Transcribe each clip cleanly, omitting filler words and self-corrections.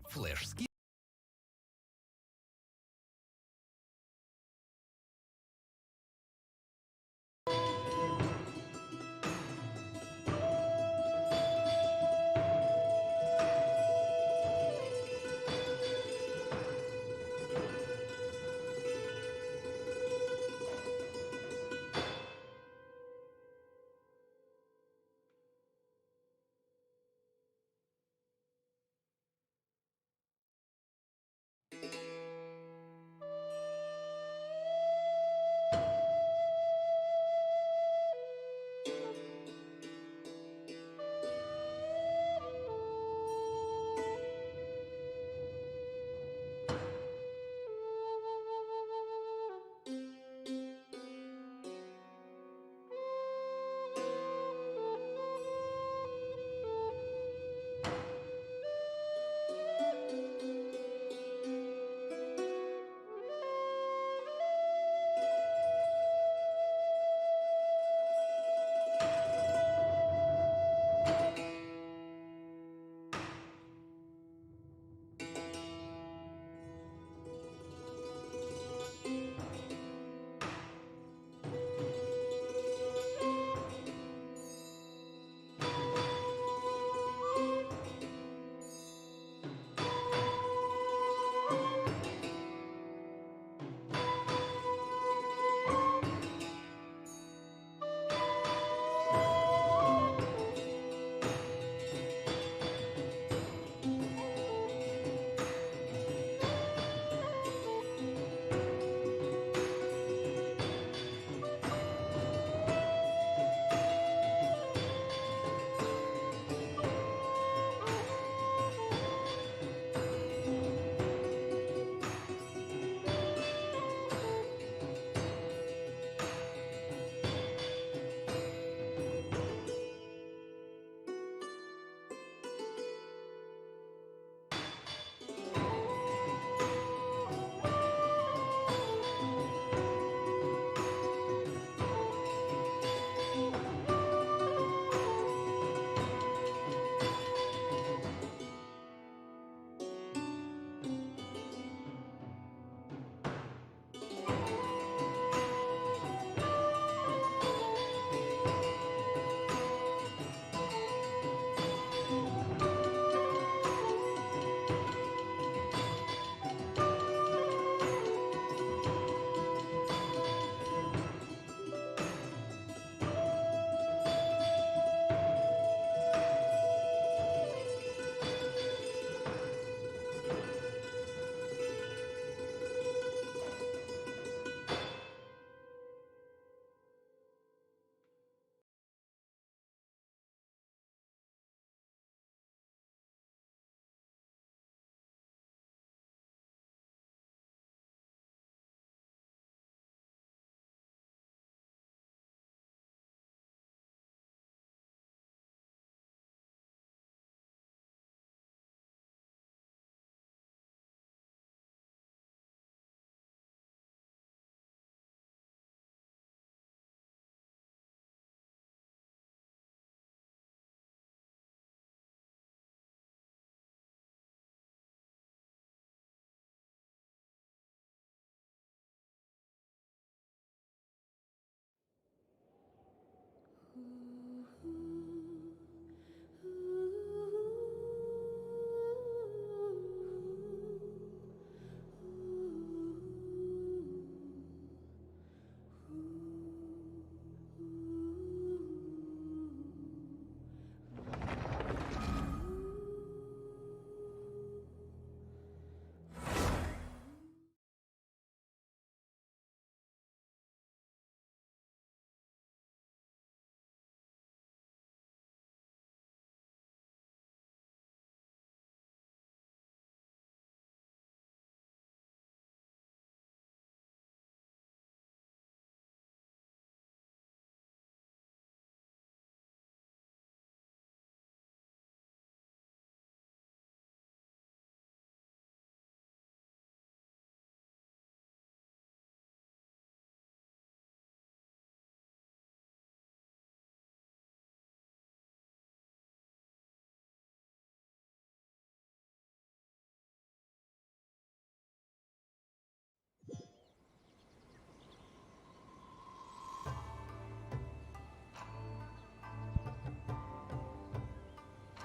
Флеш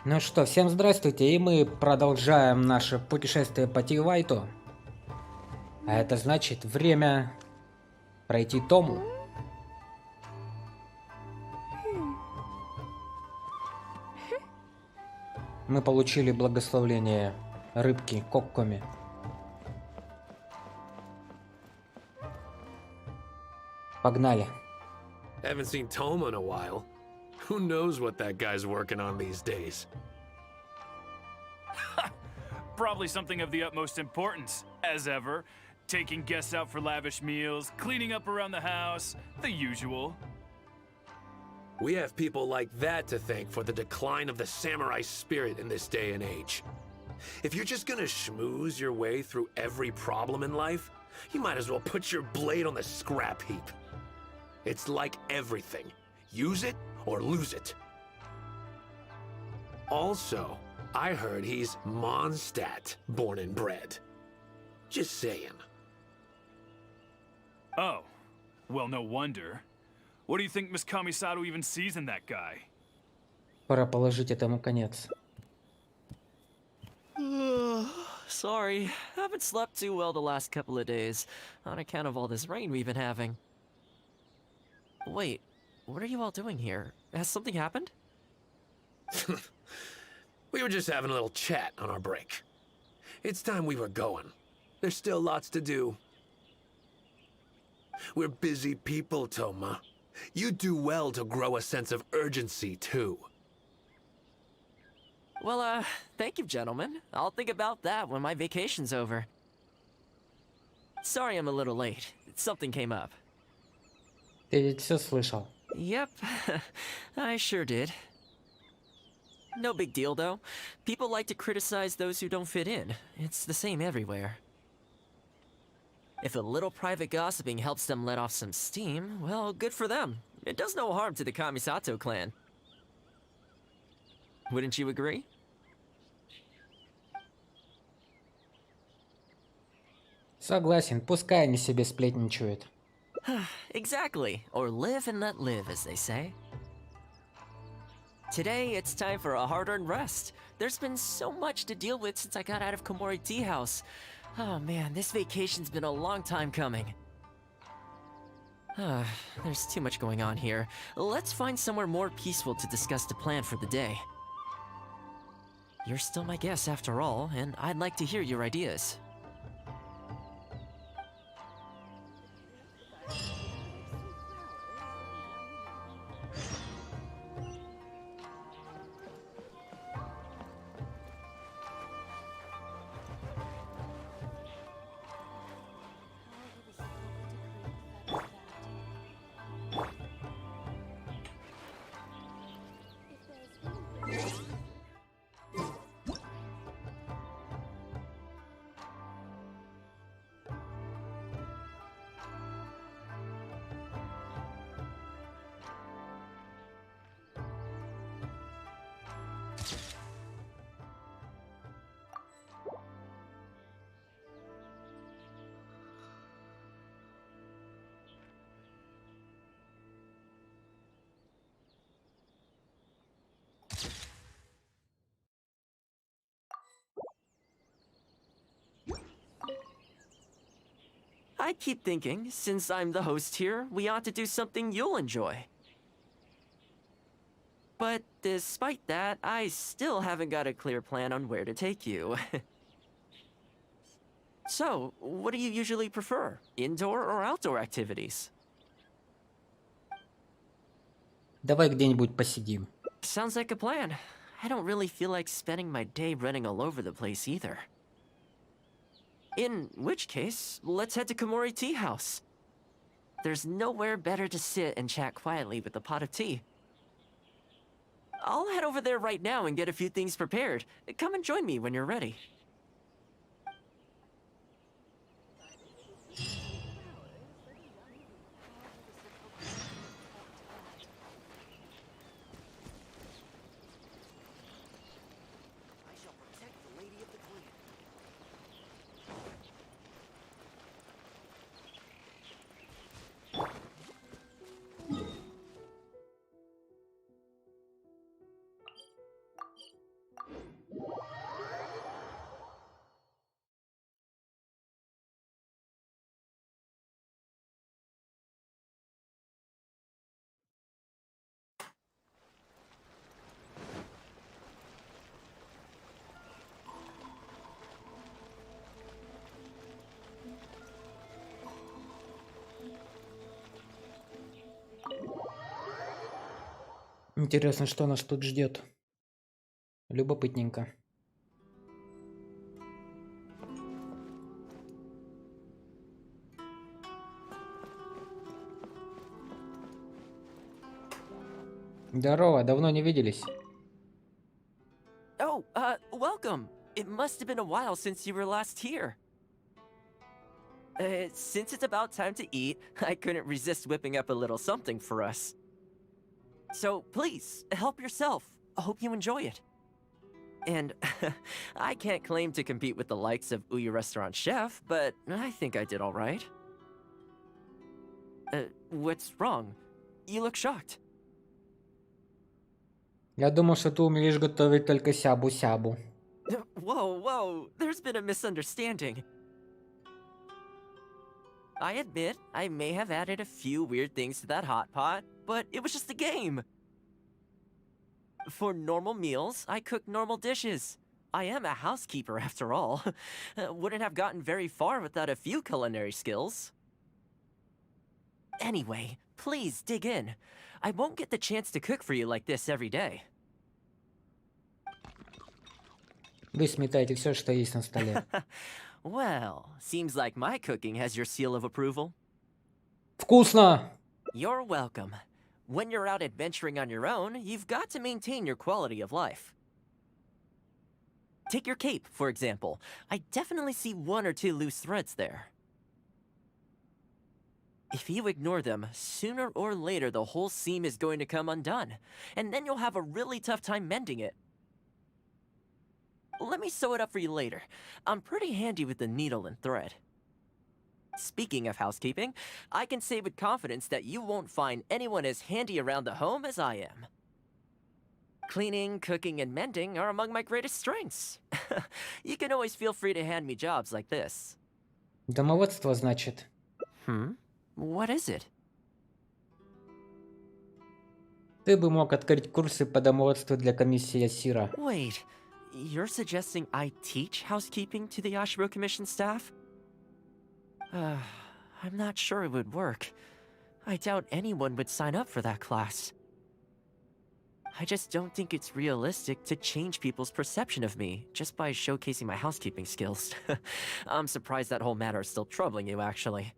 Ну что, всем здравствуйте, и мы продолжаем наше путешествие по Тивайту. А это значит время пройти Тому. Мы получили благословление рыбки Коккоми. Погнали. Haven't seen Toma in a while. Who knows what that guy's working on these days? Probably something of the utmost importance, as ever. Taking guests out for lavish meals, cleaning up around the house, the usual. We have people like that to thank for the decline of the samurai spirit in this day and age. If you're just gonna schmooze your way through every problem in life, you might as well put your blade on the scrap heap. It's like everything. Use it or lose it. Also, I heard he's Mondstadt, born and bred. Just saying. Oh, well, no wonder. What do you think Miss Kamisato even sees in that guy? Пора положить этому конец. Sorry, haven't slept too well the last couple of days, on account of all this rain we've been having. Wait, what are you all doing here? Has something happened? We were just having a little chat on our break. It's time we were going. There's still lots to do. We're busy people, Toma. You do well to grow a sense of urgency, too. Well, thank you, gentlemen. I'll think about that when my vacation's over. Sorry I'm a little late. Something came up. Ты ведь все слышал. Yep, I sure did. No big deal, though. People like to criticize those who don't fit in. It's the same everywhere. If a little private gossiping helps them let off some steam, well, good for them. It does no harm to the Kamisato clan. Wouldn't you agree? Согласен, пускай они себе сплетничают. Exactly. Or live and let live, as they say. Today, it's time for a hard-earned rest. There's been so much to deal with since I got out of Komori Tea House. Oh man, this vacation's been a long time coming. There's too much going on here. Let's find somewhere more peaceful to discuss the plan for the day. You're still my guest after all, and I'd like to hear your ideas. I keep thinking, since I'm the host here, we ought to do something you'll enjoy. But despite that, I still haven't got a clear plan on where to take you. So, what do you usually prefer? Indoor or outdoor activities? Давай где-нибудь посидим. Sounds like a plan. I don't really feel like spending my day running all over the place either. In which case, let's head to Komori Tea House. There's nowhere better to sit and chat quietly with a pot of tea. I'll head over there right now and get a few things prepared. Come and join me when you're ready. Интересно, что нас тут ждет. Любопытненько. Здорово, давно не виделись. Oh, welcome. It must have been a while since you were last here. Since it's about time to eat, I couldn't resist whipping up a little something for us. So please, help yourself. I hope you enjoy it. And I can't claim to compete with the likes of Uyu Restaurant Chef, but I think I did all right. What's wrong? You look shocked. Я думал, что ты умеешь готовить только сябу-сябу. Whoa, there's been a misunderstanding. I admit, I may have added a few weird things to that hot pot, but it was just a game. For normal meals, I cook normal dishes. I am a housekeeper after all. Wouldn't have gotten very far without a few culinary skills. Anyway, please dig in. I won't get the chance to cook for you like this every day. Вы сметаете все, что есть на столе. Well, seems like my cooking has your seal of approval. Вкусно! You're welcome. When you're out adventuring on your own, you've got to maintain your quality of life. Take your cape, for example. I definitely see one or two loose threads there. If you ignore them, sooner or later the whole seam is going to come undone, and then you'll have a really tough time mending it. Let me sew it up for you later. I'm pretty handy with the needle and thread. Speaking of housekeeping, I can say with confidence that you won't find anyone as handy around the home as I am. Cleaning, cooking, and mending are among my greatest strengths. You can always feel free to hand me jobs like this. Домоводство, значит. What is it? Ты бы мог открыть курсы по домоводству для комиссии Асира. Wait, you're suggesting I teach housekeeping to the Yashiro Commission staff? I'm not sure it would work. I doubt anyone would sign up for that class. I just don't think it's realistic to change people's perception of me just by showcasing my housekeeping skills. I'm surprised that whole matter is still troubling you, actually.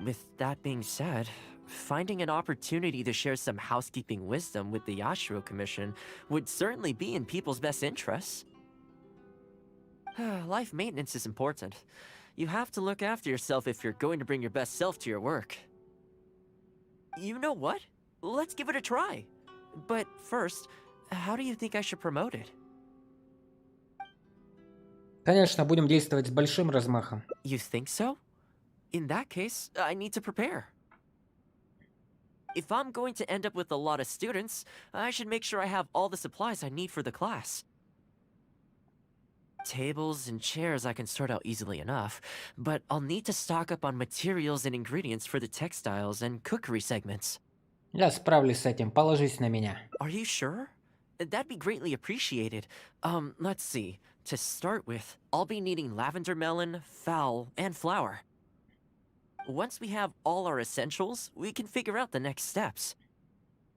With that being said, finding an opportunity to share some housekeeping wisdom with the Yashiro Commission would certainly be in people's best interests. Life maintenance is important. You have to look after yourself if you're going to bring your best self to your work. You know what? Let's give it a try. But first, how do you think I should promote it? Конечно, будем действовать с большим размахом. You think so? In that case, I need to prepare. If I'm going to end up with a lot of students, I should make sure I have all the supplies I need for the class. Tables and chairs I can sort out easily enough, but I'll need to stock up on materials and ingredients for the textiles and cookery segments. Я справлюсь с этим, положись на меня. Are you sure? That'd be greatly appreciated. Let's see. To start with, I'll be needing lavender melon, fowl, and flour. Once we have all our essentials, we can figure out the next steps.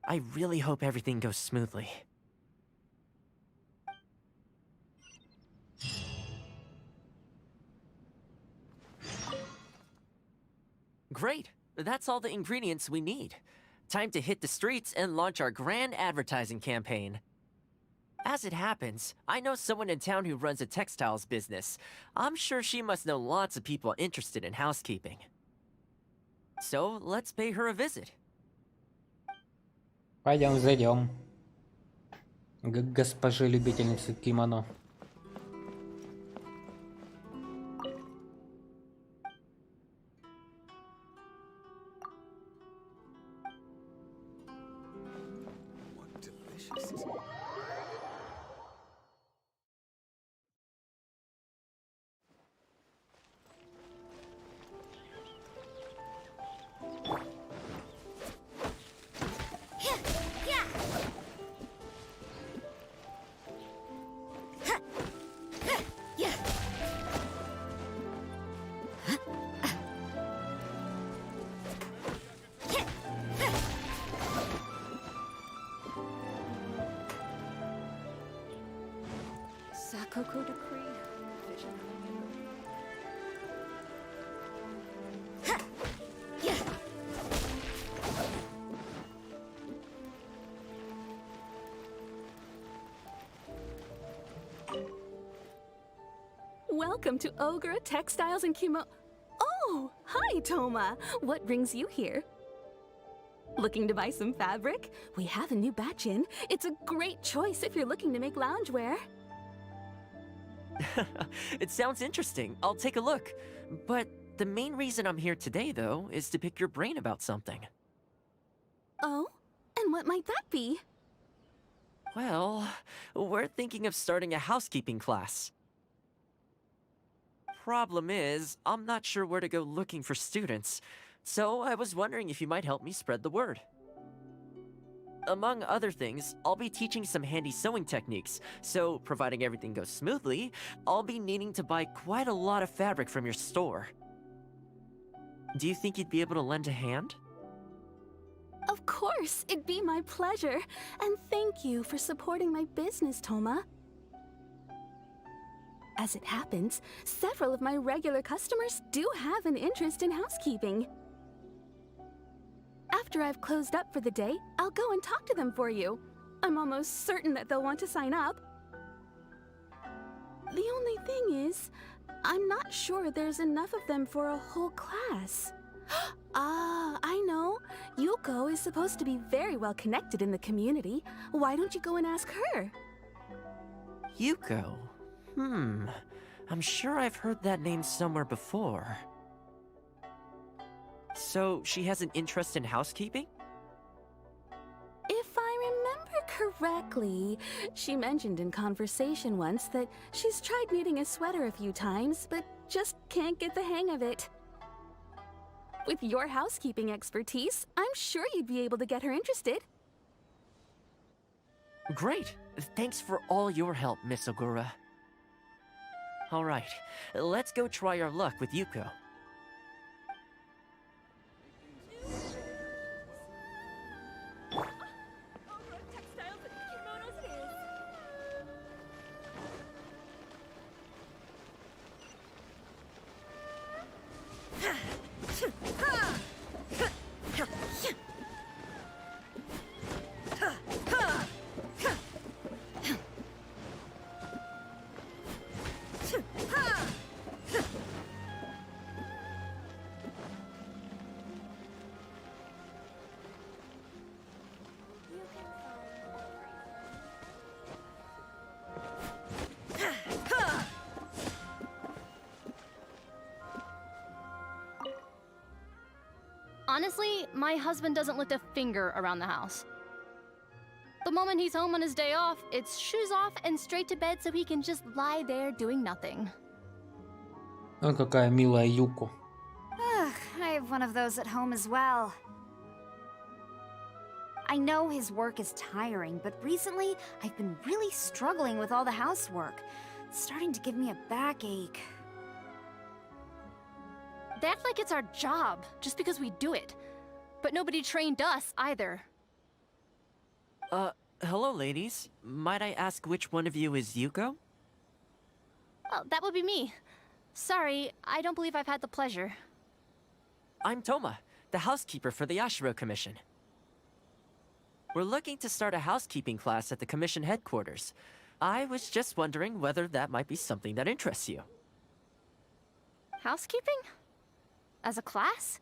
I really hope everything goes smoothly. Great! That's all the ingredients we need. Time to hit the streets and launch our grand advertising campaign. As it happens, I know someone in town who runs a textiles business. I'm sure she must know lots of people interested in housekeeping. So, let's pay her a visit. Пойдем, зайдем. К госпоже любительнице кимоно. Cocoa Decree. Vision. Welcome to Ogre Textiles and Kimo. Oh, hi, Toma. What brings you here? Looking to buy some fabric? We have a new batch in. It's a great choice if you're looking to make loungewear. It sounds interesting. I'll take a look. But the main reason I'm here today, though, is to pick your brain about something. Oh? And what might that be? Well, we're thinking of starting a housekeeping class. Problem is, I'm not sure where to go looking for students, so I was wondering if you might help me spread the word. Among other things, I'll be teaching some handy sewing techniques, so providing everything goes smoothly, I'll be needing to buy quite a lot of fabric from your store. Do you think you'd be able to lend a hand? Of course, it'd be my pleasure. And thank you for supporting my business, Toma. As it happens, several of my regular customers do have an interest in housekeeping. After I've closed up for the day, I'll go and talk to them for you. I'm almost certain that they'll want to sign up. The only thing is, I'm not sure there's enough of them for a whole class. Ah, I know. Yuko is supposed to be very well connected in the community. Why don't you go and ask her? Yuko? I'm sure I've heard that name somewhere before. So, she has an interest in housekeeping? If I remember correctly, she mentioned in conversation once that she's tried knitting a sweater a few times, but just can't get the hang of it. With your housekeeping expertise, I'm sure you'd be able to get her interested. Great! Thanks for all your help, Miss Ogura. Alright, let's go try our luck with Yuko. Honestly, my husband doesn't lift a finger around the house. The moment he's home on his day off, it's shoes off and straight to bed so he can just lie there doing nothing. Ой, какая милая Юко. Ugh, I have one of those at home as well. I know his work is tiring, but recently I've been really struggling with all the housework. It's starting to give me a backache. They act like it's our job, just because we do it. But nobody trained us, either. Hello, ladies. Might I ask which one of you is Yuko? Well, that would be me. Sorry, I don't believe I've had the pleasure. I'm Toma, the housekeeper for the Ashiro Commission. We're looking to start a housekeeping class at the Commission headquarters. I was just wondering whether that might be something that interests you. Housekeeping? As a class?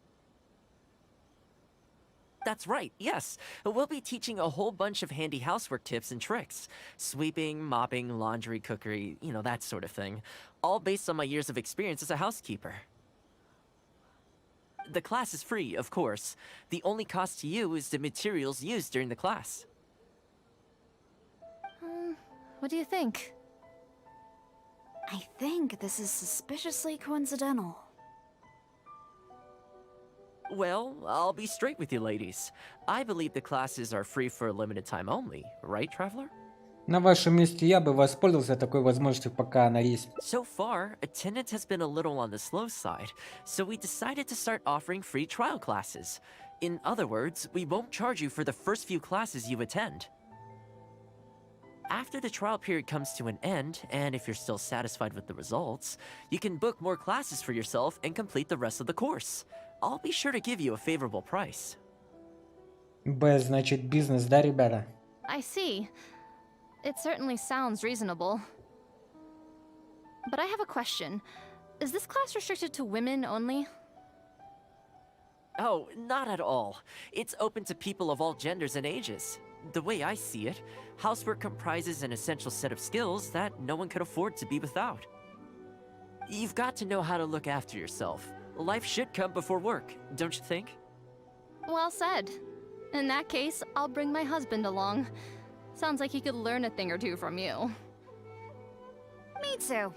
That's right, yes. We'll be teaching a whole bunch of handy housework tips and tricks. Sweeping, mopping, laundry, cookery, that sort of thing. All based on my years of experience as a housekeeper. The class is free, of course. The only cost to you is the materials used during the class. What do you think? I think this is suspiciously coincidental. Well, I'll be straight with you, ladies. I believe the classes are free for a limited time only, right, Traveler? На вашем месте я бы воспользовался такой возможностью, пока она есть. So far, attendance has been a little on the slow side, so we decided to start offering free trial classes. In other words, we won't charge you for the first few classes you attend. After the trial period comes to an end, and if you're still satisfied with the results, you can book more classes for yourself and complete the rest of the course. I'll be sure to give you a favorable price. Б, значит, бизнес, да, ребята? I see. It certainly sounds reasonable. But I have a question. Is this class restricted to women only? Oh, not at all. It's open to people of all genders and ages. The way I see it, housework comprises an essential set of skills that no one could afford to be without. You've got to know how to look after yourself. Life should come before work, don't you think? Well said. In that case, I'll bring my husband along. Sounds like he could learn a thing or two from you. Me too.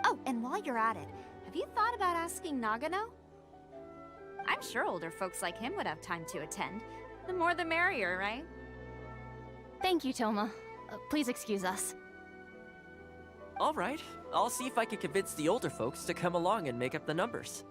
Oh, and while you're at it, have you thought about asking Nagano? I'm sure older folks like him would have time to attend. The more the merrier, right? Thank you, Toma. Please excuse us. All right, I'll see if I can convince the older folks to come along and make up the numbers.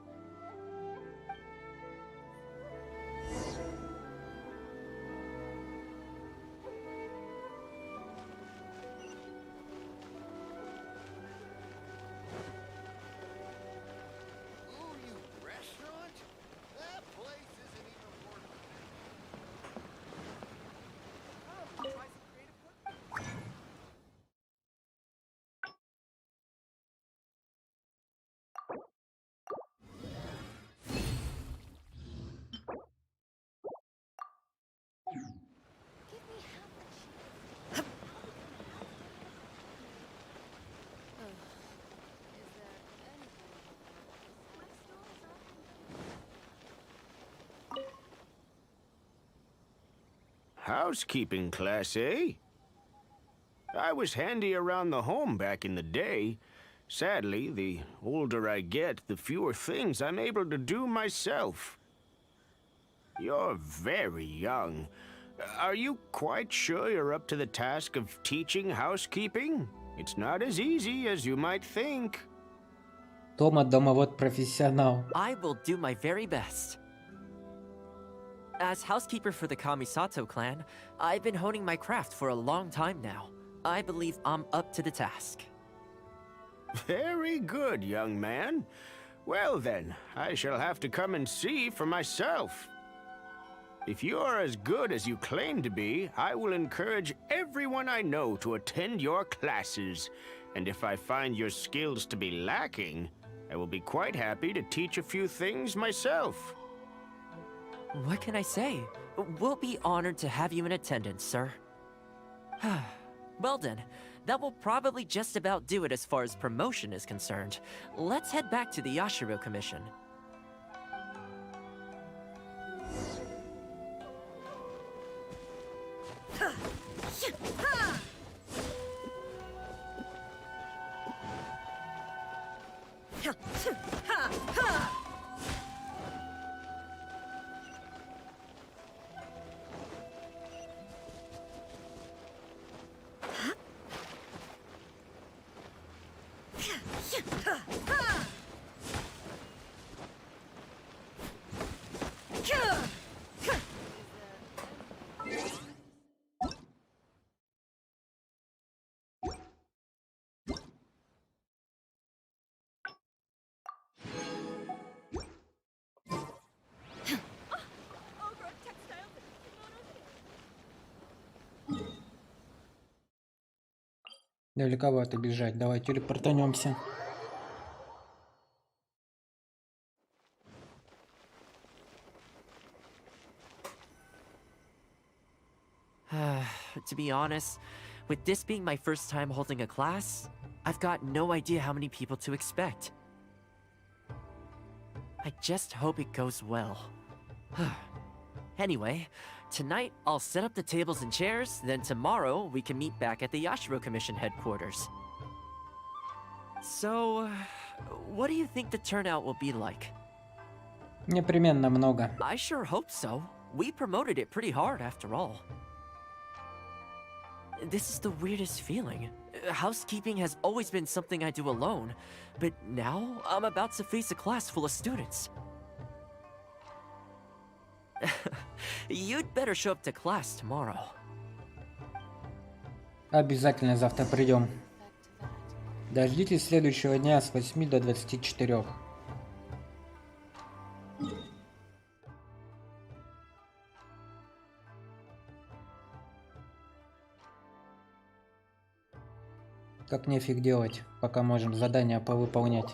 Housekeeping class, eh? I was handy around the home back in the day. Sadly, the older I get, the fewer things I'm able to do myself. You're very young. Are you quite sure you're up to the task of teaching housekeeping? It's not as easy as you might think. Тома домовод профессионал. I will do my very best. As housekeeper for the Kamisato clan, I've been honing my craft for a long time now. I believe I'm up to the task. Very good, young man. Well then, I shall have to come and see for myself. If you're as good as you claim to be, I will encourage everyone I know to attend your classes. And if I find your skills to be lacking, I will be quite happy to teach a few things myself. What can I say? We'll be honored to have you in attendance, sir. Well then, that will probably just about do it as far as promotion is concerned. Let's head back to the Yashiro Commission. Далековато бежать. Давай телепортанемся. To be honest, with this being my first time holding a class, I've got no idea how many people to expect. I just hope it goes well. Anyway, tonight I'll set up the tables and chairs, then tomorrow we can meet back at the Yashiro Commission headquarters. So, what do you think the turnout will be like? Непременно много. I sure hope so. We promoted it pretty hard after all. This is the weirdest feeling. Housekeeping has always been something I do alone, but now I'm about to face a class full of students. You'd better show up to class tomorrow. Обязательно завтра придем. Дождитесь следующего дня с 8 до 24. Как нефиг делать, пока можем задания повыполнять.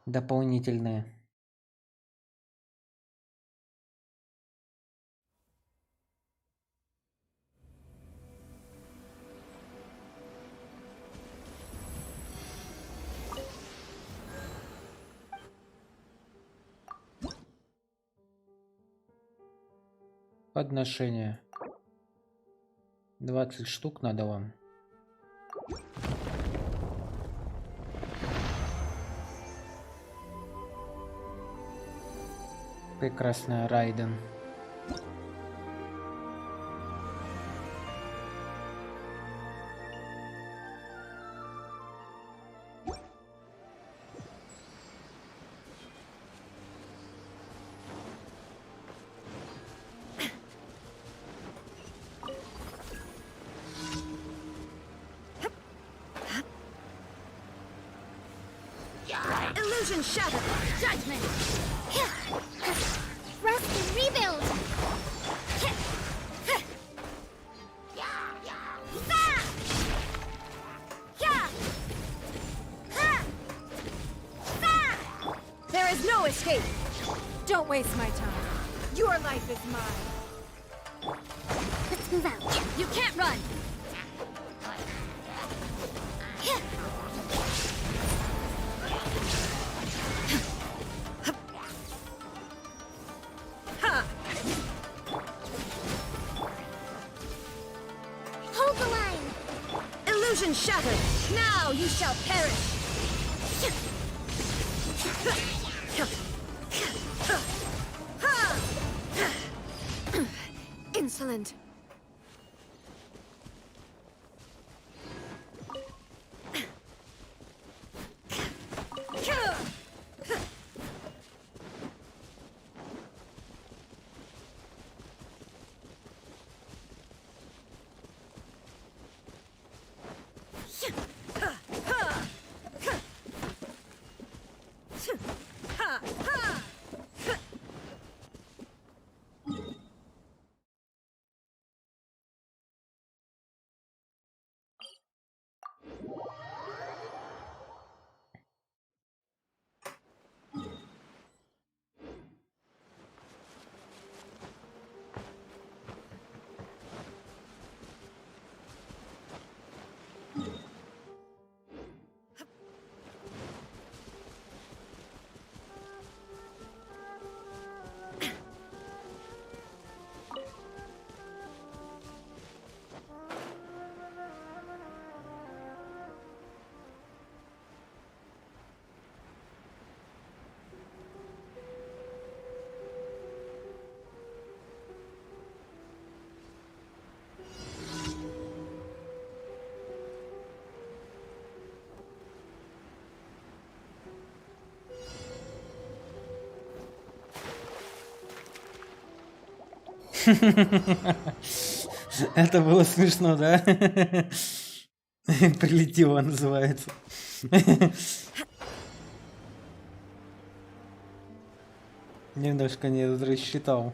Дополнительные. Подношение. 20 штук надо вам. Прекрасная Райден. Illusion shattered! Judgment! Rest and rebuild! There is no escape! Don't waste my time. Your life is mine. Let's move out. You can't run! Hold the line! Illusion shattered! Now you shall perish! Insolent! Это было смешно, да? Прилетело, называется. Немножко не рассчитал.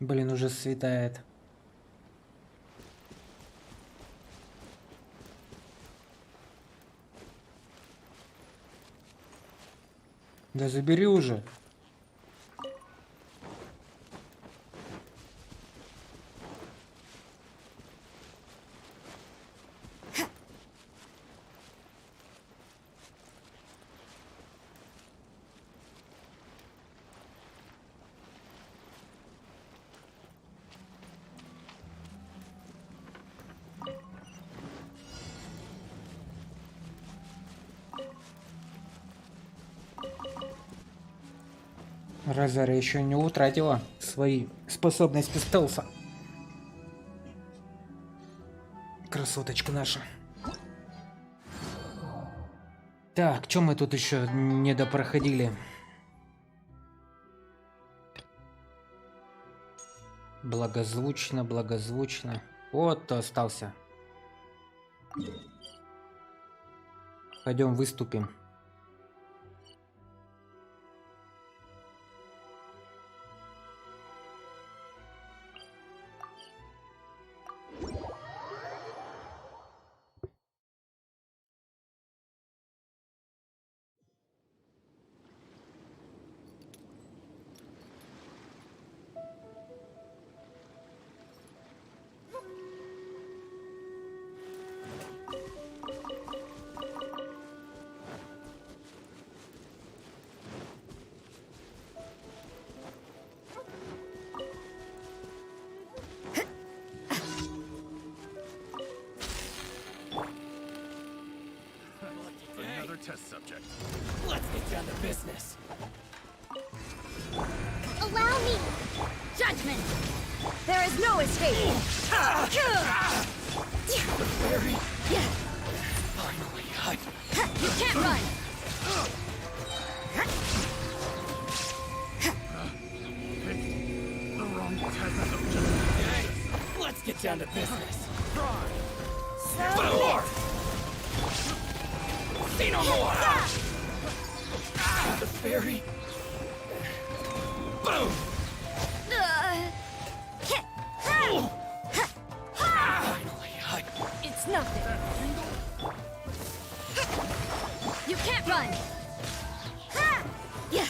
Блин, уже светает. Да забери уже. Розари еще не утратила свои способности стелса. Красоточка наша. Так, что мы тут еще не допроходили? Благозвучно, благозвучно. Вот кто остался. Пойдем выступим. Another test subject. Let's get down to business. Allow me! Judgment! There is no escape! Finally, I... You can't run! The wrong test subject. Let's get down to business. So More! See no more! The fairy... Boom! Finally, I... It's nothing. You can't run. Yeah.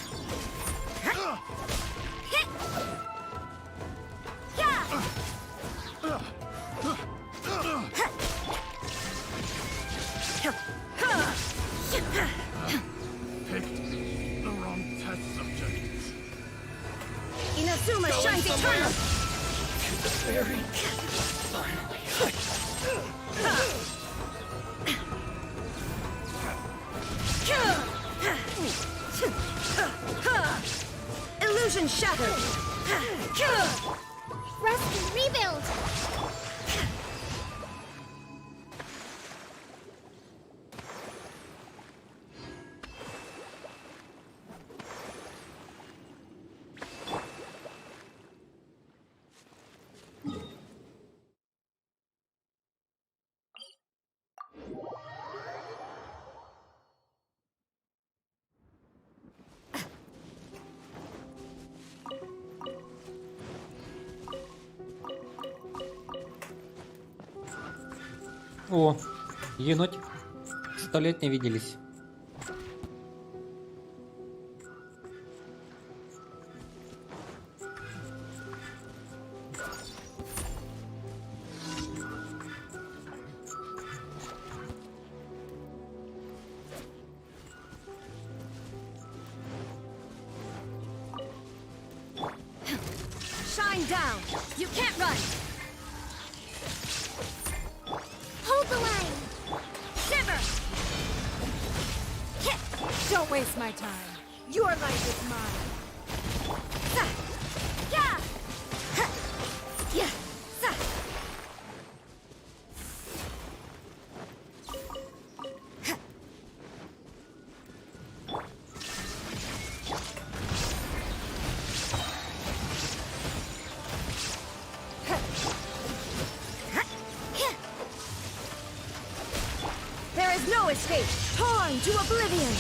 Picked the wrong test subject. Inazuma shines eternal. The fairy... Finally, I... Illusion shattered. Rest and rebuild! О, енотик. 100 лет не виделись. Shine down. You can't run. Hold the line! Shiver. Don't waste my time. Your life is mine. Yeah. Yeah. There is no escape. Torn to oblivion.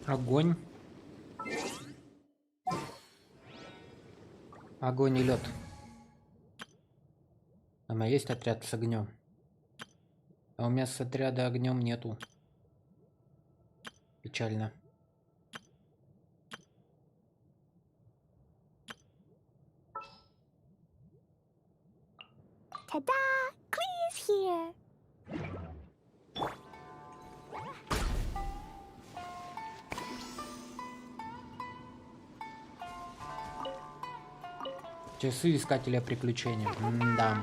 Огонь. Огонь и лед. У меня есть отряд с огнем. А у меня с отряда огнем нету. Печально. Ta-da! Clee's here! Часы искателя приключений. Да.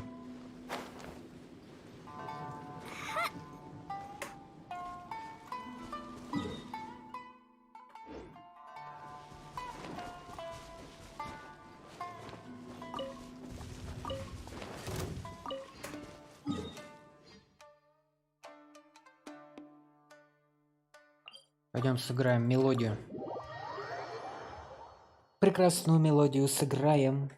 Пойдем сыграем мелодию. Прекрасную мелодию сыграем.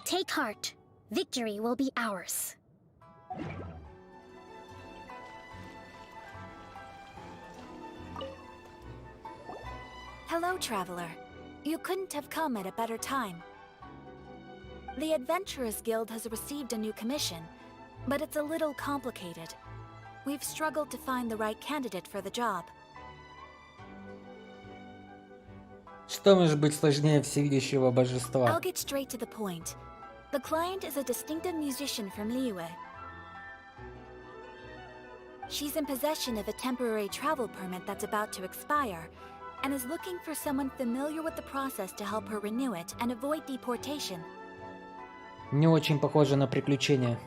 Take heart. Victory will be ours. Hello, traveler. You couldn't have come at a better time. The Adventurers Guild has received a new commission, but it's a little complicated. We've struggled to find the right candidate for the job. Что может быть сложнее всевидящего божества? I'll get straight to the point. The client is a distinctive musician from Liyue. She's in possession of a temporary travel permit that's about to expire, and is looking for someone familiar with the process to help her renew it and avoid deportation. Не очень похоже на приключения.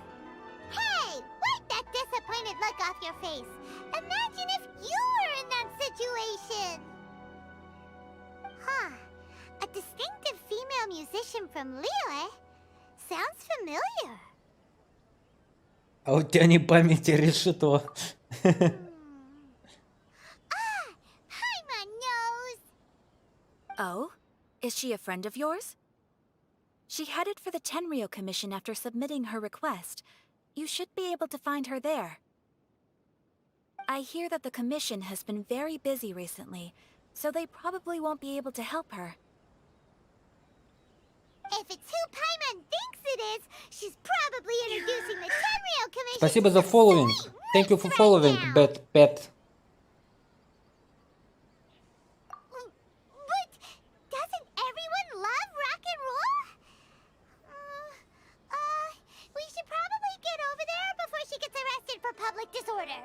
Hey! Wipe that disappointed look off your face! Imagine if you were in that situation! Huh. A distinctive female musician from Liyue? Sounds familiar. А у тебя не памяти решето. Hi, my nose! Oh? Is she a friend of yours? She headed for the Tenryou Commission after submitting her request. You should be able to find her there. I hear that the commission has been very busy recently, so they probably won't be able to help her. If it's who Paimon thinks it is, she's probably introducing the Tenryou Commission. Спасибо за to some following. sweet Thank you roots for right following, now. Bad Pet. But doesn't everyone love rock and roll? We should probably get over there before she gets arrested for public disorder.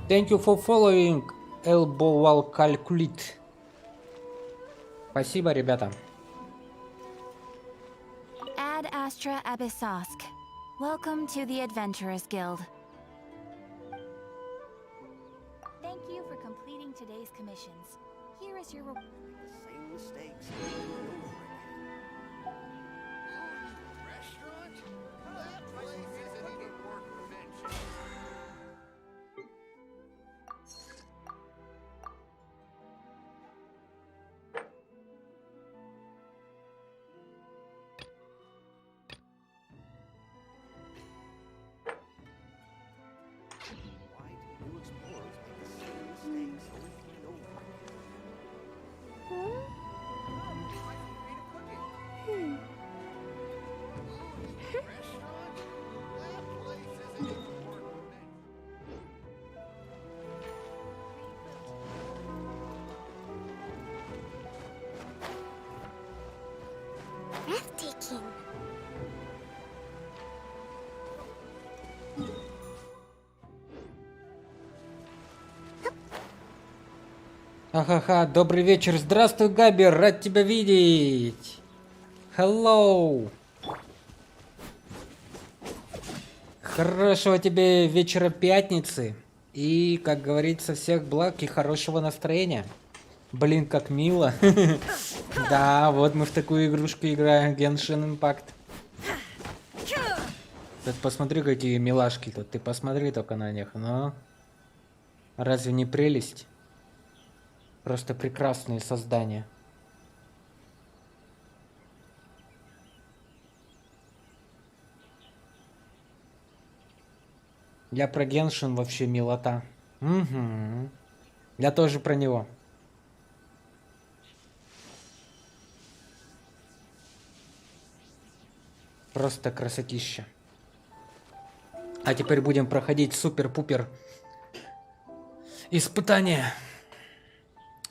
Thank you for following, Elbow Calculate. Спасибо, ребята. Ad Astra Abyssosk. Welcome to the Adventurers Guild. Thank you for completing today's commissions. Here is your reward. Same mistakes over and over again. Restaurant? That place isn't even worth mentioning. Why do new explorers make the same mistakes over and over again? Restaurant? That place isn't even worth mentioning. Breathtaking. Ха-ха-ха, добрый вечер. Здравствуй, Габи, рад тебя видеть. Hello. Хорошего тебе вечера пятницы. И, как говорится, всех благ и хорошего настроения. Блин, как мило. Да, вот мы в такую игрушку играем. Genshin Impact. Тут посмотри, какие милашки тут. Ты посмотри только на них. Ну, разве не прелесть? Просто прекрасные создания. Я про Геншин вообще милота. Угу. Я тоже про него. Просто красотища. А теперь будем проходить супер-пупер испытание.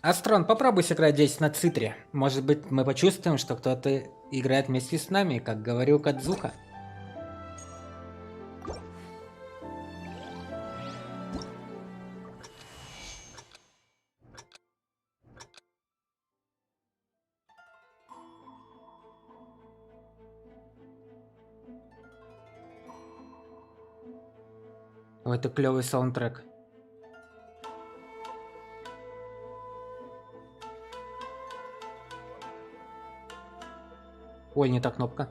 Астрон, попробуй сыграть здесь на цитре. Может быть, мы почувствуем, что кто-то играет вместе с нами, как говорил Кадзука. Ой, это клевый саундтрек. Ой, не та кнопка.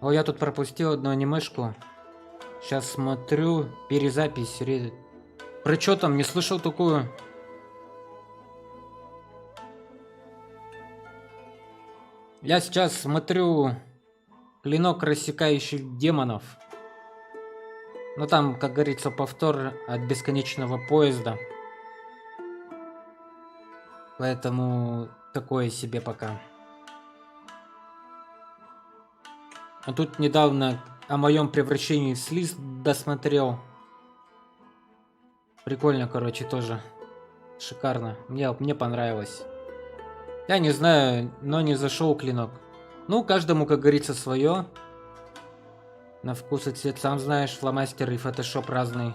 О, я тут пропустил одну анимешку. Сейчас смотрю, перезапись. Про что там? Не слышал такую. Я сейчас смотрю клинок рассекающих демонов. Ну там, как говорится, повтор от бесконечного поезда. Поэтому такое себе пока. А тут недавно о моем превращении в слиз досмотрел. Прикольно, короче, тоже. Шикарно. Мне понравилось. Я не знаю, но не зашел клинок. Ну, каждому, как говорится, свое. На вкус и цвет, сам знаешь, фломастер и фотошоп разный.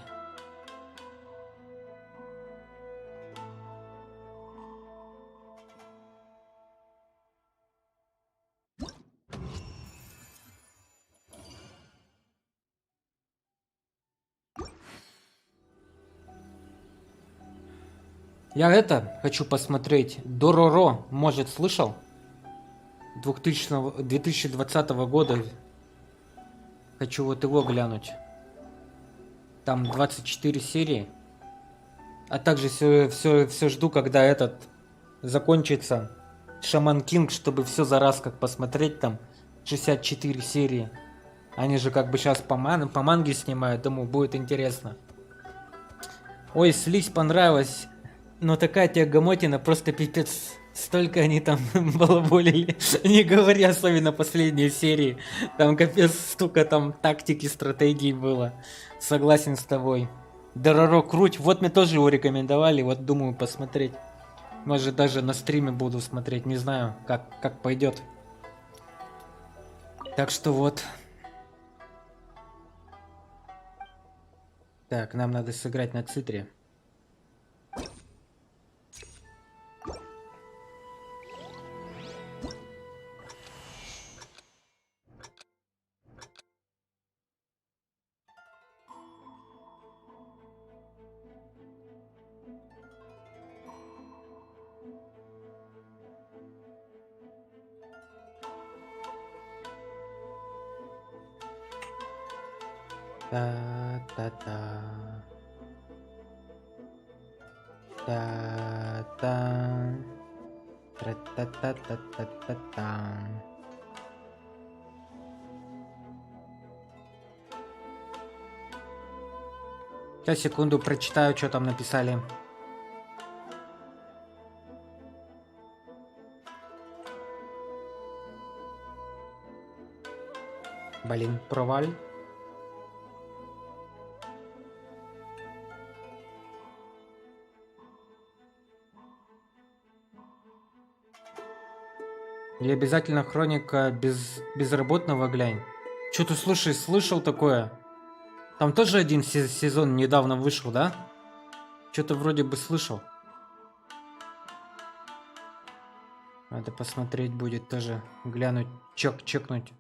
Я хочу посмотреть. Дороро, может, слышал? 2020 года. Хочу вот его глянуть. Там 24 серии. А также все жду, когда этот закончится. Шаман Кинг, чтобы все за раз как посмотреть. Там 64 серии. Они же как бы сейчас по манге снимают. Думаю, будет интересно. Ой, слизь понравилась. Но такая тягомотина, просто пипец. Столько они там балаболили. Не говоря, особенно последние серии. Там капец столько там тактики, стратегий было. Согласен с тобой. Дороро круть. Вот мне тоже его рекомендовали. Вот думаю посмотреть. Может даже на стриме буду смотреть. Не знаю, как пойдет. Так что вот. Так, нам надо сыграть на цитре. Та-та-та. Та-та. Тра-та-та-та-та-та-та. Сейчас, секунду, прочитаю, что там написали. Блин, проваль. И обязательно хроника безработного глянь. Что ты слышал такое? Там тоже один сезон недавно вышел, да? Что-то вроде бы слышал. Надо посмотреть будет тоже. Глянуть, чекнуть.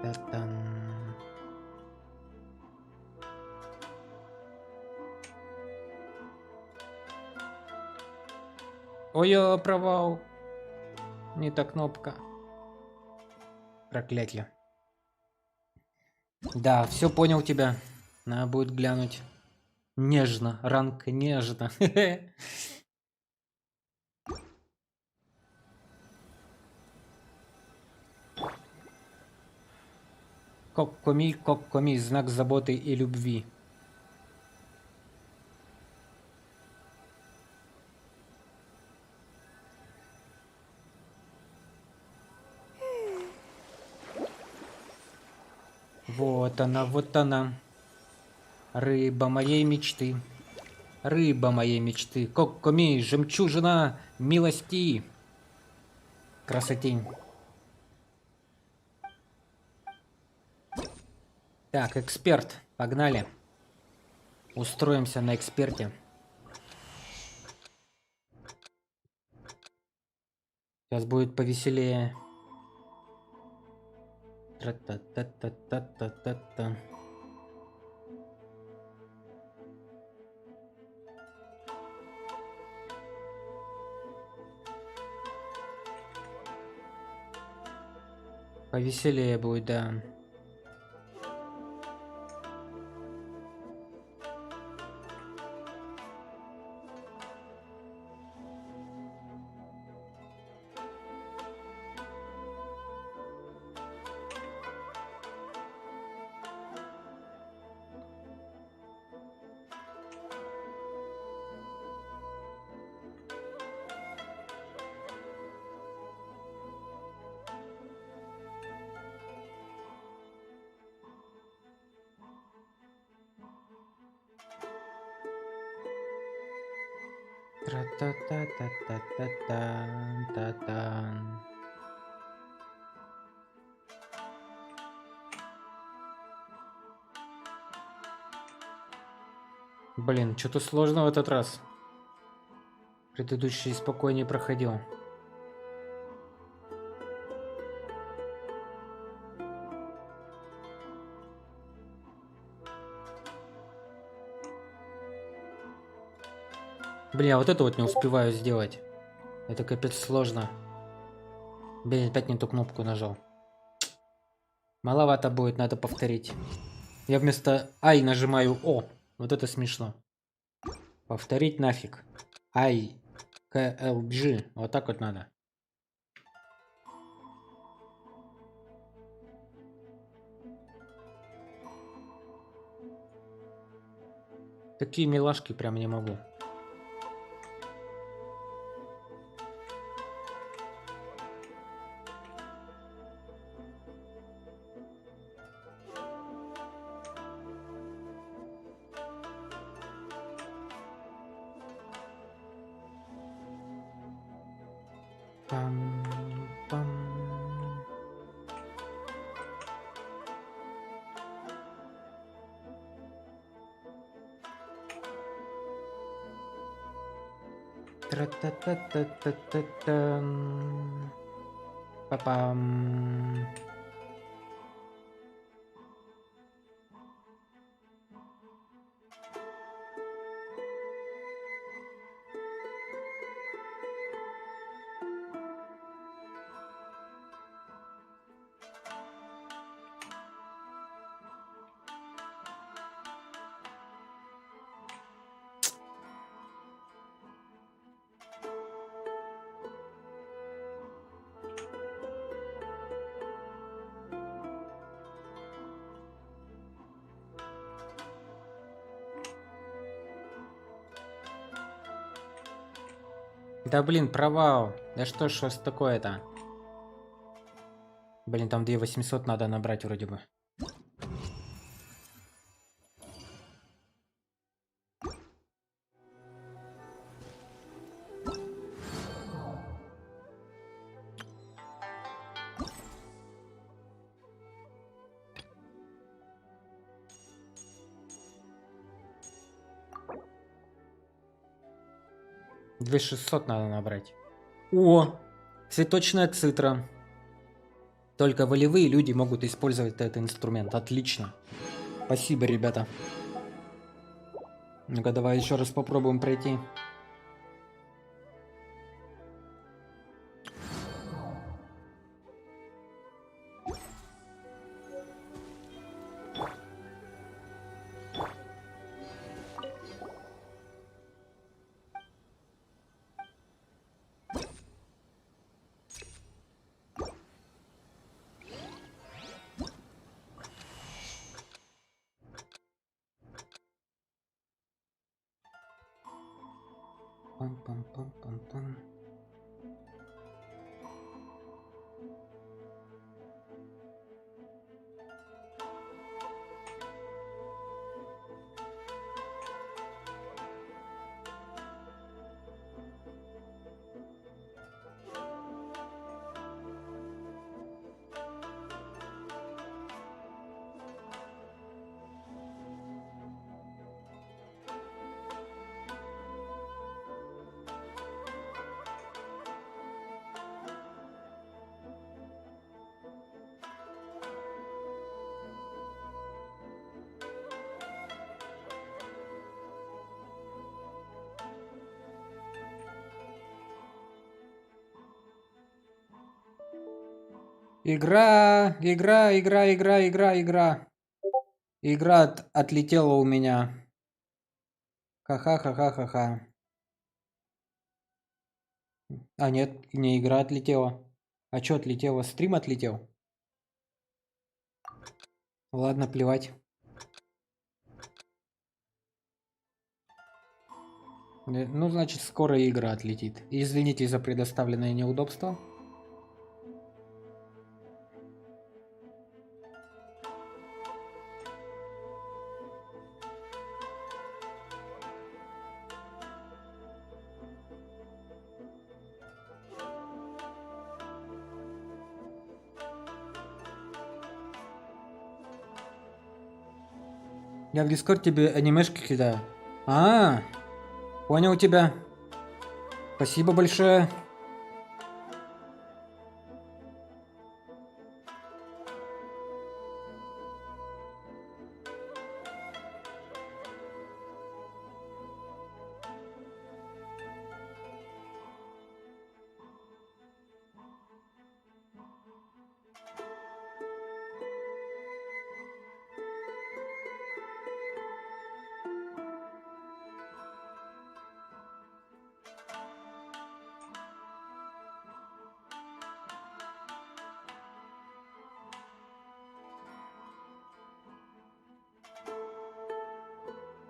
Та-дам. Ой-ой, провал. Не та кнопка. Проклятие. Да, все понял тебя. Надо будет глянуть. Нежно, ранг нежно. Коккоми, знак заботы и любви. Вот она. Рыба моей мечты. Рыба моей мечты. Коккоми, жемчужина милости. Красотень. Так, эксперт. Погнали. Устроимся на эксперте. Сейчас будет повеселее. Тра-та-та-та-та-та-та-та. Повеселее будет, да. Тра-та-та-та-та-та-та-та-та. Блин, что-то сложно в этот раз. Предыдущий спокойнее проходил. Блин, я вот это вот не успеваю сделать. Это капец сложно. Блин, опять не ту кнопку нажал. Маловато будет, надо повторить. Я вместо I нажимаю O. Вот это смешно. Повторить нафиг. I, K, L, G. Вот так вот надо. Такие милашки прям не могу. Пам-пам. Тра-та-та-та-та-та-там. Па-пам. Да блин, провал. Да что ж у вас такое-то? Блин, там 2800 надо набрать вроде бы. 2600 надо набрать. О! Цветочная цитра. Только волевые люди могут использовать этот инструмент. Отлично. Спасибо, ребята. Ну-ка, давай еще раз попробуем пройти. Пам-пам-пам-пам-пам. Игра. Игра отлетела у меня. Ха-ха-ха-ха-ха-ха. А, нет, не игра отлетела. А что отлетело? Стрим отлетел? Ладно, плевать. Ну, значит, скоро игра отлетит. Извините за предоставленное неудобство. Я в Дискорд тебе анимешки кидаю. А, понял тебя. Спасибо большое.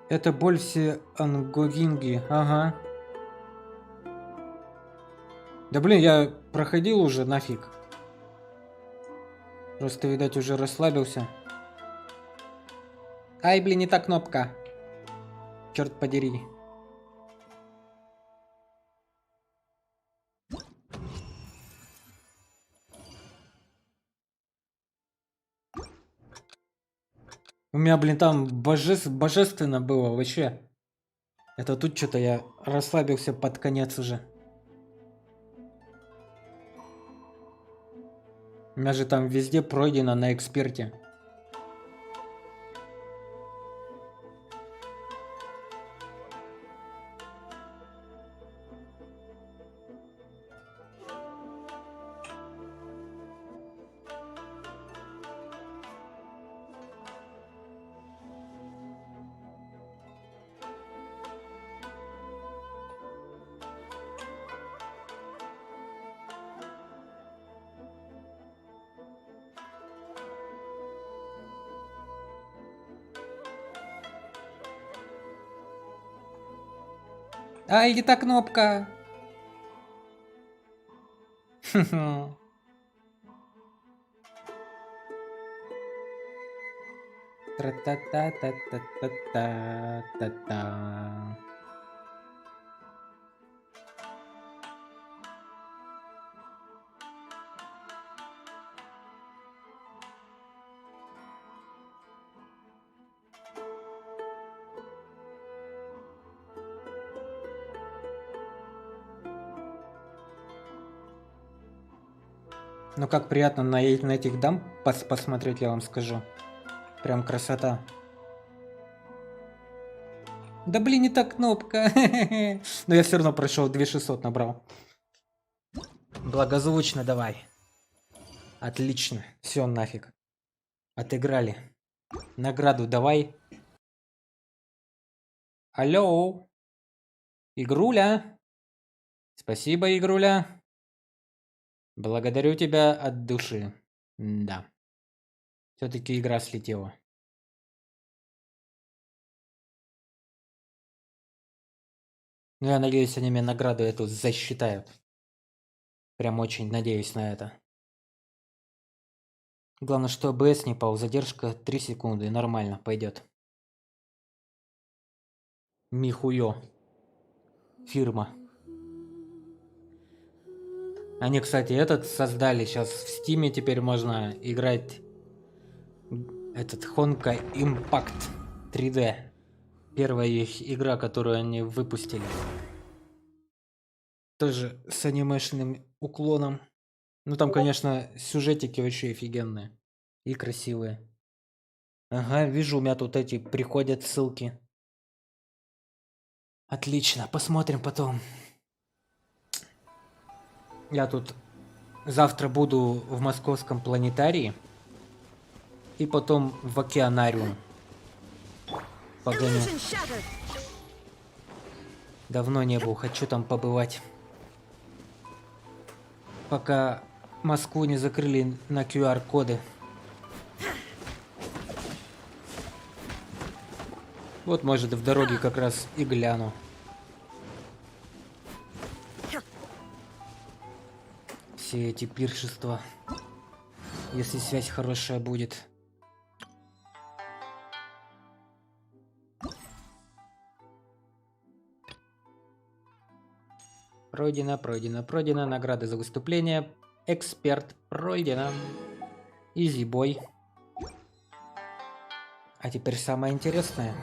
Это боль все ангогинги. Ага. Да блин, я проходил уже нафиг. Просто, видать, уже расслабился. Ай, блин, не та кнопка. Черт подери. У меня, блин, там божественно было вообще. Это тут что-то я расслабился под конец уже. У меня же там везде пройдено на эксперте. Ай, не та кнопка. Тра-та-та-та-та-та-та-та. Ну как приятно на этих дам посмотреть, я вам скажу. Прям красота. Да блин, не та кнопка. Но я все равно прошел, 2600 набрал. Благозвучно давай. Отлично. Все, нафиг. Отыграли. Награду давай. Алло. Игруля. Спасибо, Игруля. Благодарю тебя от души. Да. Все-таки игра слетела. Ну, я надеюсь, они мне награду эту засчитают. Прям очень надеюсь на это. Главное, что АБС не пал. Задержка 3 секунды. Нормально, пойдет. Михуё. Фирма. Они, кстати, этот создали. Сейчас в Стиме теперь можно играть. Этот Honka Impact 3D. Первая их игра, которую они выпустили. Тоже с анимешным уклоном. Ну там, конечно, сюжетики вообще офигенные. И красивые. Ага, вижу, у меня тут эти приходят ссылки. Отлично, посмотрим потом. Я тут завтра буду в московском планетарии. И потом в океанариум. Погоню. Давно не был, хочу там побывать. Пока Москву не закрыли на QR-коды. Вот, может, в дороге как раз и гляну. Все эти пиршества. Если связь хорошая будет. Пройдено. Награды за выступление. Эксперт пройдено. Изибой. А теперь самое интересное.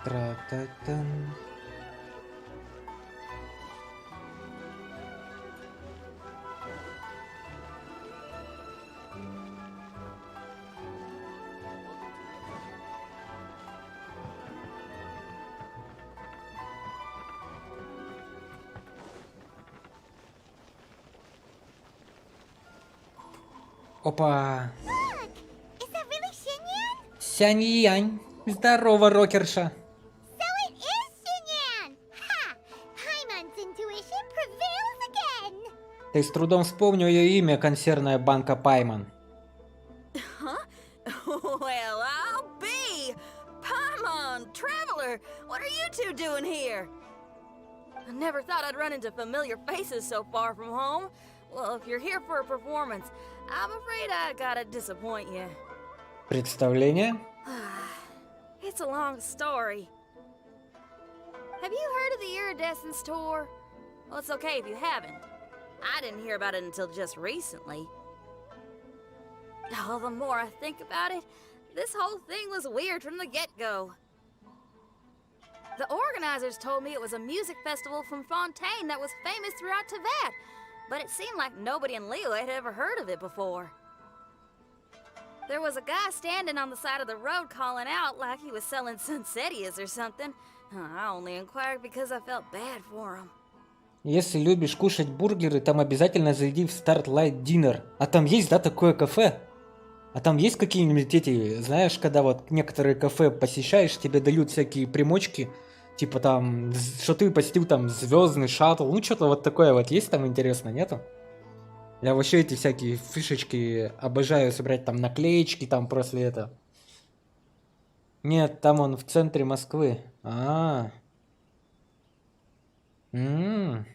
Тра-та-тан. Опа! Is that really Xinyan? Сянь-янь. Здорово, рокерша. So it is Xinyan! Ha! Paimon's intuition prevails again! Ты с трудом вспомнил ее имя, консервная банка Пайман. Well, I'll be! Paimon, Traveler, what are you two doing here? I never thought I'd run into familiar faces so far from home. Well, if you're here for a performance, I'm afraid I gotta disappoint you. Представление? It's a long story. Have you heard of the Iridescence Tour? Well, it's okay if you haven't. I didn't hear about it until just recently. Oh, the more I think about it, this whole thing was weird from the get-go. The organizers told me it was a music festival from Fontaine that was famous throughout Tibet, but it seemed like nobody in Liyue had ever heard of it before. There was a guy standing on the side of the road calling out like he was selling Sunsetias or something. I only inquired because I felt bad for him. Если любишь кушать бургеры, там обязательно зайди в Starlight Dinner. А там есть, да, такое кафе? А там есть какие-нибудь эти, знаешь, когда вот некоторые кафе посещаешь, тебе дают всякие примочки, типа там, что ты посетил там звездный шаттл, ну что-то вот такое вот есть там интересно, нету? Я вообще эти всякие фишечки обожаю собирать, там наклеечки, там после этого. Нет, там он в центре Москвы. А. М.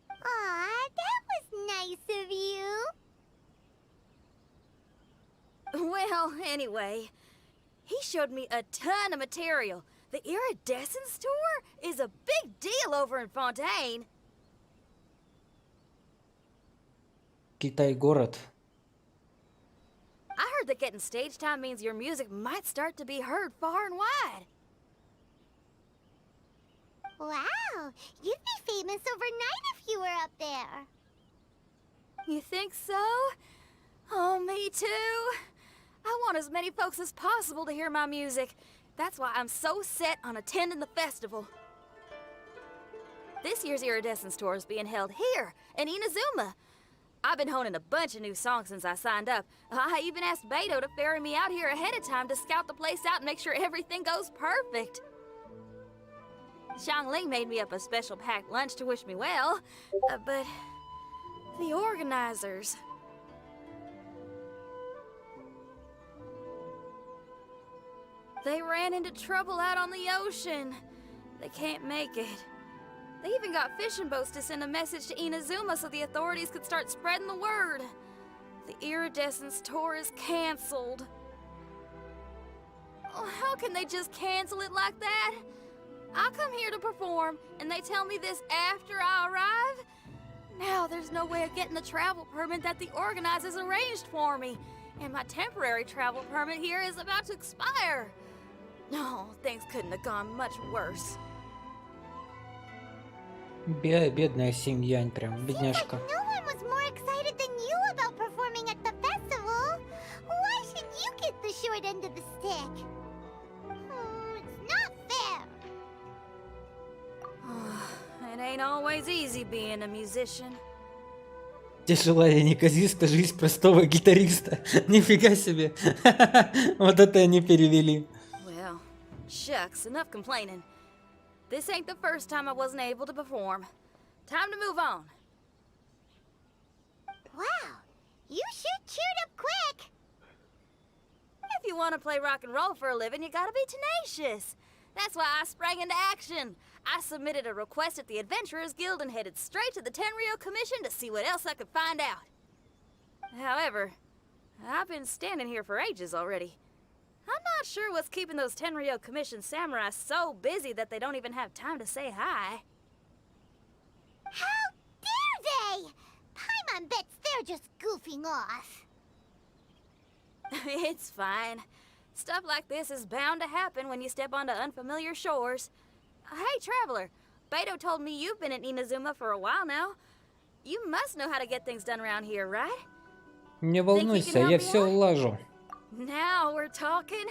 Aw, that was nice of you. Well, anyway, he showed me a ton of material. The Iridescence tour is a big deal over in Fontaine. Китай город. I heard that getting stage time means your music might start to be heard far and wide. Wow, you'd be famous overnight if you were up there. You think so? Oh, me too. I want as many folks as possible to hear my music. That's why I'm so set on attending the festival. This year's Iridescence tour is being held here in Inazuma. I've been honing a bunch of new songs since I signed up. I even asked Beto to ferry me out here ahead of time to scout the place out and make sure everything goes perfect. Xiangling made me up a special packed lunch to wish me well, but the organizers... They ran into trouble out on the ocean. They can't make it. They even got fishing boats to send a message to Inazuma so the authorities could start spreading the word. The Iridescence tour is canceled. Oh, how can they just cancel it like that? I come here to perform, and they tell me this after I arrive? Now there's no way of getting the travel permit that the organizers arranged for me, and my temporary travel permit here is about to expire. No, things couldn't have gone much worse. Бедная Синь-Янь, прям бедняжка. Seems like no one was more excited than you about performing at the festival. Why should you get the short end of the stick? It's not fair. It ain't always easy being a musician. Тяжелая неказиста жизнь простого гитариста. Нифига себе. Вот это они перевели. Well, shucks, enough complaining. This ain't the first time I wasn't able to perform. Time to move on. Wow, you sure cheered up quick. If you want to play rock and roll for a living, you gotta be tenacious. That's why I sprang into action. I submitted a request at the Adventurers Guild and headed straight to the Tenryo Commission to see what else I could find out. However, I've been standing here for ages already. I'm not sure what's keeping those Tenryo Commission samurai so busy that they don't even have time to say hi. How dare they? Paimon bets they're just goofing off. It's fine. Stuff like this is bound to happen when you step onto unfamiliar shores. Hey, Traveler, Beto told me you've been in Inazuma for a while now. You must know how to get things done around here, right? Не волнуйся, я все улажу. Now we're talking.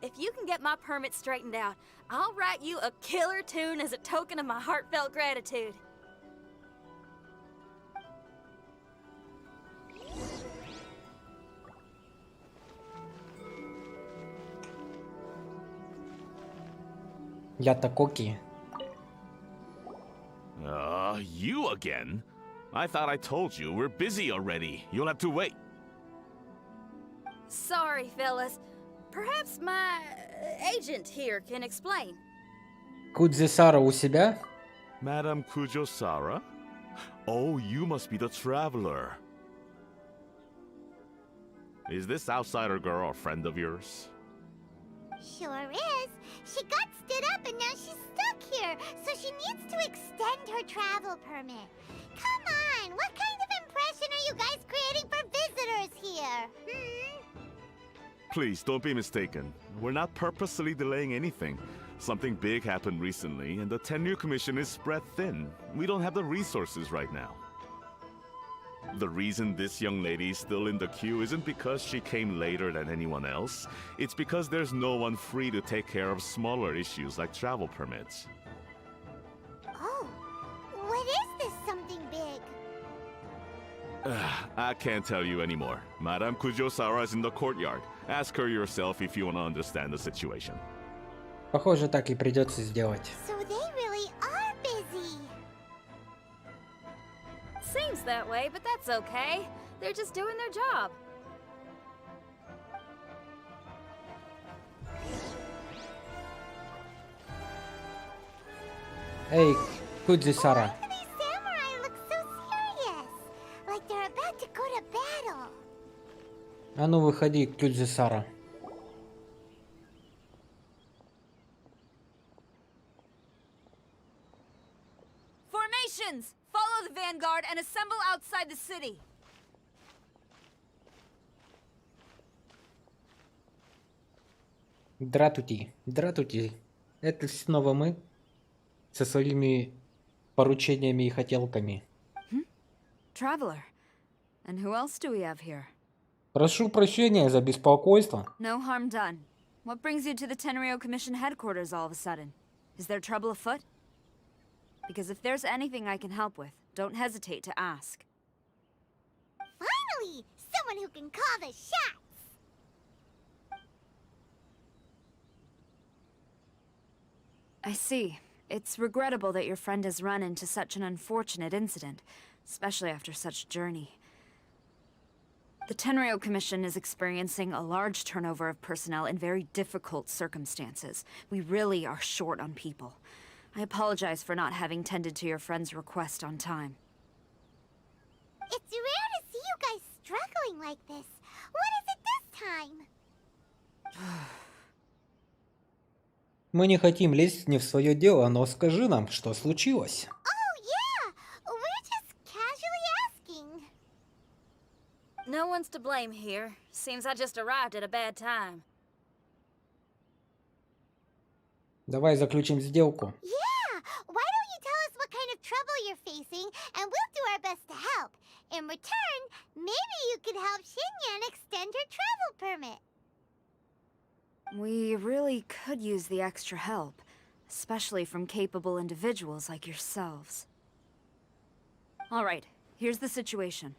If you can get my permit straightened out, I'll write you a killer tune as a token of my heartfelt gratitude. Я-то Коки. You again? I thought I told you we're busy already. You'll have to wait. Sorry, fellas. Perhaps my agent here can explain. Кудзи-Сара у себя? Madame Kujo-Sara? Oh, you must be the traveler. Is this outsider girl a friend of yours? Sure is. She got stood up and now she's stuck here, so she needs to extend her travel permit. Come on, what kind of impression are you guys creating for visitors here? Please, don't be mistaken. We're not purposely delaying anything. Something big happened recently, and the Tenryo Commission is spread thin. We don't have the resources right now. The reason this young lady is still in the queue isn't because she came later than anyone else. It's because there's no one free to take care of smaller issues like travel permits. Oh, what is this something big? I can't tell you anymore. Madame Kujo-Sara is in the courtyard. Ask her yourself if you want to understand the situation. Похоже, так и придется сделать. So they really are busy. Seems that way, but that's okay. They're just doing their job. Эй, Кудзи-Сара. Why do these samurai look so serious? Like they're about to go to battle. А ну выходи, Кюльзе Сара. Formations! Follow the vanguard and assemble outside the city. Дратути, дратути. Это снова мы со своими поручениями и хотелками. Traveler. And who else do we have here? Прошу прощения за беспокойство. No harm done. What brings you to the Tenrio Commission headquarters all of a sudden? Is there trouble afoot? Because if there's anything I can help with, don't hesitate to ask. Finally! Someone who can call the shots! I see. It's regrettable that your friend has run into such an unfortunate incident, especially after such a journey. The Tenrio Commission is experiencing a large turnover of personnel in very difficult circumstances. We really are short on people. I apologize for not having tended to your friend's request on time. It's rare to see you guys struggling like this. What is it this time? Мы не хотим лезть не в свое дело, но скажи нам, что случилось. Oh, yeah! We're just casually asking. No one's to blame here. Seems I just arrived at a bad time. Давай заключим сделку. Yeah! Why don't you tell us what kind of trouble you're facing, and we'll do our best to help. In return, maybe you could help Xinyan extend her travel permit. We really could use the extra help, especially from capable individuals like yourselves. Alright, here's the situation.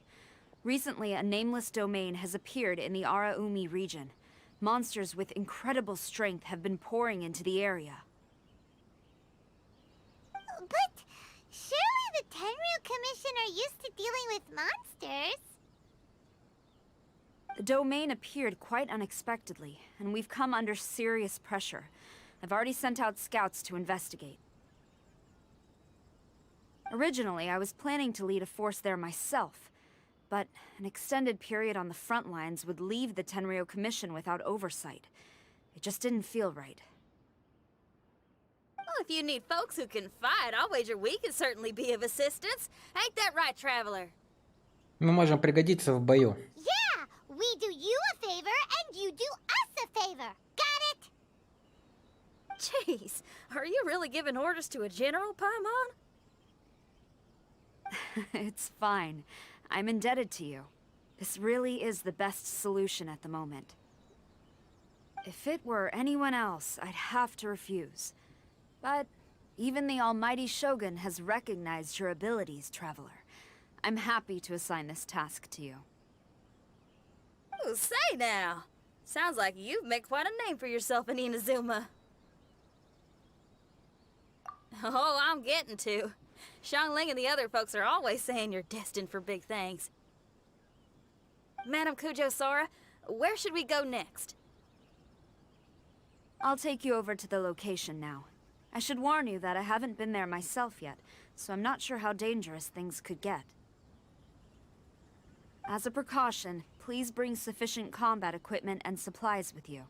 Recently, a nameless domain has appeared in the Araumi region. Monsters with incredible strength have been pouring into the area. But surely the Tenryu Commission are used to dealing with monsters. The domain appeared quite unexpectedly, and we've come under serious pressure. I've already sent out scouts to investigate. Originally, I was planning to lead a force there myself, but an extended period on the front lines would leave the Tenryu Commission without oversight. It just didn't feel right. Well, if you need folks who can fight, I'll wager we can certainly be of assistance. Ain't that right, Traveler? Мы можем пригодиться в бою. Yeah! We do you a favor, and you do us a favor. Got it? Jeez, are you really giving orders to a general, Paimon? It's fine. I'm indebted to you. This really is the best solution at the moment. If it were anyone else, I'd have to refuse. But even the almighty Shogun has recognized your abilities, Traveler. I'm happy to assign this task to you. Ooh, say now. Sounds like you've made quite a name for yourself in Inazuma. Oh, I'm getting to. Xiangling and the other folks are always saying you're destined for big things. Madam Kujo Sora, where should we go next? I'll take you over to the location now. I should warn you that I haven't been there myself yet, so I'm not sure how dangerous things could get. As a precaution, please bring sufficient combat equipment and supplies with you.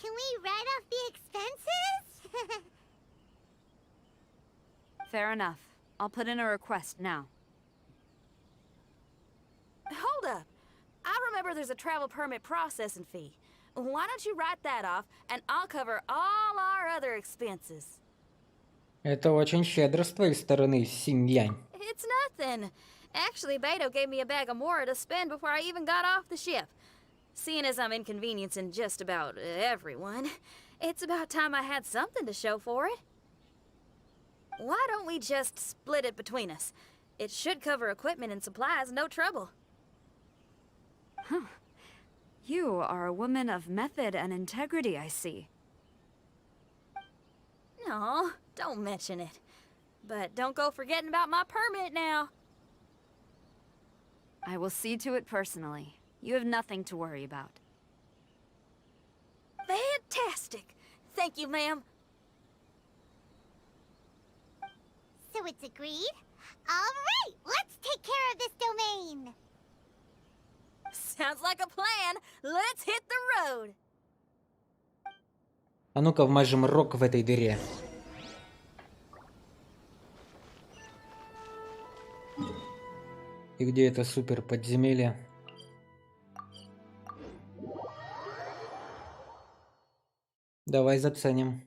Can we write off the expenses? Fair enough. I'll put in a request now. Hold up. I remember there's a travel permit processing fee. Why don't you write that off, and I'll cover all our other expenses. Это очень щедро с твоей стороны, Синь-Янь. It's nothing. Actually, Beto gave me a bag of Mora to spend before I even got off the ship. Seeing as I'm inconveniencing just about everyone, it's about time I had something to show for it. Why don't we just split it between us? It should cover equipment and supplies, no trouble. Huh. You are a woman of method and integrity, I see. No, don't mention it. But don't go forgetting about my permit now. I will see to it personally. You have nothing to worry about. Fantastic. Thank you, ma'am. So it's agreed? Alright, let's take care of this domain! Sounds like a plan. Let's hit the road. А ну-ка вмажем рок в этой дыре. И где это супер подземелье? Давай заценим.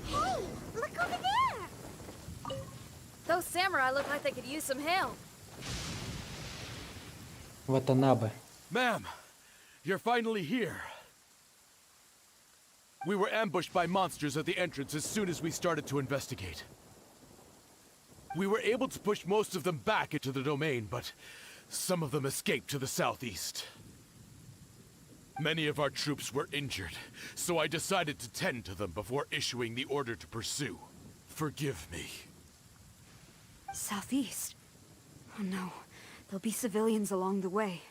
Hey, look over there! Those samurai look like they could use some help. Ватанабе. Ma'am, you're finally here. We were ambushed by monsters at the entrance as soon as we started to investigate. We were able to push most of them back into the domain, but some of them escaped to the southeast. Many of our troops were injured, so I decided to tend to them before issuing the order to pursue. Forgive me. Southeast? Oh no. There'll be civilians along the way.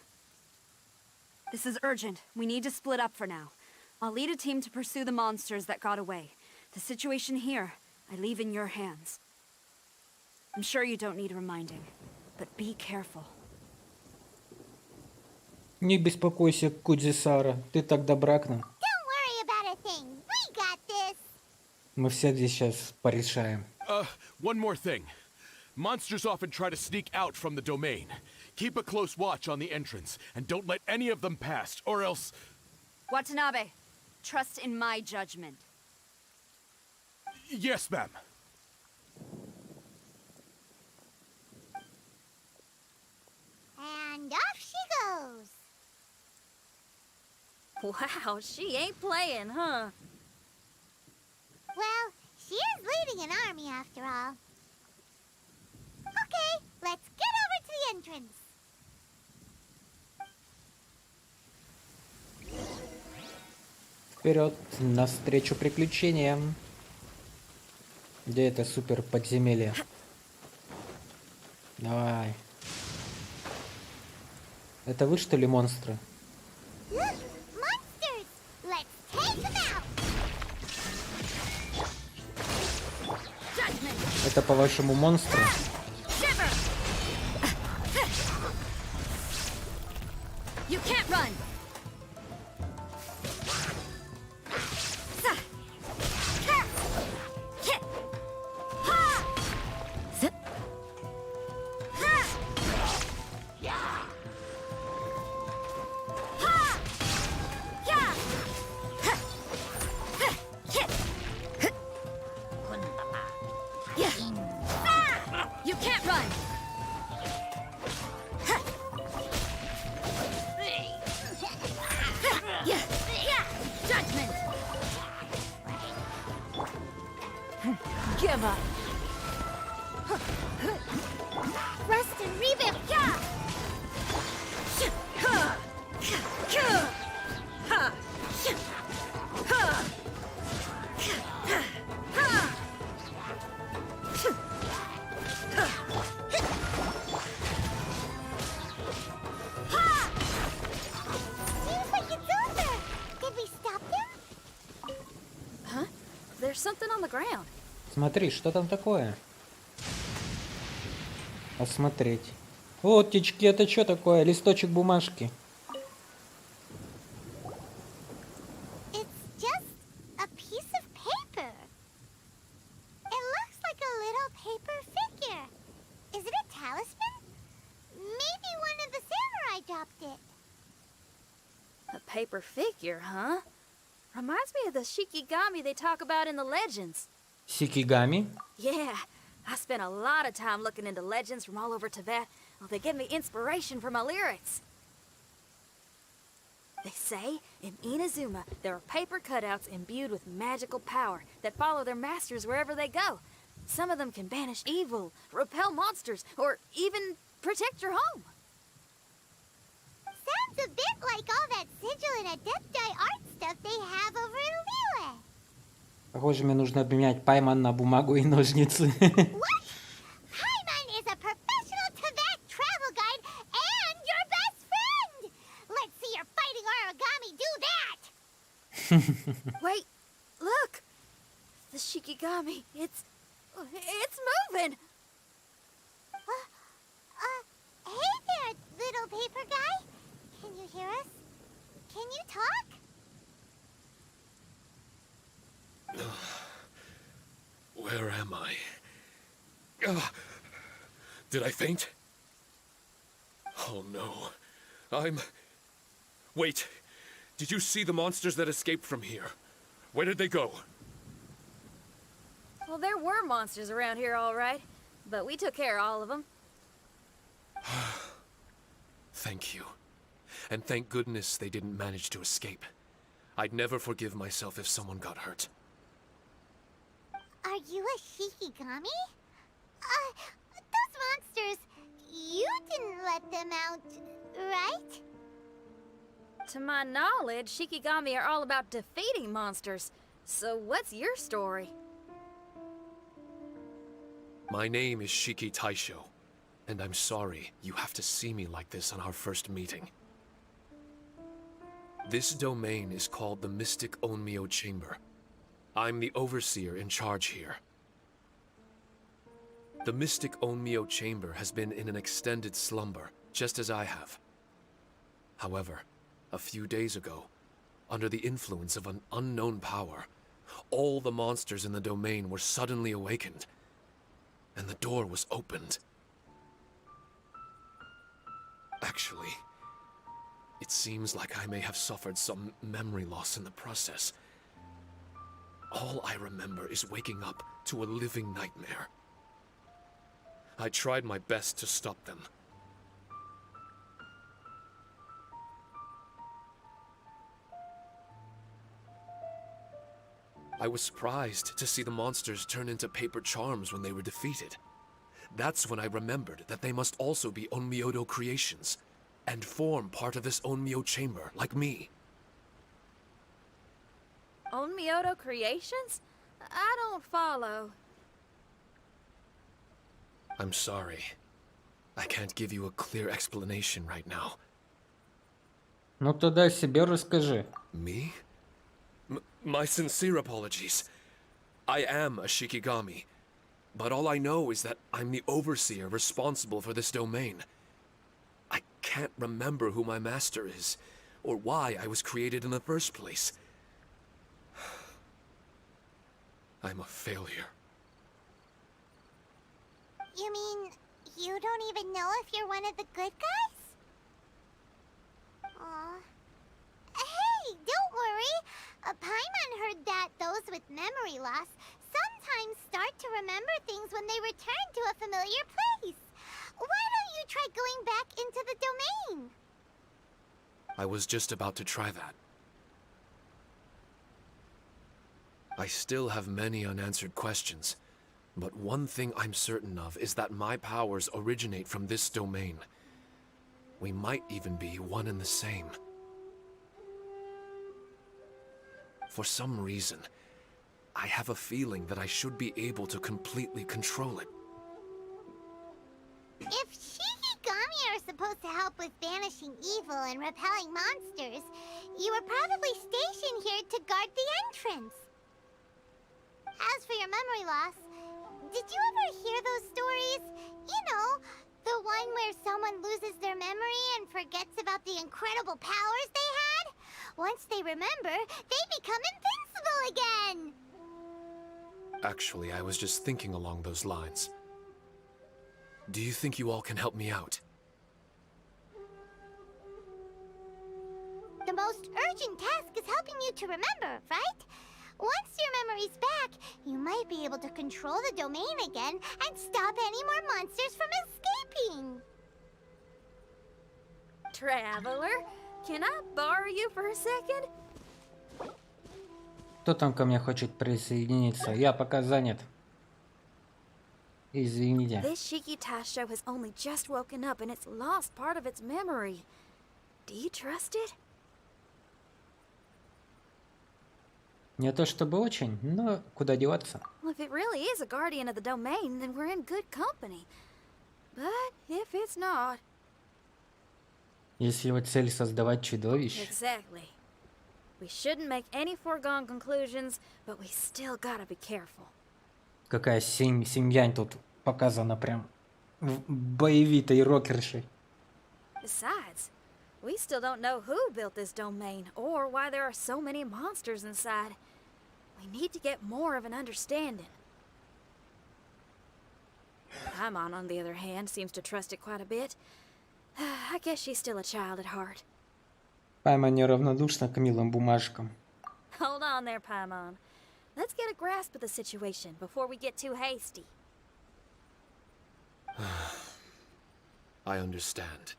This is urgent. We need to split up for now. I'll lead a team to pursue the monsters that got away. The situation here, I leave in your hands. I'm sure you don't need reminding, but be careful. Не беспокойся, Кудзисара. Ты так добра к нам. Don't worry about a thing. We got this. Мы все здесь сейчас порешаем. One more thing. Monsters often try to sneak out from the domain. Keep a close watch on the entrance, and don't let any of them pass, or else... Watanabe, trust in my judgment. Yes, ma'am. And off she goes. Wow, she ain't playing, huh? Well, she is leading an army after all. Okay, let's get over to the entrance. Вперед, навстречу приключениям. Где это супер подземелье? Давай. Это вы, что ли, монстры? Look, monsters! Let's take them out! Это, по-вашему, монстры? You can't run! You can't run! Judgment! Give up! Rest and revamp! Seems like it's over! Did we stop them? Huh? There's something on the ground. Смотри, что там такое? Осмотреть. О, птички, это что такое? Листочек бумажки. It's just a piece of paper. It looks like a little paper figure. Is it a talisman? Maybe one of the samurai dropped it. A paper figure, huh? Reminds me of the shikigami they talk about in the legends. Сикигами? Yeah, I spent a lot of time looking into legends from all over Tibet. Well, they give me inspiration for my lyrics. They say in Inazuma there are paper cutouts imbued with magical power that follow their masters wherever they go. Some of them can banish evil, repel monsters, or even protect your home. Sounds a bit like all that sigil and adepti art stuff they have over in Liyue. Похоже, мне нужно обменять пайман на бумагу и ножницы. What? Paimon is a professional Tibet travel guide and your best friend! Let's see your fighting Wait, look! The Shikigami, it's moving! Hey there, little paper guy. Can you hear us? Can you talk? Where am I? Did I faint? Oh no. Wait. Did you see the monsters that escaped from here? Where did they go? Well, there were monsters around here, all right. But we took care of all of them. Thank you. And thank goodness they didn't manage to escape. I'd never forgive myself if someone got hurt. Are you a Shikigami? Those monsters, you didn't let them out, right? To my knowledge, Shikigami are all about defeating monsters. So what's your story? My name is Shiki Taisho, and I'm sorry you have to see me like this on our first meeting. This domain is called the Mystic Onmyo Chamber. I'm the overseer in charge here. The Mystic Onmyo Chamber has been in an extended slumber, just as I have. However, a few days ago, under the influence of an unknown power, all the monsters in the domain were suddenly awakened, and the door was opened. Actually, it seems like I may have suffered some memory loss in the process. All I remember is waking up to a living nightmare. I tried my best to stop them. I was surprised to see the monsters turn into paper charms when they were defeated. That's when I remembered that they must also be Onmyodo creations, and form part of this Onmyo chamber, like me. Onmyodo creations? I don't follow. I'm sorry. I can't give you a clear explanation right now. Ну тогда о себе расскажи. Me? My sincere apologies. I am a Shikigami, but all I know is that I'm the overseer responsible for this domain. I can't remember who my master is, or why I was created in the first place. I'm a failure. You mean you don't even know if you're one of the good guys? Aw. Hey, don't worry. Paimon heard that those with memory loss sometimes start to remember things when they return to a familiar place. Why don't you try going back into the domain? I was just about to try that. I still have many unanswered questions, but one thing I'm certain of is that my powers originate from this domain. We might even be one and the same. For some reason, I have a feeling that I should be able to completely control it. If Shikigami are supposed to help with banishing evil and repelling monsters, you were probably stationed here to guard the entrance. As for your memory loss, did you ever hear those stories? You know, the one where someone loses their memory and forgets about the incredible powers they had? Once they remember, they become invincible again! Actually, I was just thinking along those lines. Do you think you all can help me out? The most urgent task is helping you to remember, right? Once your memory's back, you might be able to control the domain again and stop any more monsters from escaping. Traveler, can I borrow you for a second? Кто там ко мне хочет присоединиться? Я пока занят. Извините. This Shiki Taisho has only just woken up and it's lost part of its memory. Do you trust it? Не то чтобы очень, но куда деваться? Well, if it really is a guardian of the domain, then we're in good company. But if it's not... Если его цель создавать чудовищ, Exactly. We shouldn't make any foregone conclusions, but we still gotta be careful. Какая семья тут показана прям боевитой рокершей. Besides, we still don't know who built this domain or why there are so many monsters inside. We need to get more of an understanding. Paimon, on the other hand, seems to trust it quite a bit. I guess she's still a child at heart. Пайман неравнодушна к милым бумажкам. Hold on there, Paimon. Let's get a grasp of the situation before we get too hasty. I understand.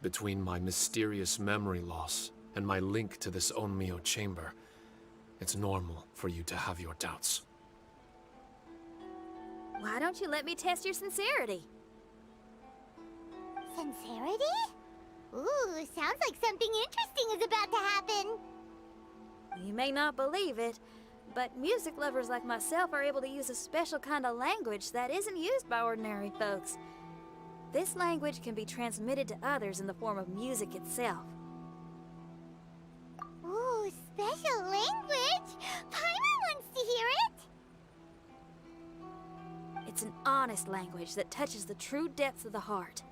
Between my mysterious memory loss and my link to this Onmyo chamber, it's normal for you to have your doubts. Why don't you let me test your sincerity? Sincerity? Ooh, sounds like something interesting is about to happen. You may not believe it, but music lovers like myself are able to use a special kind of language that isn't used by ordinary folks. This language can be transmitted to others in the form of music itself. Ooh, special language? Paimon wants to hear it! It's an honest language that touches the true depths of the heart.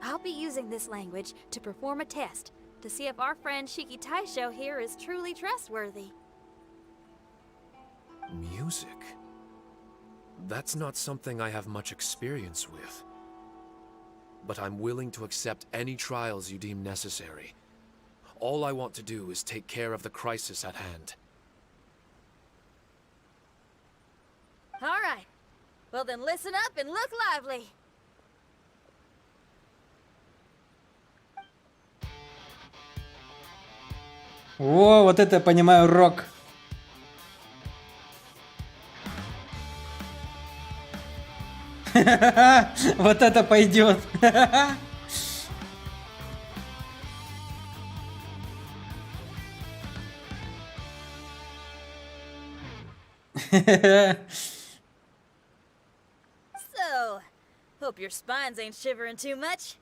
I'll be using this language to perform a test to see if our friend Shiki Taisho here is truly trustworthy. Music? That's not something I have much experience with. But I'm willing to accept any trials you deem necessary. All I want to do is take care of the crisis at hand. All right. Well then listen up and look lively. О, вот это, понимаю, рок. Вот это пойдет. So, hope your spines ain't shivering too much.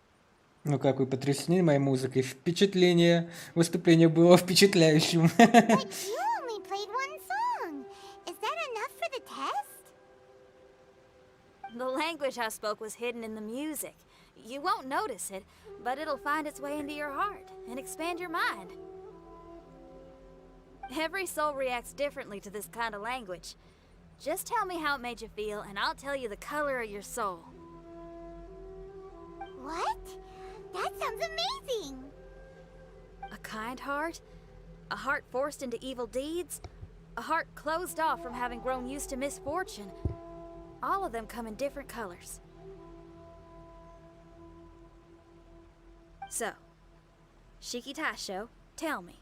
Ну как вы потрясены моей музыкой? Впечатление. Выступление было впечатляющим. But you only played one song. Is that enough for the test? The language I spoke was hidden in the music. You won't notice it, but it'll find its way into your heart and expand your mind. Every soul reacts differently to this kind of language. Just tell me how it made you feel, and I'll tell you the color of your soul. What? That sounds amazing! A kind heart? A heart forced into evil deeds? A heart closed off from having grown used to misfortune? All of them come in different colors. So, Shiki Taisho, tell me,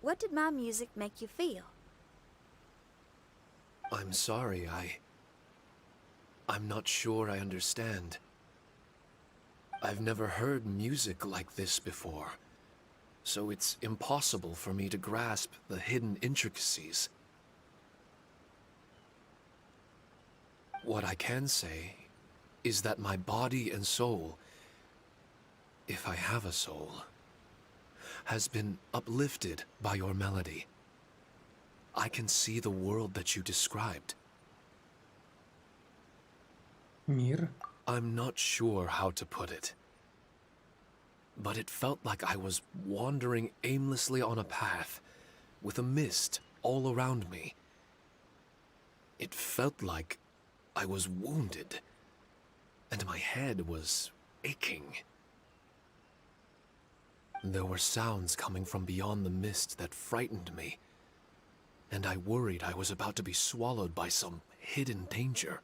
what did my music make you feel? I'm sorry, I'm not sure I understand. I've never heard music like this before, so it's impossible for me to grasp the hidden intricacies. What I can say is that my body and soul, if I have a soul, has been uplifted by your melody. I can see the world that you described. Мир. I'm not sure how to put it, but it felt like I was wandering aimlessly on a path with a mist all around me. It felt like I was wounded, and my head was aching. There were sounds coming from beyond the mist that frightened me, and I worried I was about to be swallowed by some hidden danger.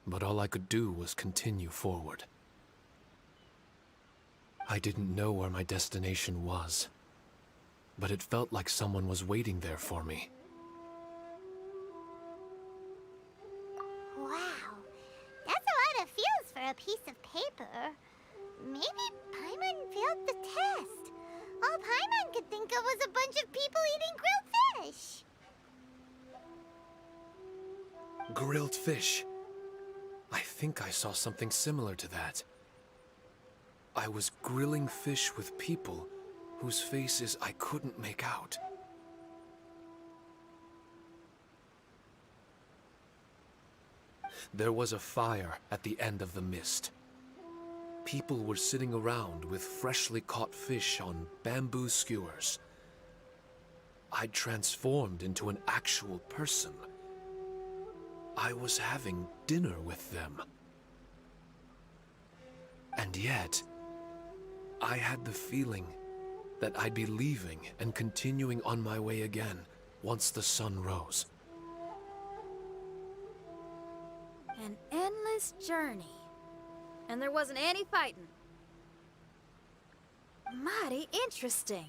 But all I could do was continue forward. I didn't know where my destination was, but it felt like someone was waiting there for me. Wow. That's a lot of feels for a piece of paper. Maybe Paimon failed the test. All Paimon could think of was a bunch of people eating grilled fish. Grilled fish. I think I saw something similar to that. I was grilling fish with people whose faces I couldn't make out. There was a fire at the end of the mist. People were sitting around with freshly caught fish on bamboo skewers. I'd transformed into an actual person. I was having dinner with them. And yet, I had the feeling that I'd be leaving and continuing on my way again once the sun rose. An endless journey. And there wasn't any fighting. Mighty interesting.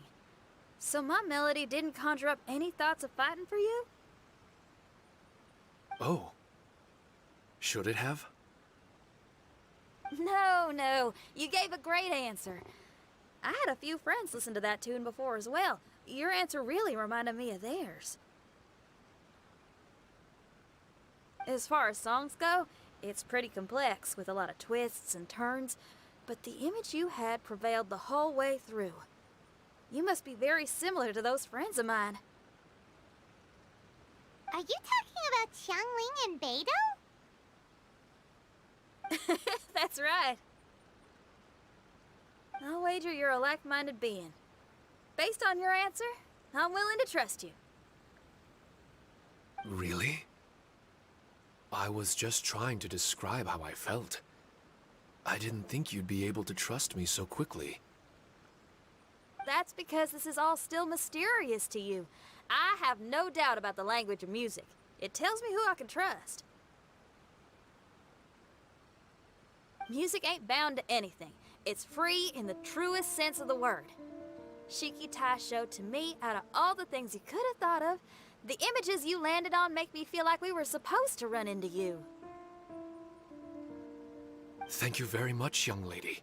So my melody didn't conjure up any thoughts of fighting for you? Oh. Should it have? No. You gave a great answer. I had a few friends listen to that tune before as well. Your answer really reminded me of theirs. As far as songs go, it's pretty complex with a lot of twists and turns, but the image you had prevailed the whole way through. You must be very similar to those friends of mine. Are you talking about Xiangling and Beidou? That's right. I'll wager you're a like-minded being. Based on your answer, I'm willing to trust you. Really? I was just trying to describe how I felt. I didn't think you'd be able to trust me so quickly. That's because this is all still mysterious to you. I have no doubt about the language of music. It tells me who I can trust. Music ain't bound to anything. It's free in the truest sense of the word. Shiki Tai showed to me, out of all the things you could have thought of, the images you landed on make me feel like we were supposed to run into you. Thank you very much, young lady.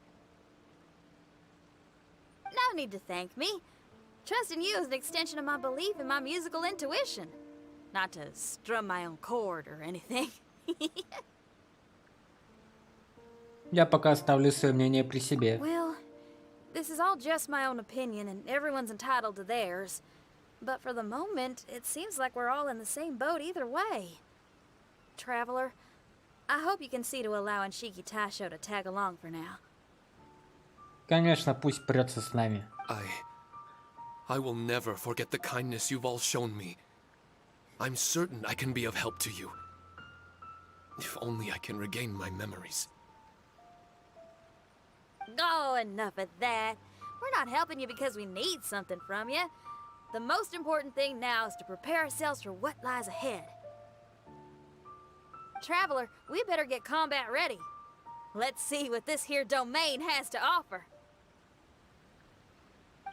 No need to thank me. Trusting you is an extension of my belief in my musical intuition. Not to strum my own chord or anything. Я пока оставлю свое мнение при себе. Well, this is all just my own opinion, and everyone's entitled to theirs. But for the moment, it seems like we're all in the same boat either way. Traveler, I hope you can see to allowing Shiki Taisho to tag along for now. Конечно, пусть прется с нами. I will never forget the kindness you've all shown me. I'm certain I can be of help to you. If only I can regain my memories. Oh, enough of that. We're not helping you because we need something from you. The most important thing now is to prepare ourselves for what lies ahead. Traveler, we better get combat ready. Let's see what this here domain has to offer.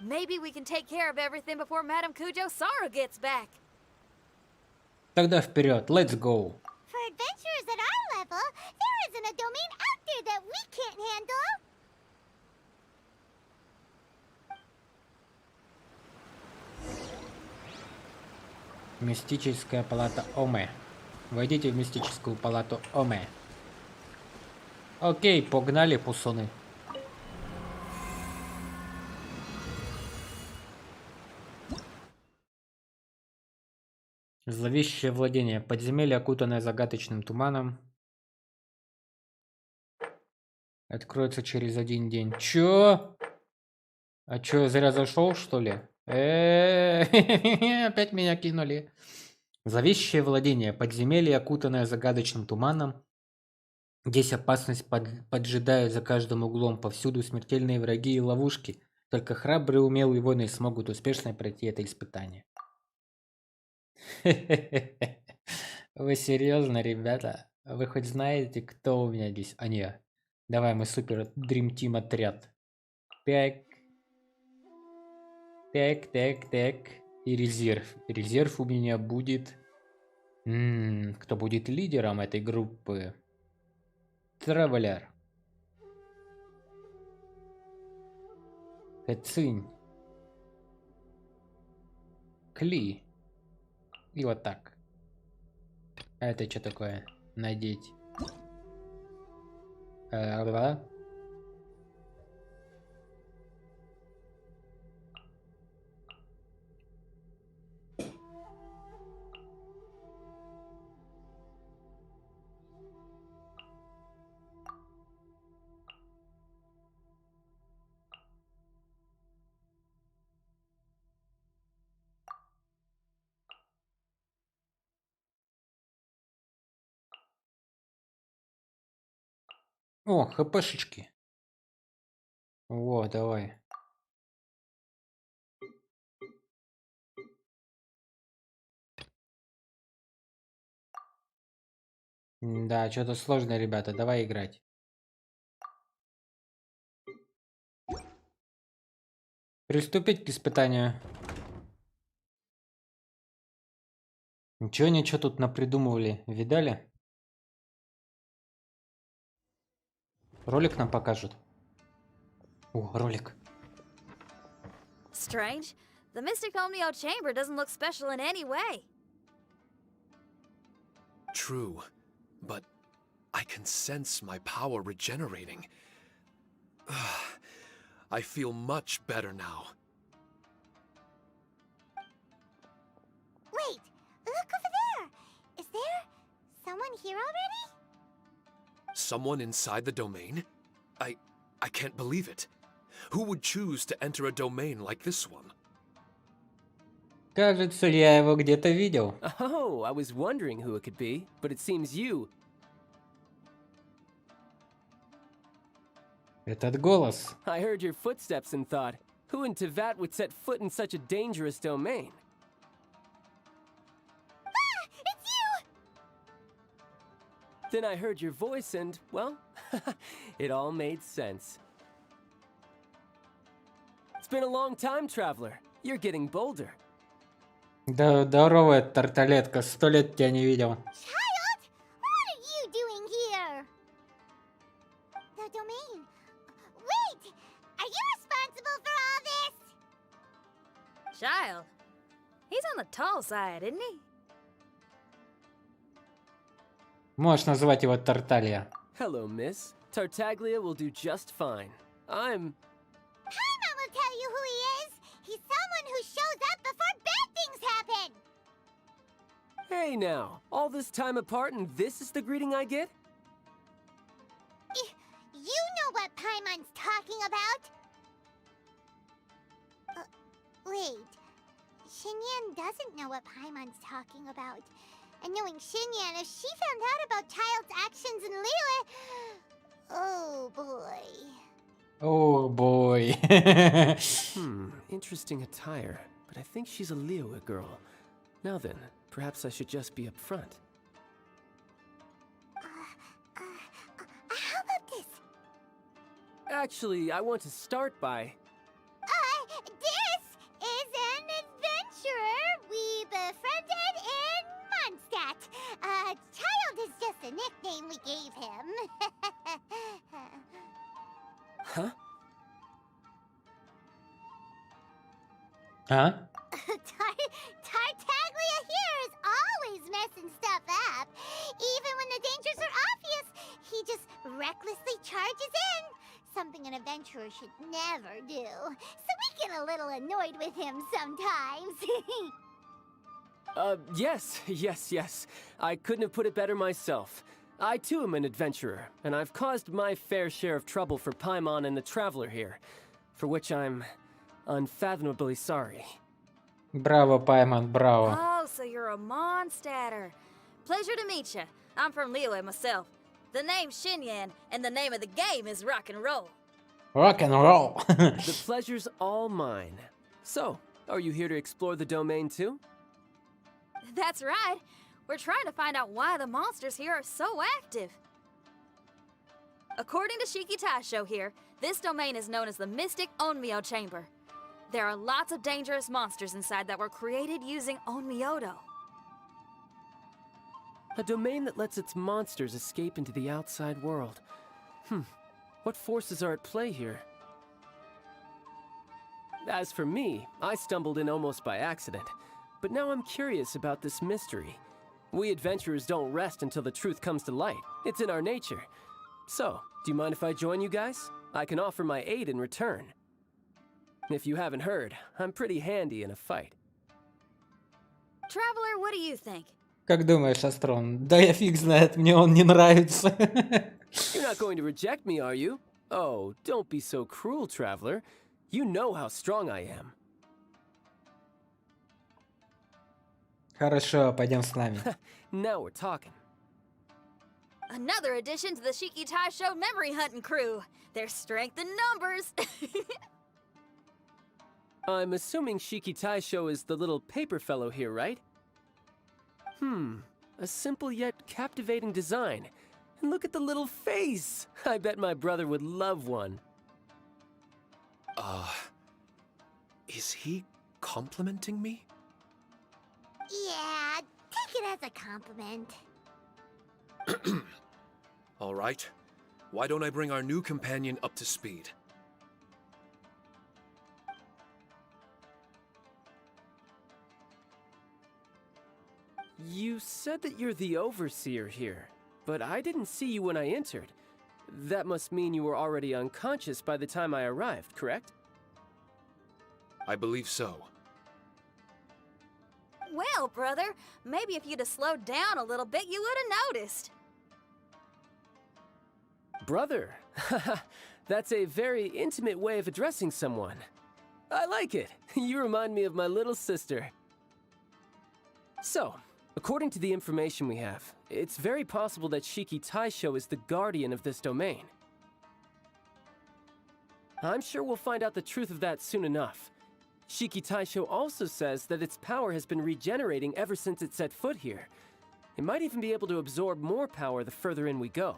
Maybe we can take care of everything before Madame Kujo Sara gets back. Тогда вперед, let's go. For adventurers at our level, there isn't a domain out there that we can't handle. Мистическая палата Оме. Войдите в мистическую палату Оме. Окей, погнали, пусоны. Зловещее владение. Подземелье, окутанное загадочным туманом. Откроется через 1 день. Чё? А чё, я зря зашел, что ли? Опять меня кинули. Зловещее владение. Подземелье, окутанное загадочным туманом. Здесь опасность поджидает за каждым углом. Повсюду смертельные враги и ловушки. Только храбрые, умелые воины смогут успешно пройти это испытание. Вы серьезно, ребята? Вы хоть знаете, кто у меня здесь? А не. Давай, мы супер Dream Team отряд. Так. И резерв. Резерв у меня будет... кто будет лидером этой группы? Тревелер. Хэцинь. Кли. И вот так. А это что такое? Надеть. О, хпшечки. Во, давай. Да, что-то сложное, ребята. Давай играть. Приступить к испытанию. Ничего тут напридумывали. Видали? Ролик нам покажут. О, ролик. Strange. The Mystic Omnio Chamber doesn't look special in any way. True, but I can sense my power regenerating. I feel much better now. Wait, look over there! Is there someone here already? Someone inside the domain? I can't believe it. Who would choose to enter a domain like this one? Кажется, я его где-то видел. Oh, I was wondering who it could be, but it seems you. Этот голос. I heard your footsteps and thought, who in Tevat would set foot in such a dangerous domain? Ah! It's you! Then I heard your voice and, well, it all made sense. It's been a long time, traveler. You're getting bolder. Да, здоровая тарталетка. 100 лет тебя не видел. Child! What are you doing here? The domain. Wait! Are you responsible for all this? Child. He's on the tall side, isn't he? Можешь назвать его Тарталья. Hello, miss. Tartaglia will do just fine. I'm... Paimon will tell you who he is. He's someone who shows up before bad things happen. Hey now, all this time apart and this is the greeting I get? You know what Paimon's talking about. Wait. Xinyan doesn't know what Paimon's talking about. And knowing Xinyan, if she found out about Child's actions in Liyue... Oh boy. Oh boy. Interesting attire, but I think she's a Liyue girl. Now then, perhaps I should just be upfront. How about this? Actually, I want to start by... This is an adventurer we befriended in Mondstadt. Child is just a nickname we gave him. Huh? Huh? Tartaglia here is always messing stuff up. Even when the dangers are obvious, he just recklessly charges in. Something an adventurer should never do. So we get a little annoyed with him sometimes. Yes. I couldn't have put it better myself. I too am an adventurer, and I've caused my fair share of trouble for Paimon and the Traveler here, for which I'm unfathomably sorry. Браво, Пайман, браво. Oh, so you're a Mondstadter. Pleasure to meet you. I'm from Liyue myself. The name's Xinyan, and the name of the game is rock and roll. Rock and roll. The pleasure's all mine. So, are you here to explore the domain too? That's right. We're trying to find out why the monsters here are so active. According to Shiki Taisho here, this domain is known as the Mystic Onmyo Chamber. There are lots of dangerous monsters inside that were created using Onmyodo. A domain that lets its monsters escape into the outside world. What forces are at play here? As for me, I stumbled in almost by accident. But now I'm curious about this mystery. We adventurers don't rest until the truth comes to light. It's in our nature. So, do you mind if I join you guys? I can offer my aid in return. If you haven't heard, I'm pretty handy in a fight. Traveler, what do you think? Как думаешь, Астрон? Да я фиг знает, мне он не нравится. You're not going to reject me, are you? Oh, don't be so cruel, Traveler. You know how strong I am. Хорошо, пойдем с нами. Now we're talking. Another addition to the Shiki Taisho memory hunting crew. There's strength in numbers. I'm assuming Shiki Taisho is the little paper fellow here, right? A simple yet captivating design. And look at the little face! I bet my brother would love one. Is he complimenting me? Yeah, take it as a compliment. All right. Why don't I bring our new companion up to speed? You said that you're the overseer here, but I didn't see you when I entered. That must mean you were already unconscious by the time I arrived, correct? I believe so. Well, brother, maybe if you'd have slowed down a little bit, you would have noticed. Brother, that's a very intimate way of addressing someone. I like it. You remind me of my little sister. So, according to the information we have, it's very possible that Shiki Taisho is the guardian of this domain. I'm sure we'll find out the truth of that soon enough. Shiki Taisho also says that its power has been regenerating ever since it set foot here. It might even be able to absorb more power the further in we go.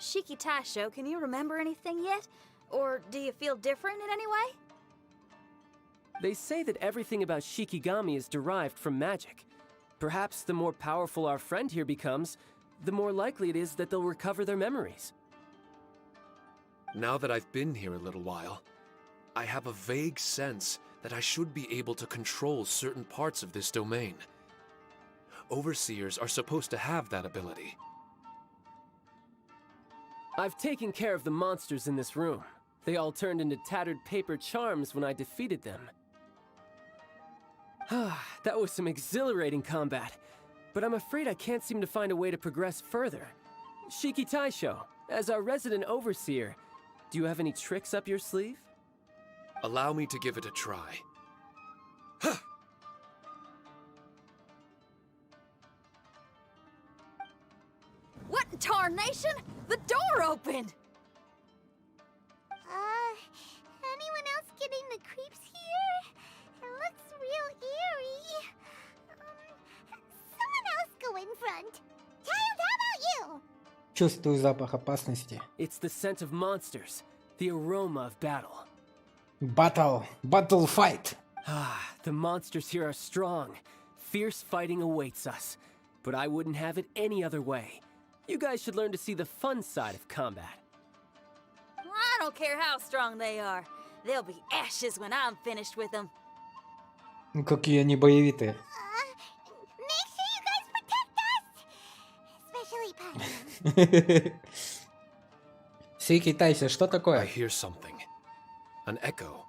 Shiki Taisho, can you remember anything yet? Or do you feel different in any way? They say that everything about Shikigami is derived from magic. Perhaps the more powerful our friend here becomes, the more likely it is that they'll recover their memories. Now that I've been here a little while, I have a vague sense that I should be able to control certain parts of this domain. Overseers are supposed to have that ability. I've taken care of the monsters in this room. They all turned into tattered paper charms when I defeated them. That was some exhilarating combat, but I'm afraid I can't seem to find a way to progress further. Shiki Taisho, as our resident overseer, do you have any tricks up your sleeve? Allow me to give it a try. What in tarnation? The door opened! Anyone else getting the creeps here? It looks real eerie. Someone else go in front. Child, how about you? Чувствую запах опасности. It's the scent of monsters, the aroma of battle. Battle fight. The monsters here are strong. Fierce fighting awaits us. But I wouldn't have it any other way. You guys should learn to see the fun side of combat. I don't care how strong they are. They'll be ashes when I'm finished with them. Какие они боевитые. Make sure you guys protect us! Especially Patty. Shiki Taisho, что I такое? hear something. An echo.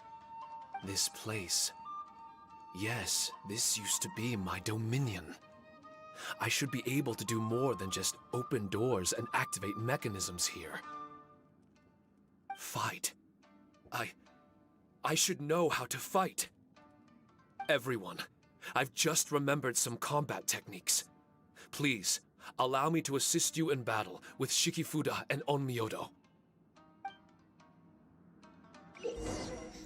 This place. Yes, this used to be my dominion. I should be able to do more than just open doors and activate mechanisms here. Fight. I should know how to fight. Everyone, I've just remembered some combat techniques. Please, allow me to assist you in battle with Shikifuda and Onmyodo.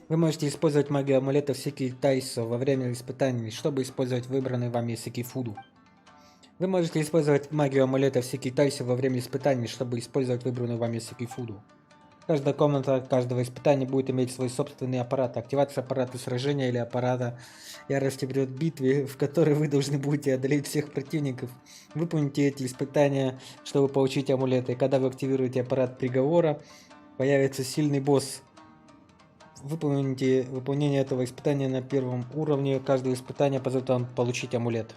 Вы можете использовать магию амулетов Shiki Taisho во время испытаний, чтобы использовать выбранный вами Сикифуду. Вы можете использовать магию амулетов Shiki Taisho во время испытаний, чтобы использовать выбранную вами Сикифуду. Каждая комната каждого испытания будет иметь свой собственный аппарат. Активация аппарата сражения или аппарата ярости придет к битве, в которой вы должны будете одолеть всех противников. Выполните эти испытания, чтобы получить амулеты. И когда вы активируете аппарат приговора, появится сильный босс. Выполните выполнение этого испытания на первом уровне. Каждое испытание позволит вам получить амулет.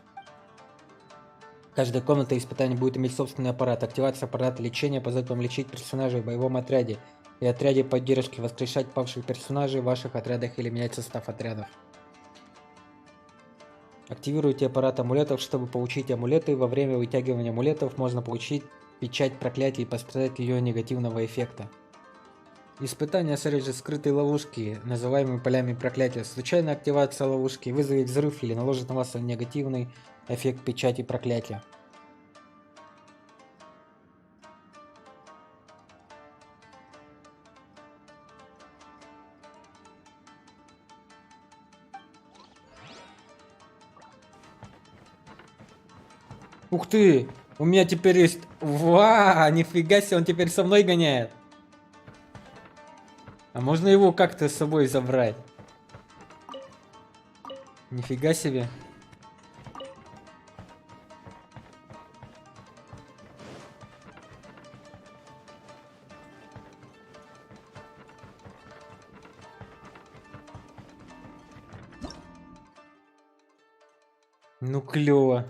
Каждая комната испытаний будет иметь собственный аппарат. Активация аппарата лечения позволит вам лечить персонажей в боевом отряде и отряде поддержки, воскрешать павших персонажей в ваших отрядах или менять состав отрядов. Активируйте аппарат амулетов, чтобы получить амулеты. Во время вытягивания амулетов можно получить печать проклятия и пострадать от ее негативного эффекта. Испытание содержит скрытые ловушки, называемые полями проклятия. Случайная активация ловушки вызовет взрыв или наложит на вас негативный эффект печати проклятия. Ух ты! У меня теперь есть... Ва! Нифига себе, он теперь со мной гоняет. А можно его как-то с собой забрать? Нифига себе. Ну клево.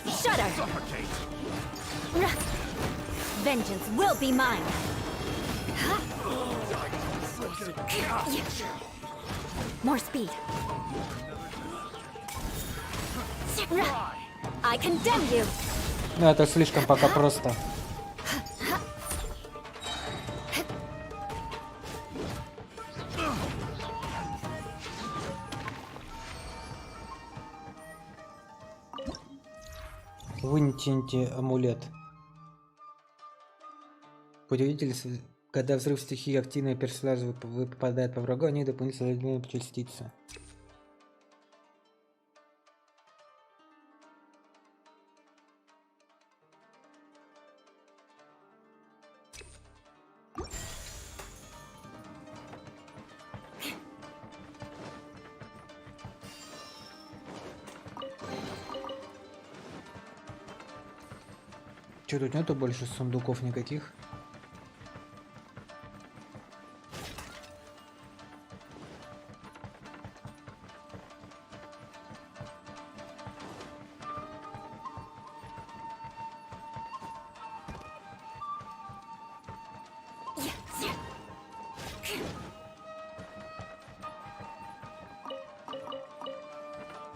Shudder! Vengeance will be mine! More speed. I condemn you! Ну это слишком пока просто. Выньте амулет. Путеводитель, когда взрыв стихии активные персонажи попадают по врагу, они дополнительно частицы. Че, тут нету больше сундуков никаких?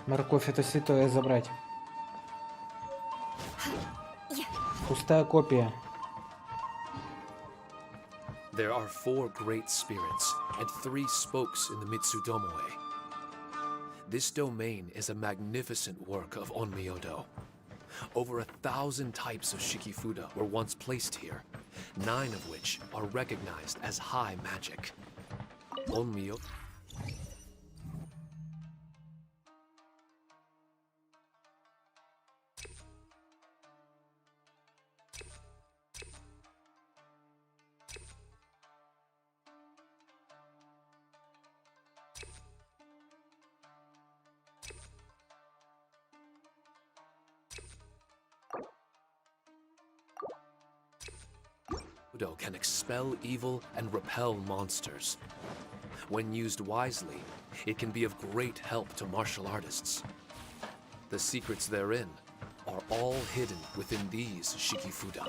Морковь это святое забрать. Пустая копия. There are 4 great spirits and 3 spokes in the Mitsudomoe. This domain is a magnificent work of Onmyodo. Over 1,000 types of Shikifuda were once placed here, 9 of which are recognized as high magic. Onmyodo. Can expel evil and repel monsters. When used wisely, it can be of great help to martial artists. The secrets therein are all hidden within these Shikifuda.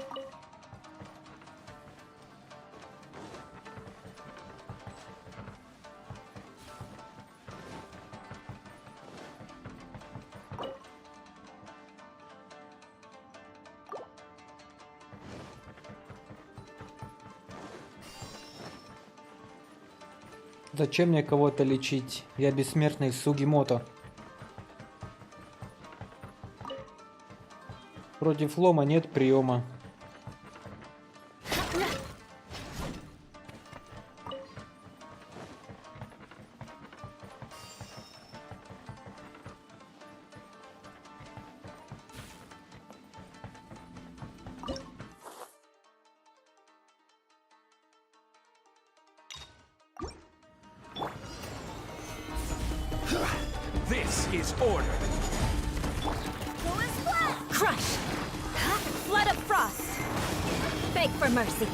Зачем мне кого-то лечить? Я бессмертный Сугимото. Против лома нет приема. This is order. Crush! Flood of frost! Beg for mercy.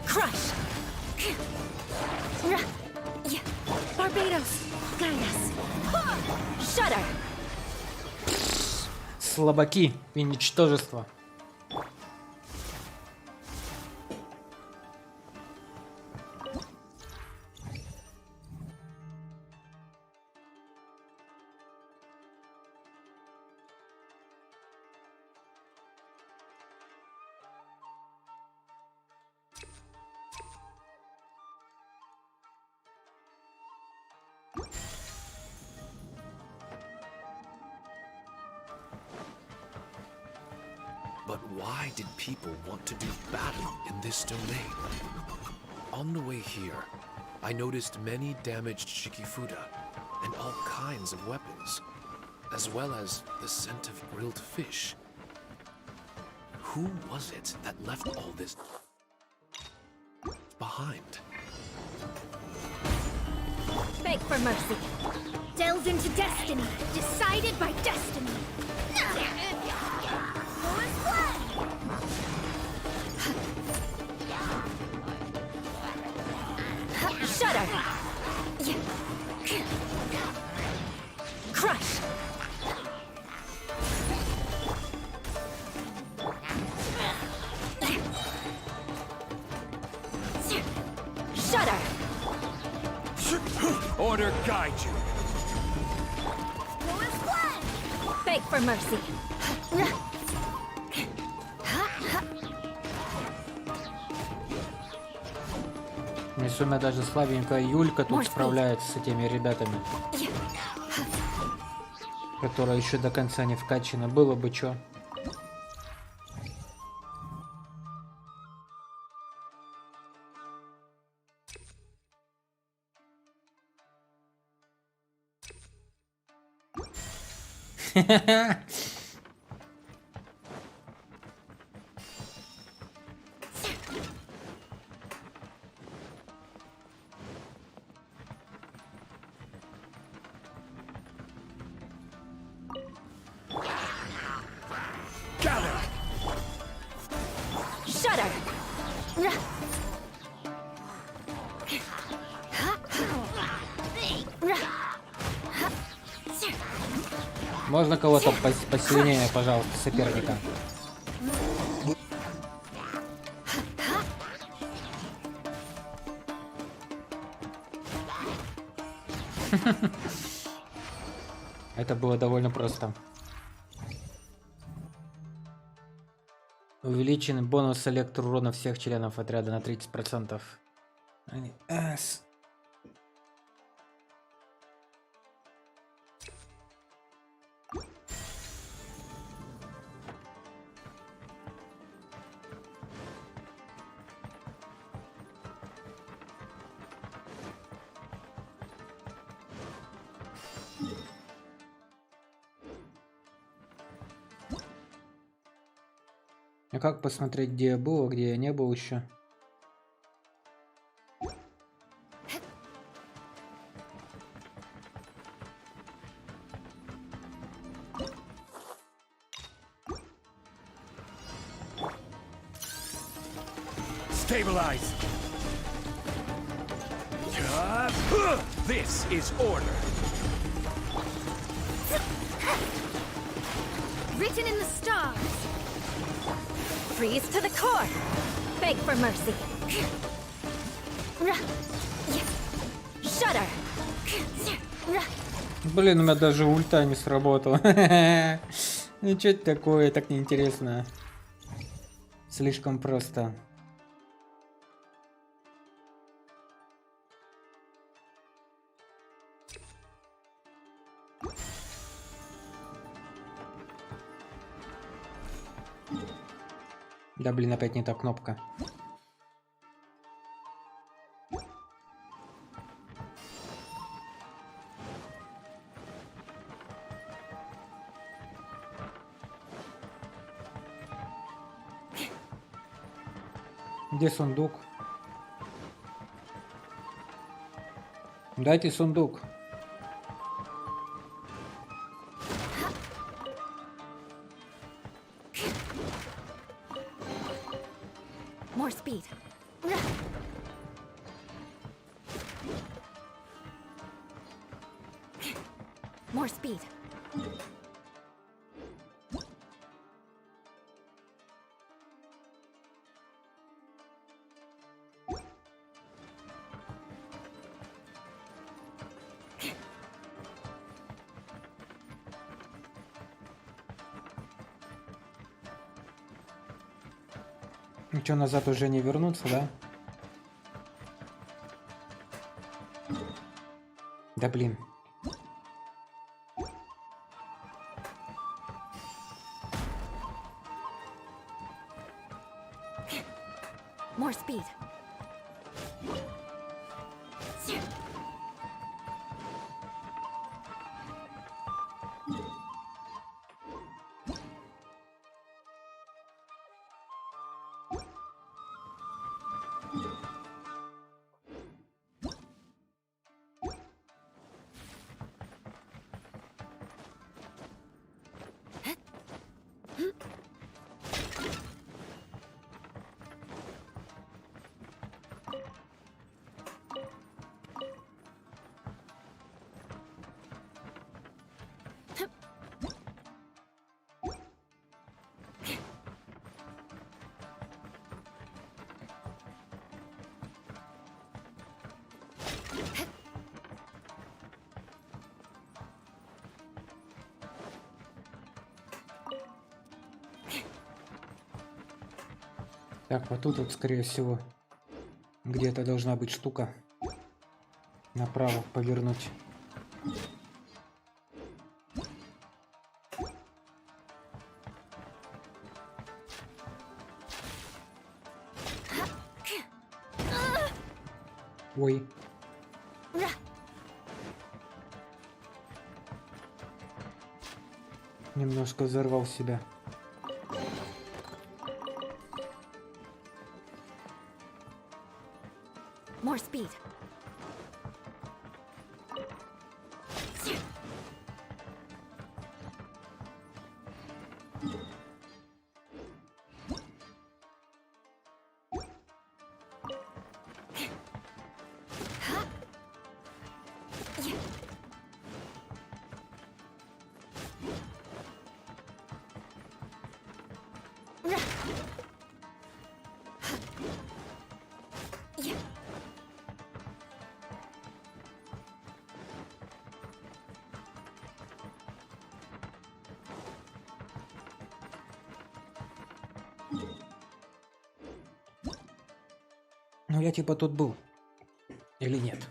Crush! Barbados, guide us. Shudder! Слабаки и ничтожество. But why did people want to do battle in this domain? On the way here, I noticed many damaged shikifuda and all kinds of weapons, as well as the scent of grilled fish. Who was it that left all this behind? Beg for mercy. Delves into destiny, decided by destiny. Shudder! Crush! Shudder! Order guide you. Beg for mercy. Не сумя даже слабенькая Юлька тут справляется с этими ребятами. Которая еще до конца не вкачана. Было бы чё. Shudder! Можно кого-то посильнее, пожалуйста, соперника? Это было довольно просто. Увеличен бонус электроурона всех членов отряда на 30%. А как посмотреть, где я был, а где я не был еще? Stabilize. This is order. Written in the stars. Freeze to the core! Beg for mercy. Shudder! Блин, у меня даже ульта не сработала. Ну что это такое, так неинтересно. Слишком просто. Да блин, опять не та кнопка. Где сундук? Дайте сундук. More speed. More speed. Ничего, назад уже не вернуться, да? Да блин. Так, вот тут вот, скорее всего, где-то должна быть штука. Направо повернуть. Ой. Немножко взорвал себя. More speed. Ну я типа тут был. Или нет?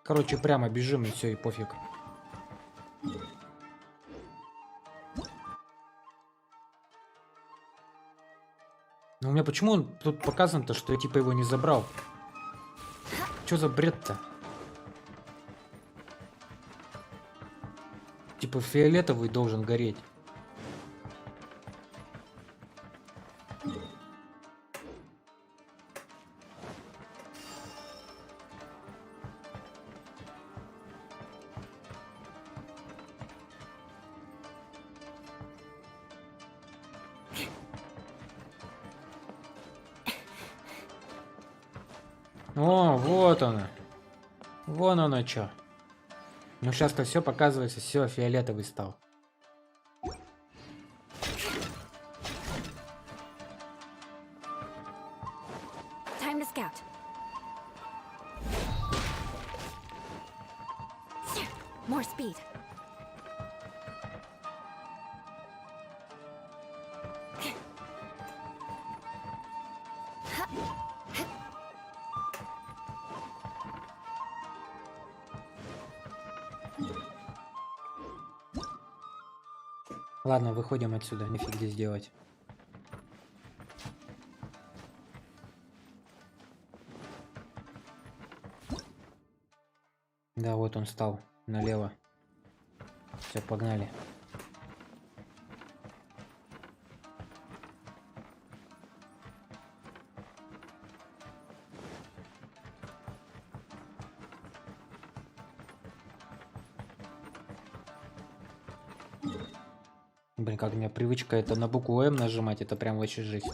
Короче, прямо бежим и все, и пофиг. Но у меня почему он тут показано-то, что я типа его не забрал? Что за бред-то? Типа фиолетовый должен гореть. О, вот она. Вон оно что. Ну сейчас-то все показывается, все, фиолетовый стал. Time to scout. More speed. Ладно, выходим отсюда, нифиг здесь делать. Да, вот он стал налево. Все, погнали. Блин, как у меня привычка это на букву М нажимать, это прям вообще жизнь.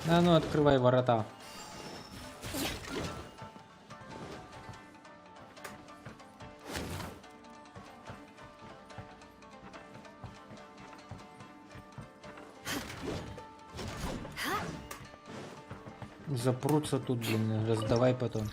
А ну, открывай ворота. Запрутся тут, блин, раздавай потом.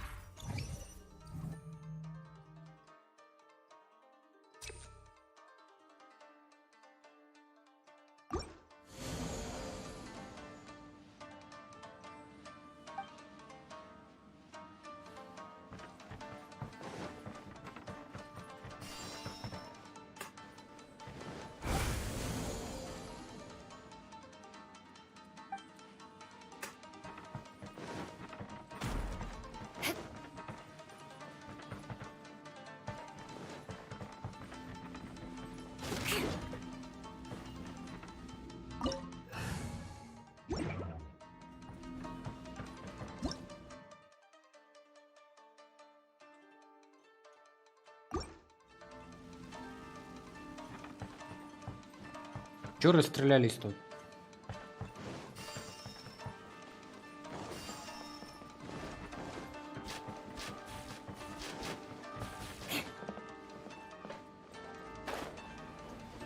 Чё расстрелялись тут?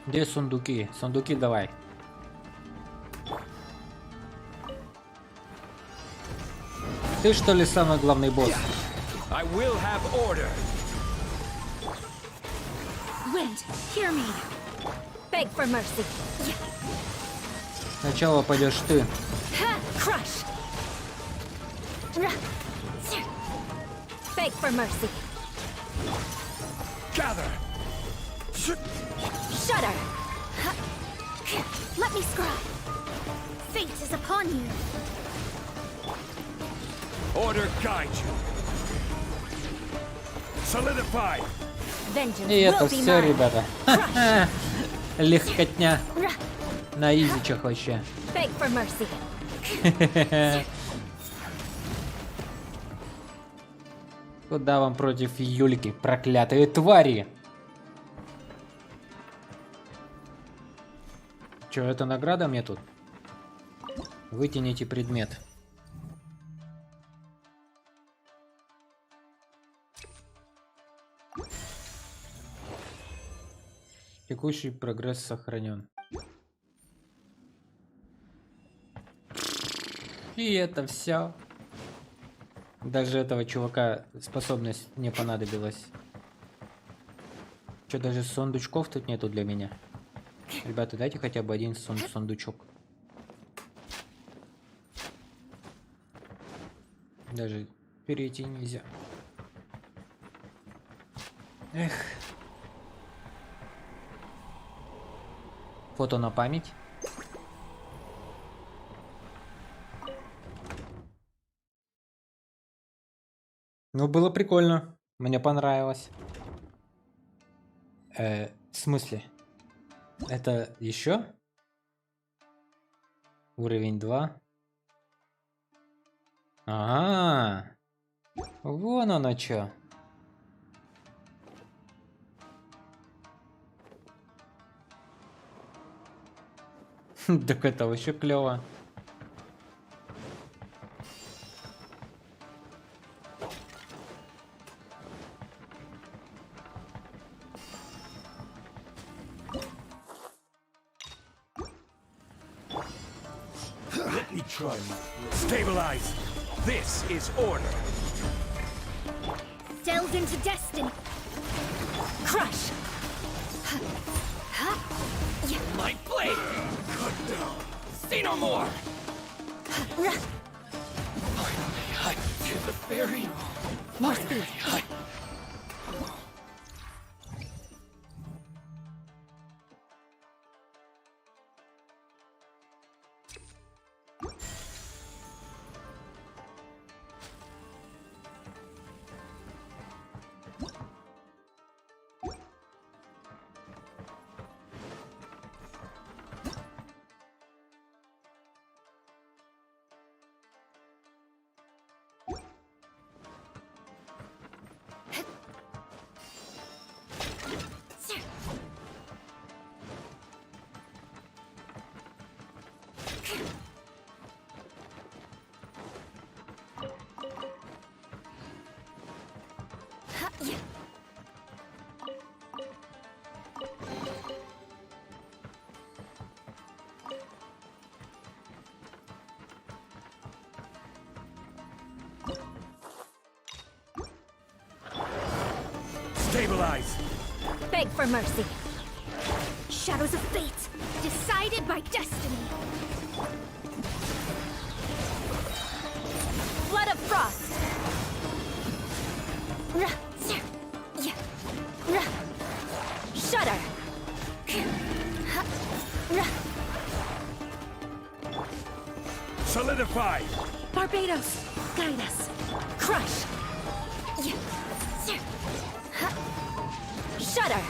Где сундуки? Сундуки давай. Ты что ли самый главный босс? I will have order. Wind, hear me. Beg for mercy. Сначала пойдешь ты. Ha! Crush. Beg for mercy. Gather. Shudder. Let me scry. Fate is upon you. Order guide you. Solidify. Vengeance И это will be все, mine. ребята. Ха-ха. Легкотня. На изичах вообще. Beg for mercy. Куда вам против Юльки, проклятые твари? Чё, это награда мне тут? Вытяните предмет. Текущий прогресс сохранен. И это все. Даже этого чувака способность не понадобилась. Что, даже сундучков тут нету для меня? Ребята, дайте хотя бы один сундучок. Даже перейти нельзя. Эх. Фото на память. Ну, было прикольно. Мне понравилось. В смысле? Это еще? Уровень 2. Ага. Вон оно чё. Так это вообще клево. Let me try. Stabilize. This is order. Delve into destiny. Crush. My blade. Cut down. Say no more. I feel the fairy. More speed. Stabilize. Beg for mercy. Shadows of fate, decided by destiny. Flood of frost. Shudder. Solidify. Barbados, guide us. Crush. Shudder.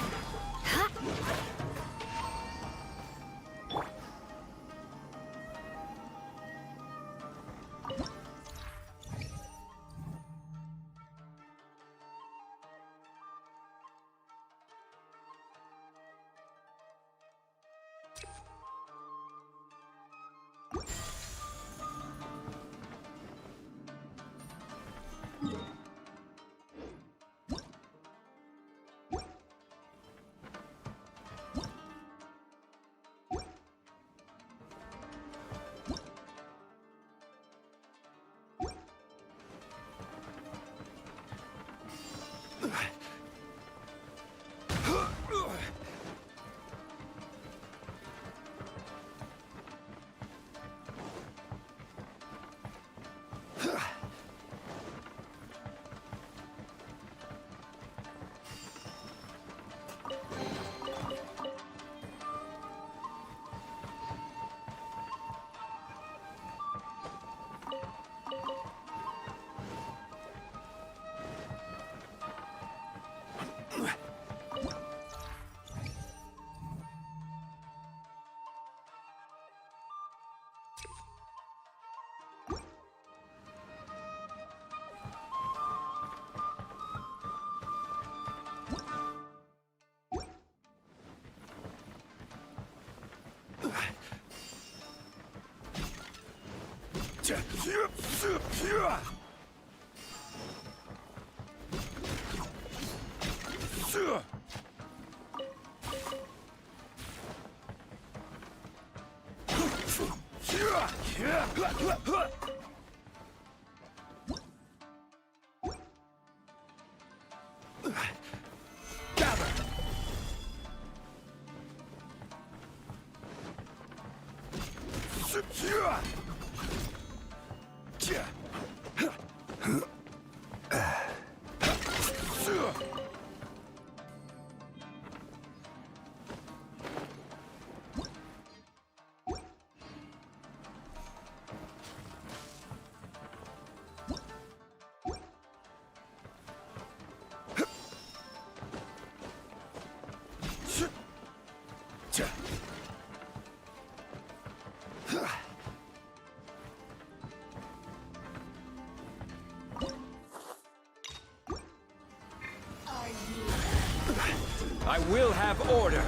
I will have order.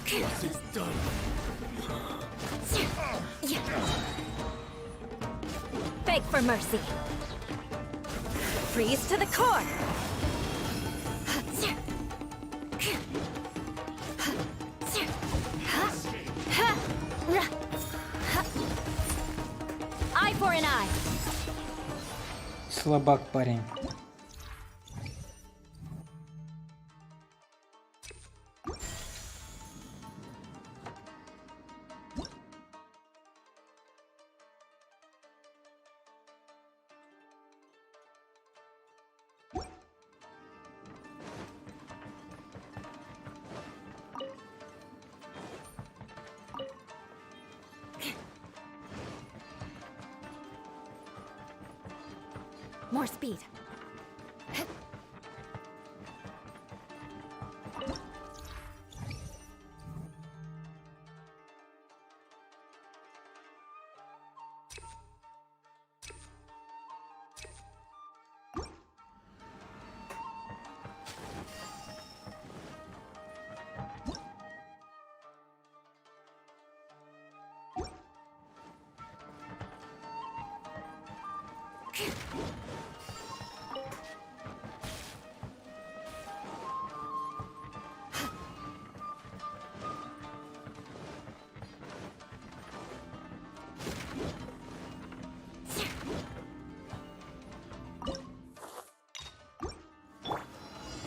This is done. Beg for mercy. Freeze to the core. Eye for an eye. Слабак парень. More speed.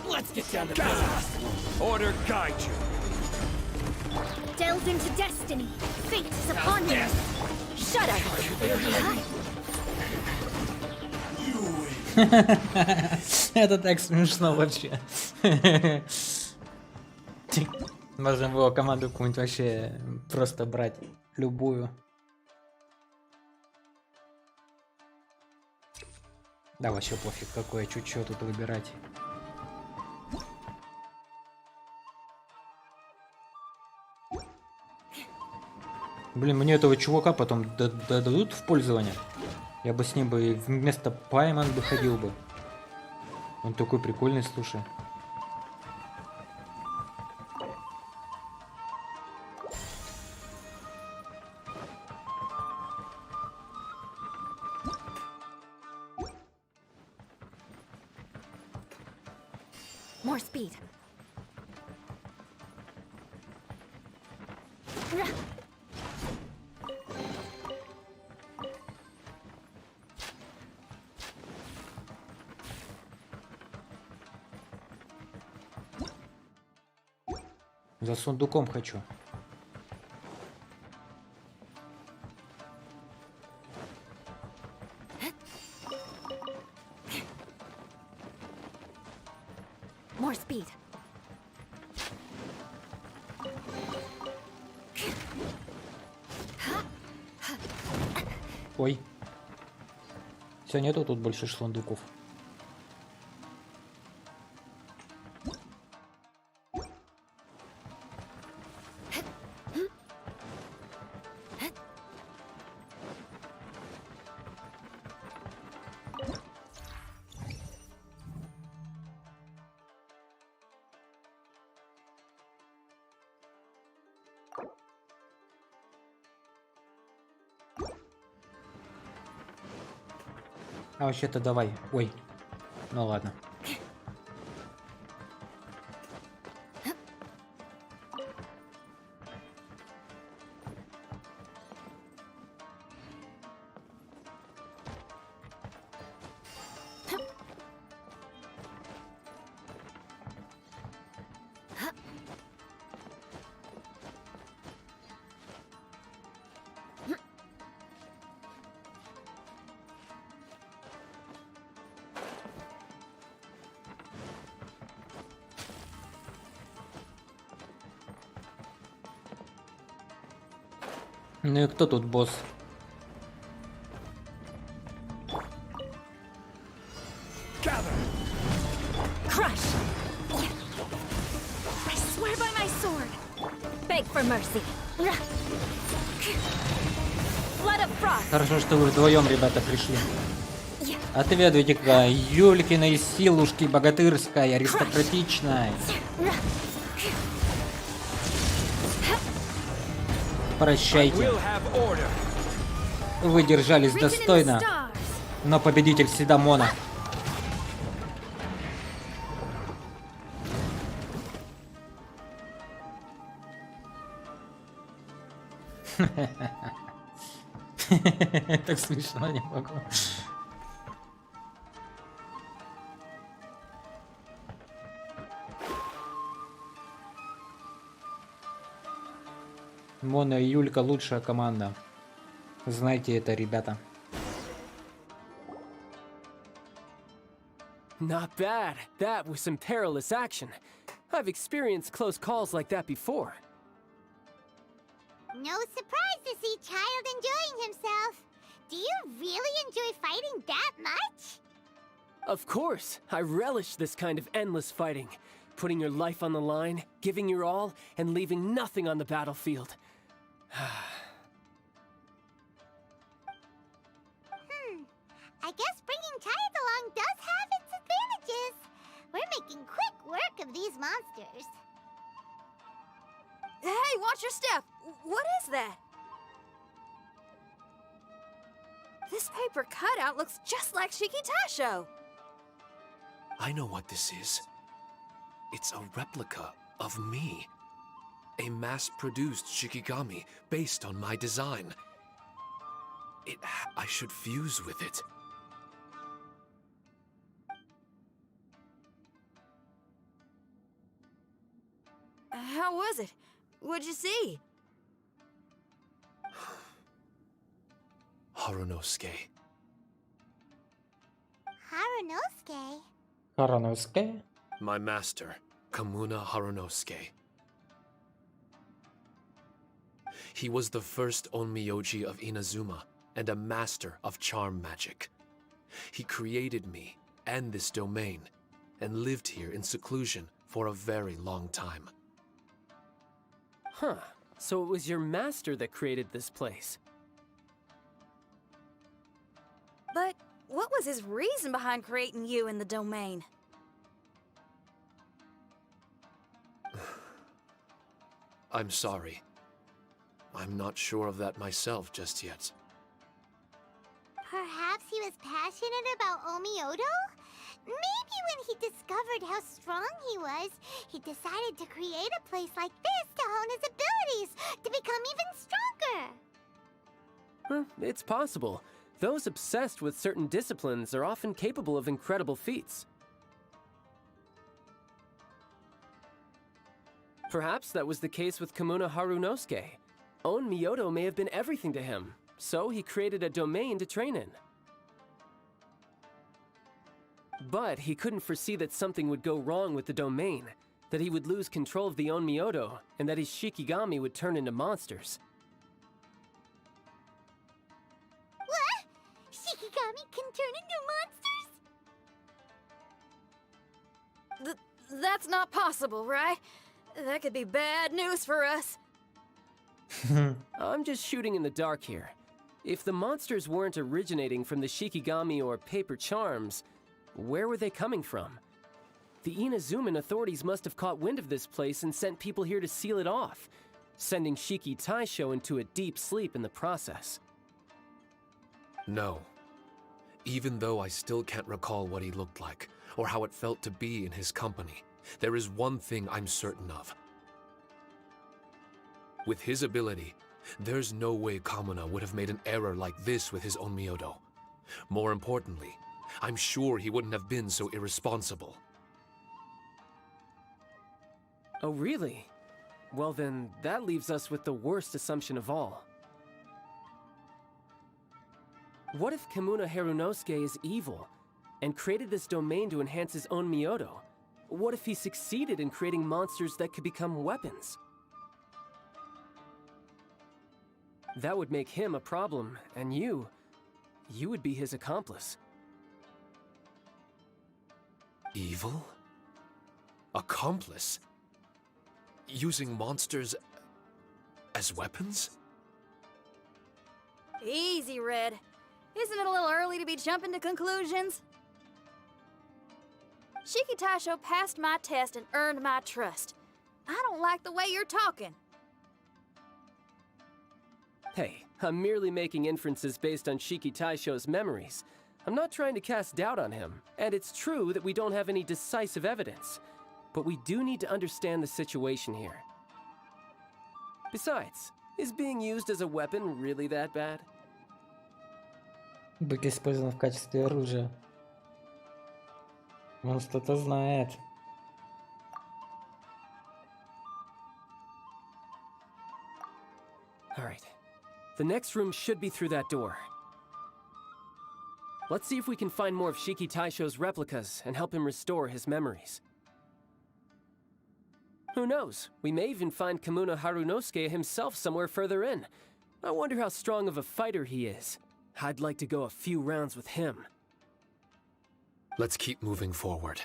Let's get down to business. Order guide you. Delve into destiny. Fate is upon you. Shut up. Это так смешно вообще. Можно было команду какую-нибудь вообще просто брать. Любую. Да, вообще пофиг, какое чуть-чуть тут выбирать. Блин, мне этого чувака потом дадут в пользование. Я бы с ним бы вместо Пайман бы ходил бы. Он такой прикольный, слушай. More speed. За сундуком хочу. More speed. Ой. Все, нету тут больше сундуков. А вообще-то давай. Ой. Ну ладно. Ну и кто тут босс? Crush! I swear by my sword! Beg for mercy! Flood of frost! Хорошо, что вы вдвоем, ребята, пришли. Отведайте-ка, Юлькиной силушки богатырской, аристократичной. Прощайте. Вы держались достойно, но победитель Сидамона. Так смешно, не могу. Мона и Юлька лучшая команда. Знайте это, ребята. Not bad. That was some perilous action. I've experienced close calls like that before. No surprise to see Child enjoying himself. Do you really enjoy fighting that much? Of course. I relish this kind of endless fighting. Putting your life on the line, giving your all, and leaving nothing on the battlefield. I guess bringing Child along does have its advantages. We're making quick work of these monsters. Hey, watch your step! What is that? This paper cutout looks just like Shiki Tasho. I know what this is. It's a replica of me. A mass-produced Shikigami based on my design. I should fuse with it. How was it? What'd you see? Harunosuke. Harunosuke? Harunosuke? My master, Kamuna Harunosuke. He was the first onmyoji of Inazuma and a master of charm magic. He created me and this domain and lived here in seclusion for a very long time. Huh. So it was your master that created this place. But what was his reason behind creating you in the domain? I'm sorry. I'm not sure of that myself just yet. Perhaps he was passionate about Omiodo? Maybe when he discovered how strong he was, he decided to create a place like this to hone his abilities, to become even stronger. It's possible. Those obsessed with certain disciplines are often capable of incredible feats. Perhaps that was the case with Kamuna Harunosuke. Onmyodo may have been everything to him, so he created a domain to train in. But he couldn't foresee that something would go wrong with the domain, that he would lose control of the Onmyodo, and that his Shikigami would turn into monsters. What? Shikigami can turn into monsters? That's not possible, right? That could be bad news for us. I'm just shooting in the dark here. If the monsters weren't originating from the Shikigami or paper charms, where were they coming from? The Inazuman authorities must have caught wind of this place and sent people here to seal it off, sending Shiki Taisho into a deep sleep in the process. No. Even though I still can't recall what he looked like, or how it felt to be in his company, there is one thing I'm certain of. With his ability, there's no way Kamuna would have made an error like this with his own Myodo. More importantly, I'm sure he wouldn't have been so irresponsible. Oh, really? Well then, that leaves us with the worst assumption of all. What if Kamuna Harunosuke is evil, and created this domain to enhance his own Myodo? What if he succeeded in creating monsters that could become weapons? That would make him a problem, and you would be his accomplice. Evil? Accomplice? Using monsters as weapons? Easy, Red. Isn't it a little early to be jumping to conclusions? Shiki Taisho passed my test and earned my trust. I don't like the way you're talking. Hey, I'm merely making inferences based on Shiki Taisho's memories. I'm not trying to cast doubt on him, and it's true that we don't have any decisive evidence. But we do need to understand the situation here. Besides, is being used as a weapon really that bad? Быть использован в качестве оружия. Он что-то знает. Alright. The next room should be through that door. Let's see if we can find more of Shiki Taisho's replicas and help him restore his memories. Who knows? We may even find Kamuna Harunosuke himself somewhere further in. I wonder how strong of a fighter he is. I'd like to go a few rounds with him. Let's keep moving forward.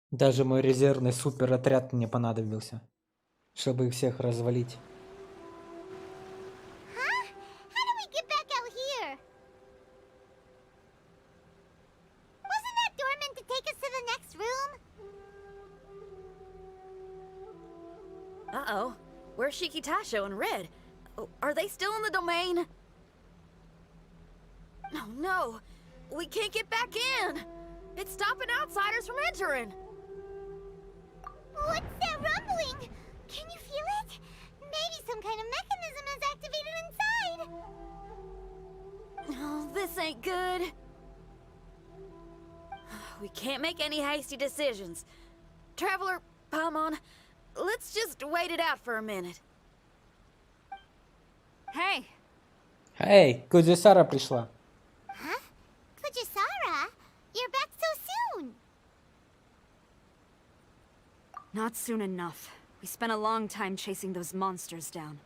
Даже мой резервный суперотряд мне понадобился, чтобы их всех развалить. Huh? How do we get back out here? Wasn't that door meant to take us to the next room? Uh-oh. Where's Shiki Taisho and Red? Oh, are they still in the domain? No, no. We can't get back in. It's stopping outsiders from entering. What's that rumbling? Can you feel it? Maybe some kind of mechanism is activated inside. Oh, this ain't good. We can't make any hasty decisions. Traveler, Paimon, let's just wait it out for a minute. Hey! Эй, Кудзисара пришла. Huh? Kujisara? You're back so soon. Not soon enough. We spent a long time chasing those monsters down.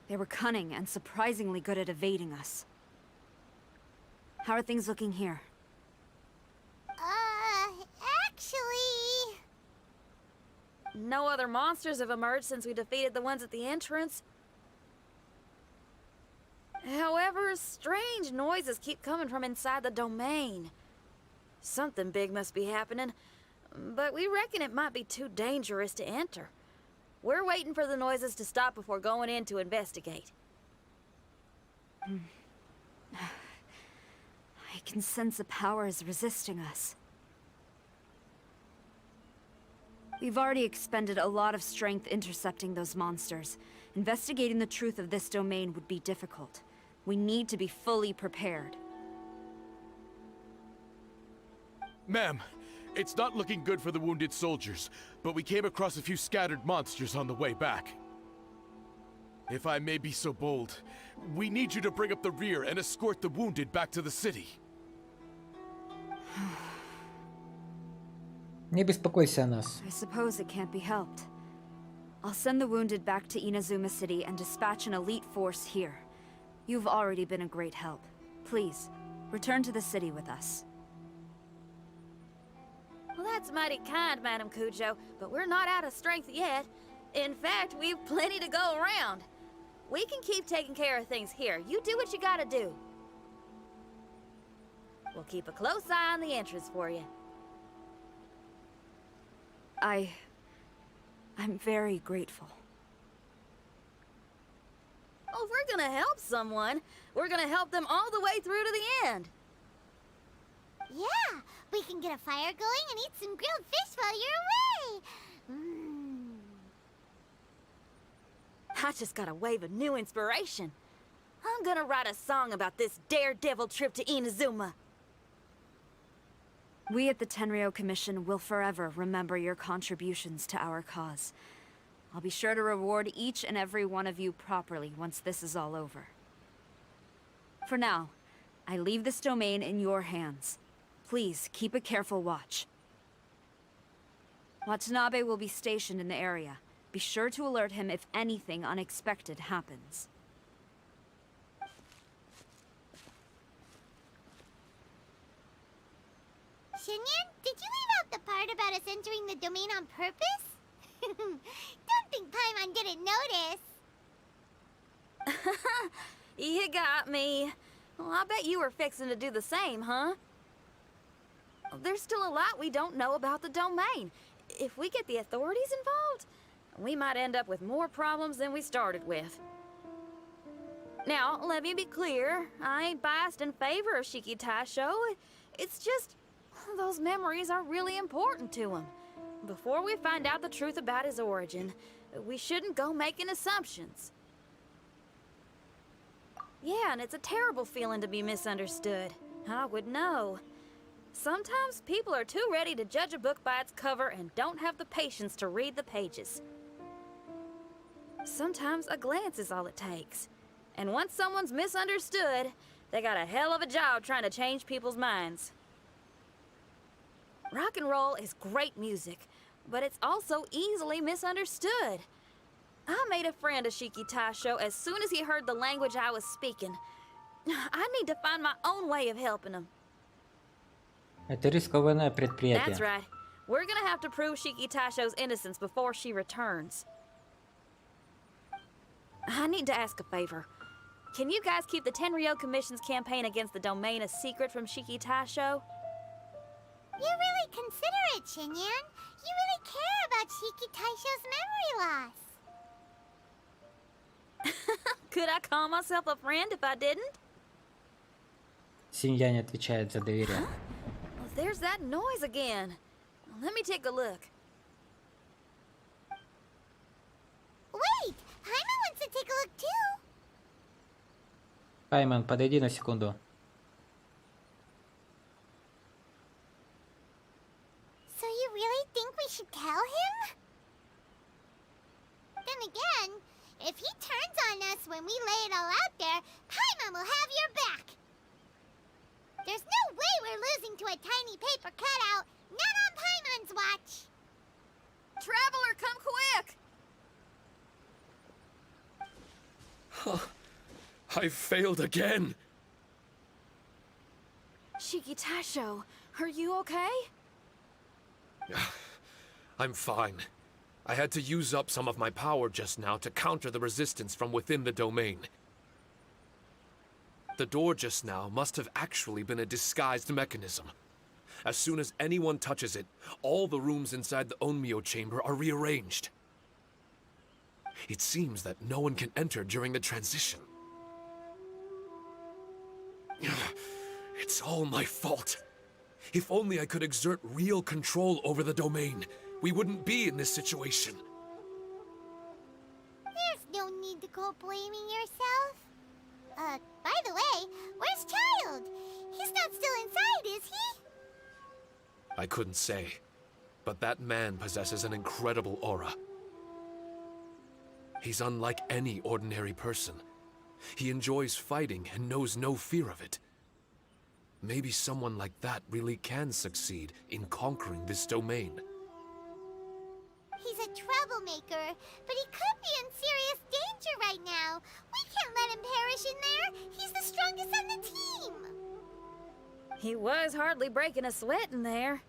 They were cunning and surprisingly good at evading us. How are things looking here? Actually... No other monsters have emerged since we defeated the ones at the entrance. However, strange noises keep coming from inside the domain. Something big must be happening, but we reckon it might be too dangerous to enter. We're waiting for the noises to stop before going in to investigate. I can sense a power is resisting us. We've already expended a lot of strength intercepting those monsters. Investigating the truth of this domain would be difficult. We need to be fully prepared. Ma'am, it's not looking good for the wounded soldiers, but we came across a few scattered monsters on the way back. If I may be so bold, we need you to bring up the rear and escort the wounded back to the city. Не беспокойся о нас. I suppose it can't be helped. I'll send the wounded back to Inazuma City and dispatch an elite force here. You've already been a great help. Please, return to the city with us. Well, that's mighty kind, Madam Cujo, but we're not out of strength yet. In fact, we've plenty to go around. We can keep taking care of things here. You do what you gotta do. We'll keep a close eye on the entrance for you. I'm very grateful. Oh, if we're gonna help someone, we're gonna help them all the way through to the end. Yeah, we can get a fire going and eat some grilled fish while you're away. I just got a wave of new inspiration. I'm gonna write a song about this daredevil trip to Inazuma. We at the Tenryou Commission will forever remember your contributions to our cause. I'll be sure to reward each and every one of you properly once this is all over. For now, I leave this domain in your hands. Please, keep a careful watch. Watanabe will be stationed in the area. Be sure to alert him if anything unexpected happens. Shinyan, did you leave out the part about us entering the domain on purpose? Don't think Paimon didn't notice. You got me. Well, I bet you were fixing to do the same, huh? There's still a lot we don't know about the domain. If we get the authorities involved, we might end up with more problems than we started with. Now, let me be clear. I ain't biased in favor of Shiki Taisho. It's just, those memories are really important to him. Before we find out the truth about his origin, we shouldn't go making assumptions. Yeah, and it's a terrible feeling to be misunderstood. I would know. Sometimes people are too ready to judge a book by its cover and don't have the patience to read the pages. Sometimes a glance is all it takes. And once someone's misunderstood, they got a hell of a job trying to change people's minds. Rock and roll is great music, but it's also easily misunderstood. I made a friend of Shiki Taisho as soon as he heard the language I was speaking. I need to find my own way of helping him. Это рискованное предприятие. That's right. We're gonna have to prove Shiki Taisho's innocence before she returns. I need to ask a favor. Can you guys keep the Tenryou Commission's campaign against the domain a secret from Shiki Taisho? You're really considerate, Shinyan. You really care about Shiki Taisho's memory loss. Could I call myself a friend if I didn't? Синья не отвечает за доверие. Well, there's that noise again. Let me take a look. Wait! Paimon wants to take a look too. Пайман, подойди на секунду. So you really think we should tell him? Then again, if he turns on us when we lay it all out there, Paimon will have your back. There's no way we're losing to a tiny paper cutout. Not on Paimon's watch. Traveler, come quick! I failed again. Shiki Taisho, are you okay? I'm fine. I had to use up some of my power just now to counter the resistance from within the domain. The door just now must have actually been a disguised mechanism. As soon as anyone touches it, all the rooms inside the Onmyo chamber are rearranged. It seems that no one can enter during the transition. It's all my fault. If only I could exert real control over the domain, we wouldn't be in this situation. There's no need to go blaming yourself. By the way, where's Child? He's not still inside, is he? I couldn't say, but that man possesses an incredible aura. He's unlike any ordinary person. He enjoys fighting and knows no fear of it. Maybe someone like that really can succeed in conquering this domain. He's a troublemaker, but he could be in serious danger right now. We can't let him perish in there. He's the strongest on the team. He was hardly breaking a sweat in there.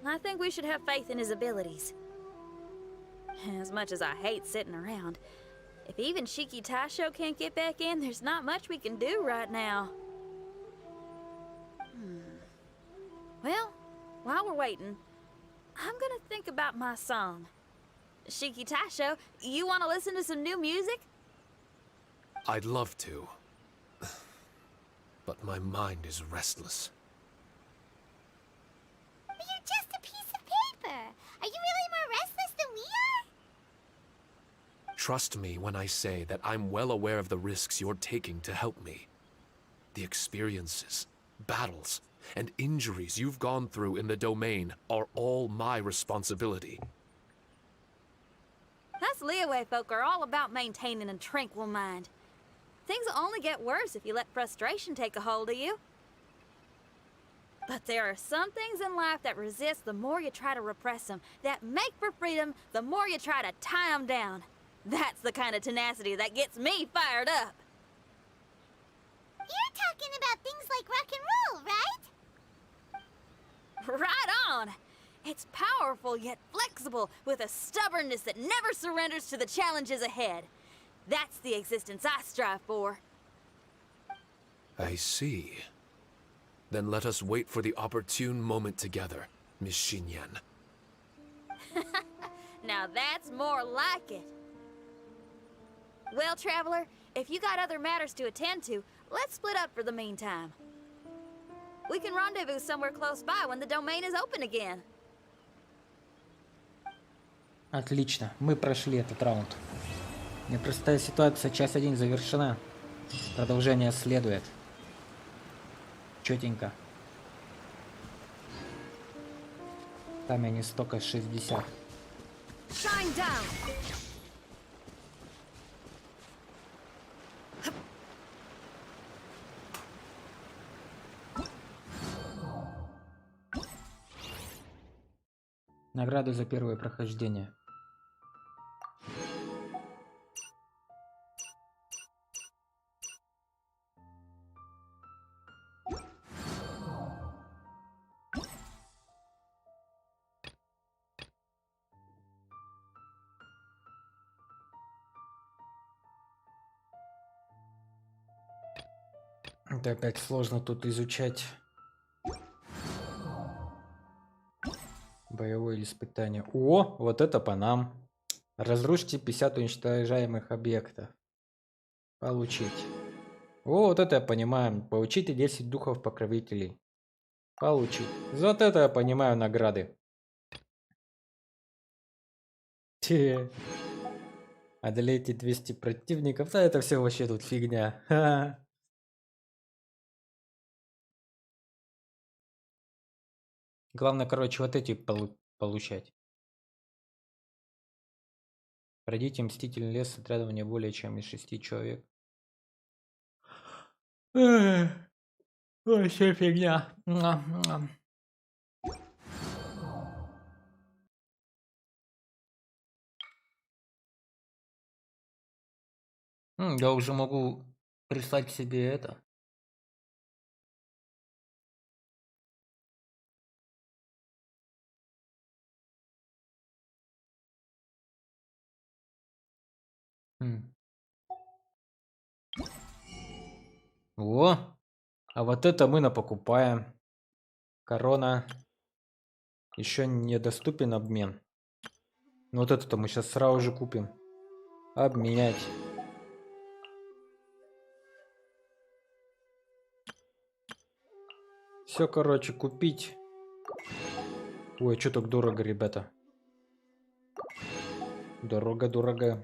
I think we should have faith in his abilities. As much as I hate sitting around, if even Shiki Taisho can't get back in, there's not much we can do right now. Well, while we're waiting, I'm gonna think about my song. Shiki Taisho, you want to listen to some new music? I'd love to. But my mind is restless. But you're just a piece of paper. Are you really more restless than we are? Trust me when I say that I'm well aware of the risks you're taking to help me. The experiences, battles, and injuries you've gone through in the domain are all my responsibility. Us Leeway folk are all about maintaining a tranquil mind. Things will only get worse if you let frustration take a hold of you. But there are some things in life that resist the more you try to repress them, that make for freedom the more you try to tie them down. That's the kind of tenacity that gets me fired up. You're talking about things like rock and roll, right? Right on! It's powerful yet flexible, with a stubbornness that never surrenders to the challenges ahead. That's the existence I strive for. I see. Then let us wait for the opportune moment together, Miss Xinyan. Now that's more like it. Well, Traveler, if you got other matters to attend to, let's split up for the meantime. We can rendezvous somewhere close by when the domain is open again. Отлично, мы прошли этот раунд. Непростая ситуация, часть 1 завершена. Продолжение следует. Чётенько. Там я не столько 60. Shine down. Награды за первое прохождение. Это опять сложно тут изучать. Боевое испытание. О, вот это по нам. Разрушите 50 уничтожаемых объектов. Получить. О, вот это я понимаю. Получите 10 духов покровителей. Получить. Вот это я понимаю награды. Одолейте 200 противников. Да это все вообще тут фигня. Ха-ха. Главное, короче, вот эти получать. Пройдите мстительный лес с отрядом не более чем из 6 человек. Вообще фигня. Я уже могу прислать себе это. О, а вот это мы напокупаем. Корона. Еще недоступен обмен. Вот это-то мы сейчас сразу же купим. Обменять. Все, короче, купить. Ой, что так дорого, ребята? Дорого.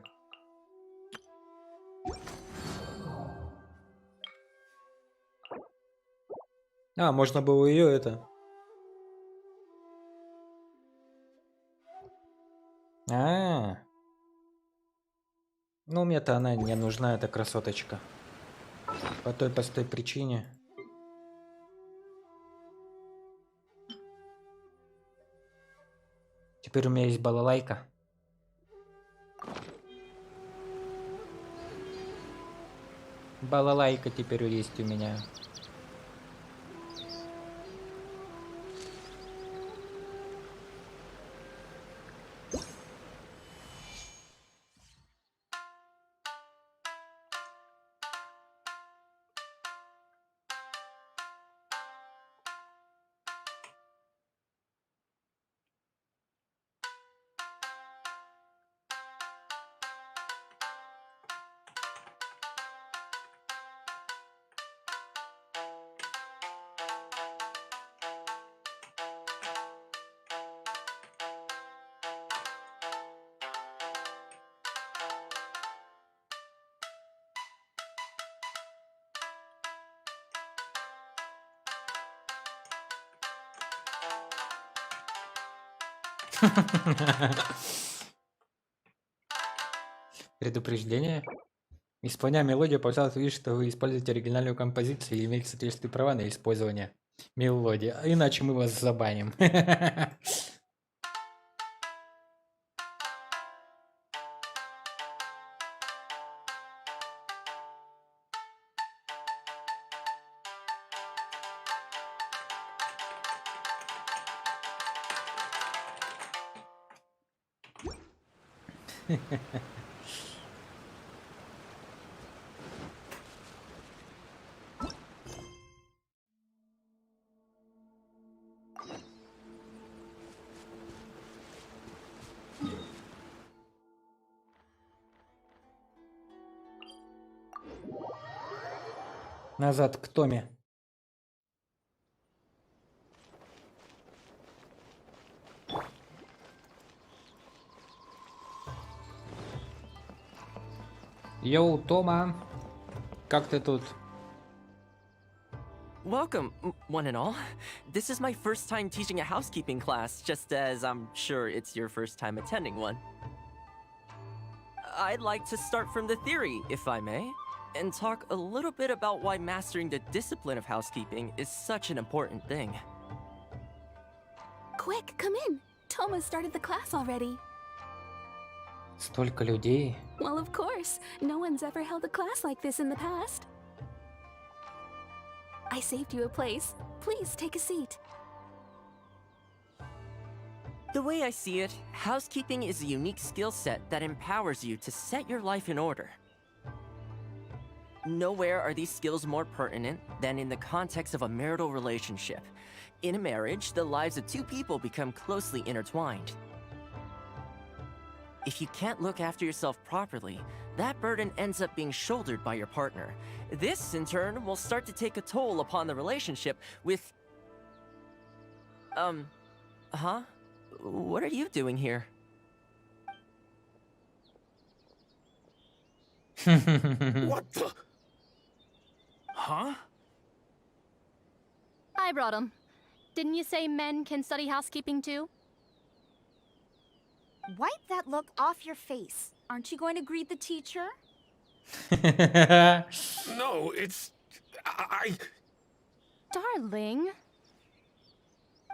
А, можно было ее это. Ну, мне-то она не нужна, эта красоточка. По той простой причине. Теперь у меня есть балалайка. Балалайка теперь есть у меня. Предупреждение. Исполняя мелодию, пожалуйста, видишь, что вы используете оригинальную композицию и имеете соответствующие права на использование мелодии. А иначе мы вас забаним. Назад к Томе. Йоу, Тома. Как ты тут? Welcome, one and all. This is my first time teaching a housekeeping class, just as I'm sure it's your first time attending one. I'd like to start from the theory, if I may, and talk a little bit about why mastering the discipline of housekeeping is such an important thing. Quick, come in. Toma started the class already. Столько людей. Well, of course. No one's ever held a class like this in the past. I saved you a place. Please take a seat. The way I see it, housekeeping is a unique skill set that empowers you to set your life in order. Nowhere are these skills more pertinent than in the context of a marital relationship. In a marriage, the lives of two people become closely intertwined. If you can't look after yourself properly, that burden ends up being shouldered by your partner. This, in turn, will start to take a toll upon the relationship with... Huh? What are you doing here? What the? Huh? I brought him. Didn't you say men can study housekeeping too? Wipe that look off your face. Aren't you going to greet the teacher? No, it's... I... Darling.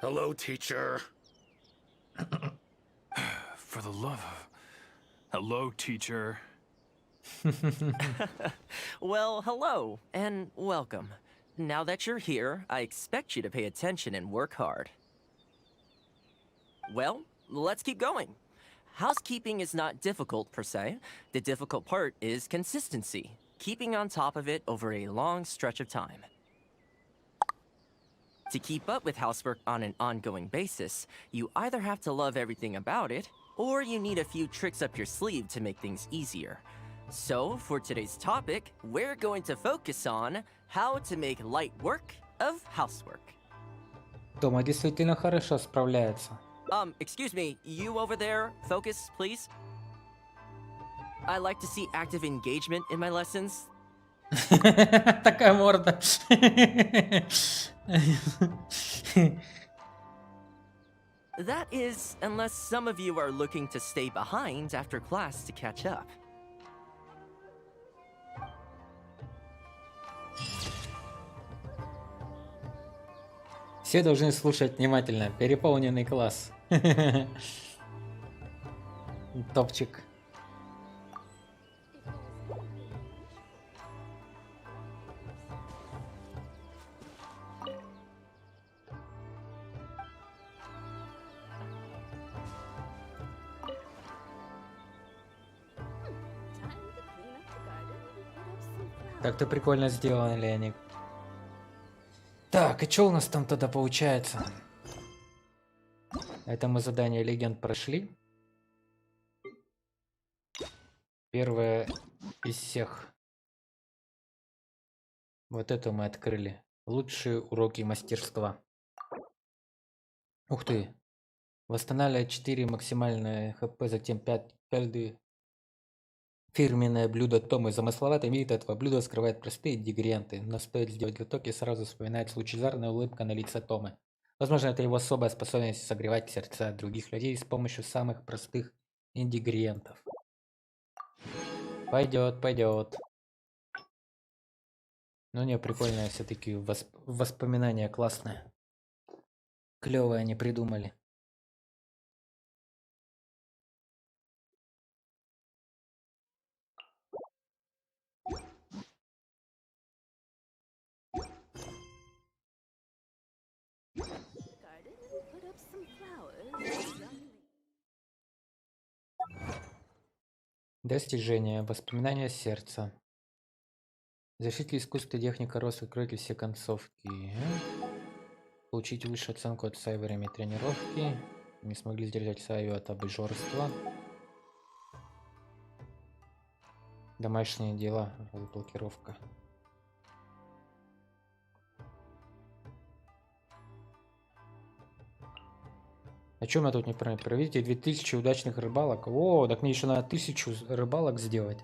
Hello, teacher. For the love of... Hello, teacher. Well, hello, and welcome. Now that you're here, I expect you to pay attention and work hard. Well, let's keep going. Housekeeping is not difficult per se. The difficult part is consistency, keeping on top of it over a long stretch of time. To keep up with housework on an ongoing basis, you either have to love everything about it, or you need a few tricks up your sleeve to make things easier. So, for today's topic, we're going to focus on how to make light work of housework. Тома действительно хорошо справляется. Excuse me, you over there, focus, please. I like to see active engagement in my lessons. Такая морда. That is, unless some of you are looking to stay behind after class to catch up. Все должны слушать внимательно. Переполненный класс. Топчик. Так-то прикольно сделали они. Так, и что у нас там тогда получается? Это мы задание легенд прошли. Первое из всех. Вот это мы открыли. Лучшие уроки мастерства. Ух ты. Восстанавливает 4 максимальное хп, затем 5 каждый. Фирменное блюдо Томы. Замысловатый вид этого блюда скрывает простые ингредиенты, но стоит сделать глоток и сразу вспоминается лучезарная улыбка на лице Томы. Возможно, это его особая способность согревать сердца других людей с помощью самых простых ингредиентов. Пойдет, пойдет. Ну не, прикольное все-таки воспоминания классные. Клевые они придумали. Достижение. Воспоминания сердца. Защитили искусство техника рост, откройте все концовки. Получить высшую оценку от Сай во время тренировки. Не смогли сдержать Саю от обжорства. Домашние дела. Блокировка. А чё мы тут не проведите? 2000 удачных рыбалок. О, так мне еще надо 1000 рыбалок сделать.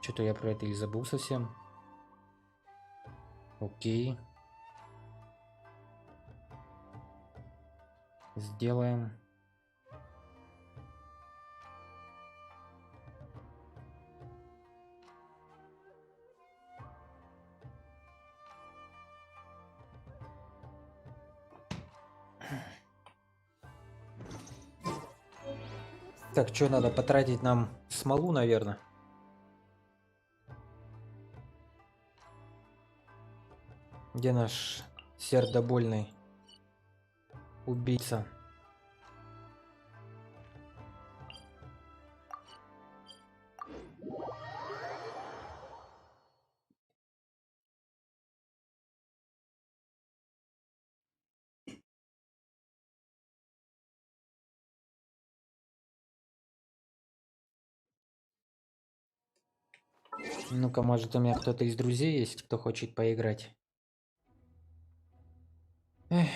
Что-то я про это и забыл совсем. Окей. Сделаем. Так, что надо потратить нам смолу, наверное. Где наш сердобольный убийца? Ну-ка, может, у меня кто-то из друзей есть, кто хочет поиграть? Эх.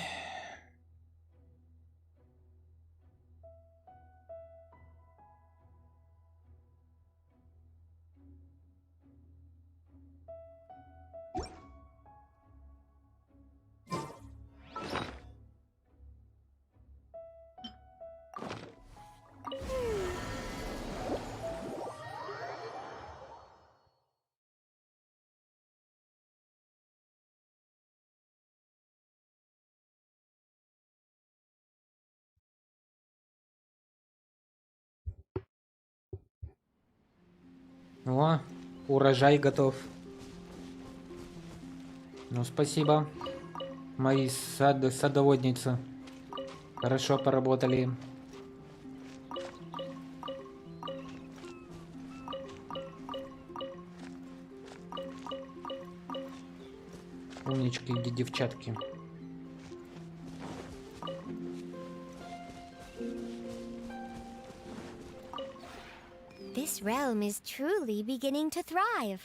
О, урожай готов. Ну, спасибо, мои садоводницы. Хорошо поработали. Умнички, девчатки. This realm is truly beginning to thrive.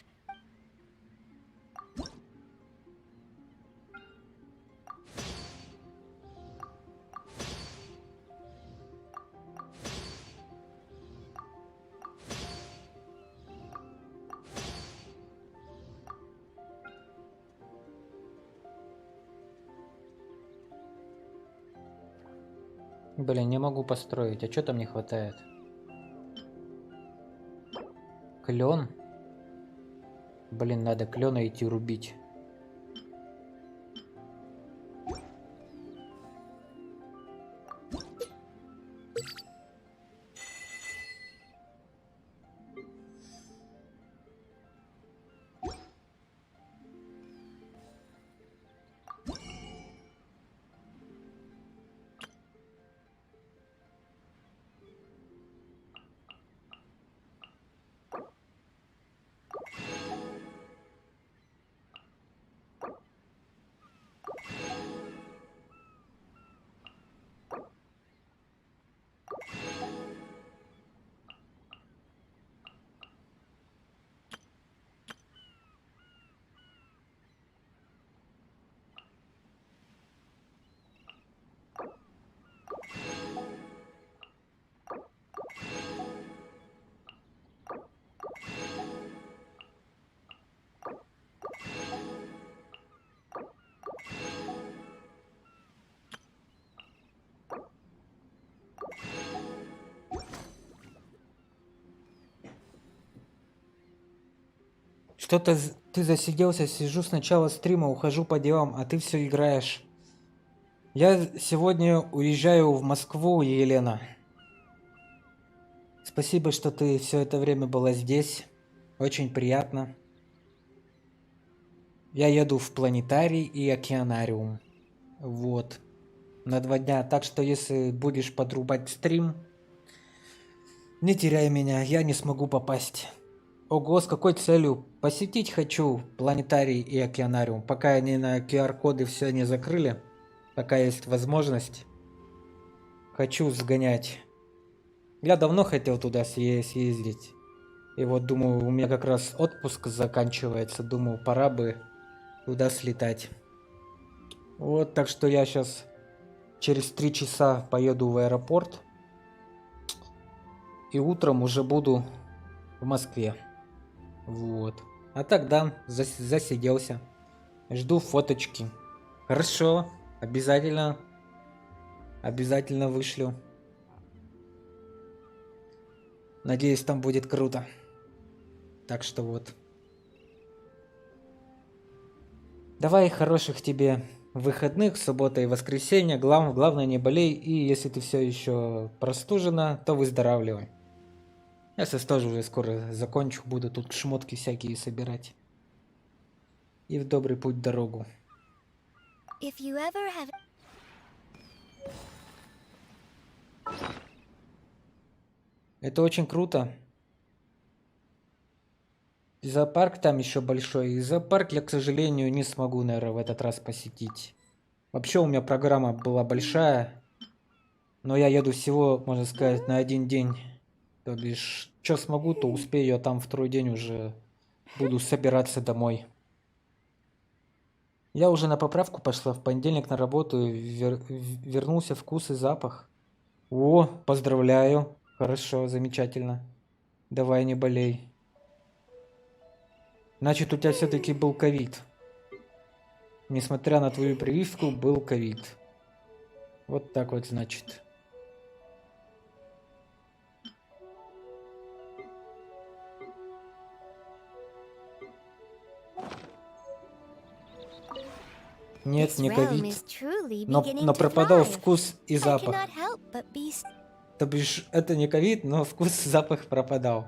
Блин, не могу построить. А что там не хватает? Клен? Блин, надо клена идти рубить. Что-то ты засиделся, сижу с начала стрима, ухожу по делам, а ты все играешь. Я сегодня уезжаю в Москву, Елена. Спасибо, что ты все это время была здесь. Очень приятно. Я еду в планетарий и океанариум. Вот. На 2 дня. Так что если будешь подрубать стрим, не теряй меня, я не смогу попасть. Ого, с какой целью? Посетить хочу планетарий и океанариум, пока они на QR-коды все не закрыли, пока есть возможность. Хочу сгонять. Я давно хотел туда съездить. И вот думаю, у меня как раз отпуск заканчивается, думаю, пора бы туда слетать. Вот, так что я сейчас через 3 часа поеду в аэропорт. И утром уже буду в Москве. Вот. А тогда засиделся. Жду фоточки. Хорошо. Обязательно. Обязательно вышлю. Надеюсь, там будет круто. Так что вот. Давай хороших тебе выходных, суббота и воскресенье. Главное не болей. И если ты все еще простужена, то выздоравливай. Я сейчас тоже уже скоро закончу. Буду тут шмотки всякие собирать. И в добрый путь дорогу. If you ever have... Это очень круто. Зоопарк там еще большой. И зоопарк я, к сожалению, не смогу, наверное, в этот раз посетить. Вообще у меня программа была большая. Но я еду всего, можно сказать, на 1 день. То бишь, что смогу, то успею. Я там 2-й день уже буду собираться домой. Я уже на поправку пошла. В понедельник на работу вернулся вкус и запах. О, поздравляю. Хорошо, замечательно. Давай, не болей. Значит, у тебя все-таки был ковид. Несмотря на твою прививку, был ковид. Вот так вот, значит. Нет, не ковид. Но пропадал вкус и запах. То бишь, это не ковид, но вкус и запах пропадал.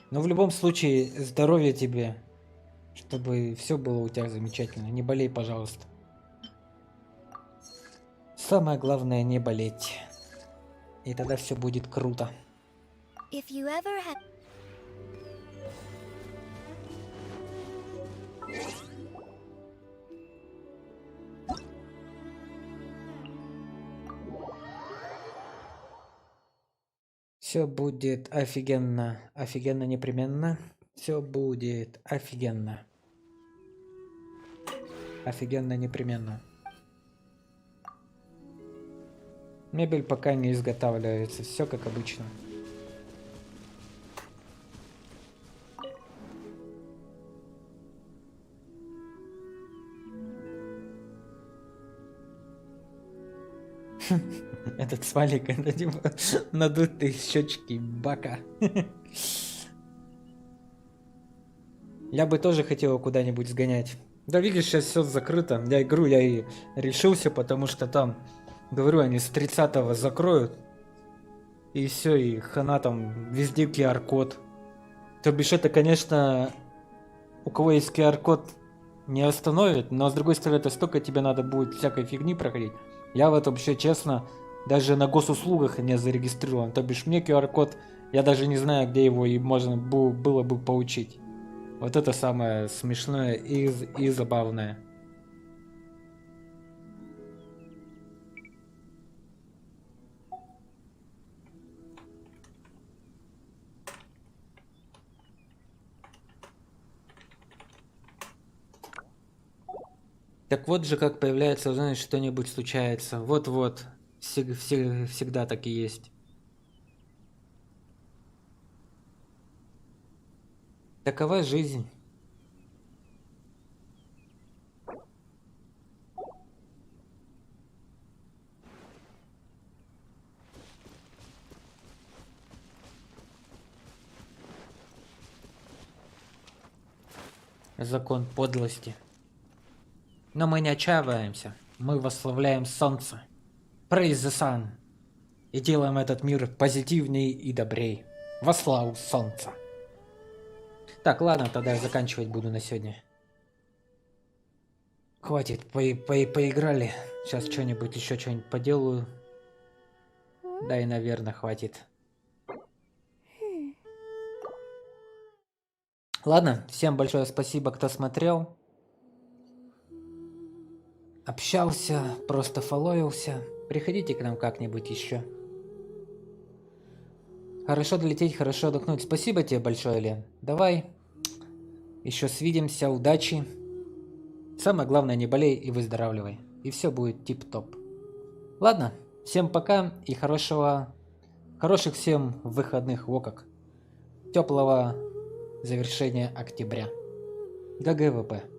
Но в любом случае, здоровья тебе, чтобы все было у тебя замечательно. Не болей, пожалуйста. Самое главное не болеть. И тогда все будет круто. If you ever have... Все будет офигенно. Офигенно непременно. Все будет офигенно. Офигенно непременно. Мебель пока не изготавливается. Все как обычно. Этот смайлик, это типа надутые щечки бака. Я бы тоже хотел куда-нибудь сгонять. Да видишь, сейчас все закрыто. Я и решился, потому что там, говорю, они с 30-го закроют. И все, и хана там везде QR-код. То бишь это, конечно, у кого есть QR-код, не остановит, но с другой стороны, это столько тебе надо будет всякой фигни проходить. Я вот вообще, честно, даже на госуслугах не зарегистрирован. То бишь мне QR-код, я даже не знаю, где его и можно было бы получить. Вот это самое смешное и забавное. Так вот же, как появляется, знаешь, что-нибудь случается. Вот-вот. Всегда так и есть. Такова жизнь. Закон подлости. Но мы не отчаиваемся. Мы восславляем солнце. Praise the sun. И делаем этот мир позитивней и добрей. Во славу солнца. Так, ладно, тогда я заканчивать буду на сегодня. Хватит, поиграли. Сейчас что-нибудь еще что-нибудь поделаю. Да и, наверное, хватит. Ладно, всем большое спасибо, кто смотрел. Общался, просто фолловился. Приходите к нам как-нибудь еще. Хорошо долететь, хорошо отдохнуть. Спасибо тебе большое, Лен. Давай. Еще свидимся, удачи. Самое главное, не болей и выздоравливай. И все будет тип-топ. Ладно, всем пока и хороших всем выходных, во как. Теплого завершения октября. ГГВП.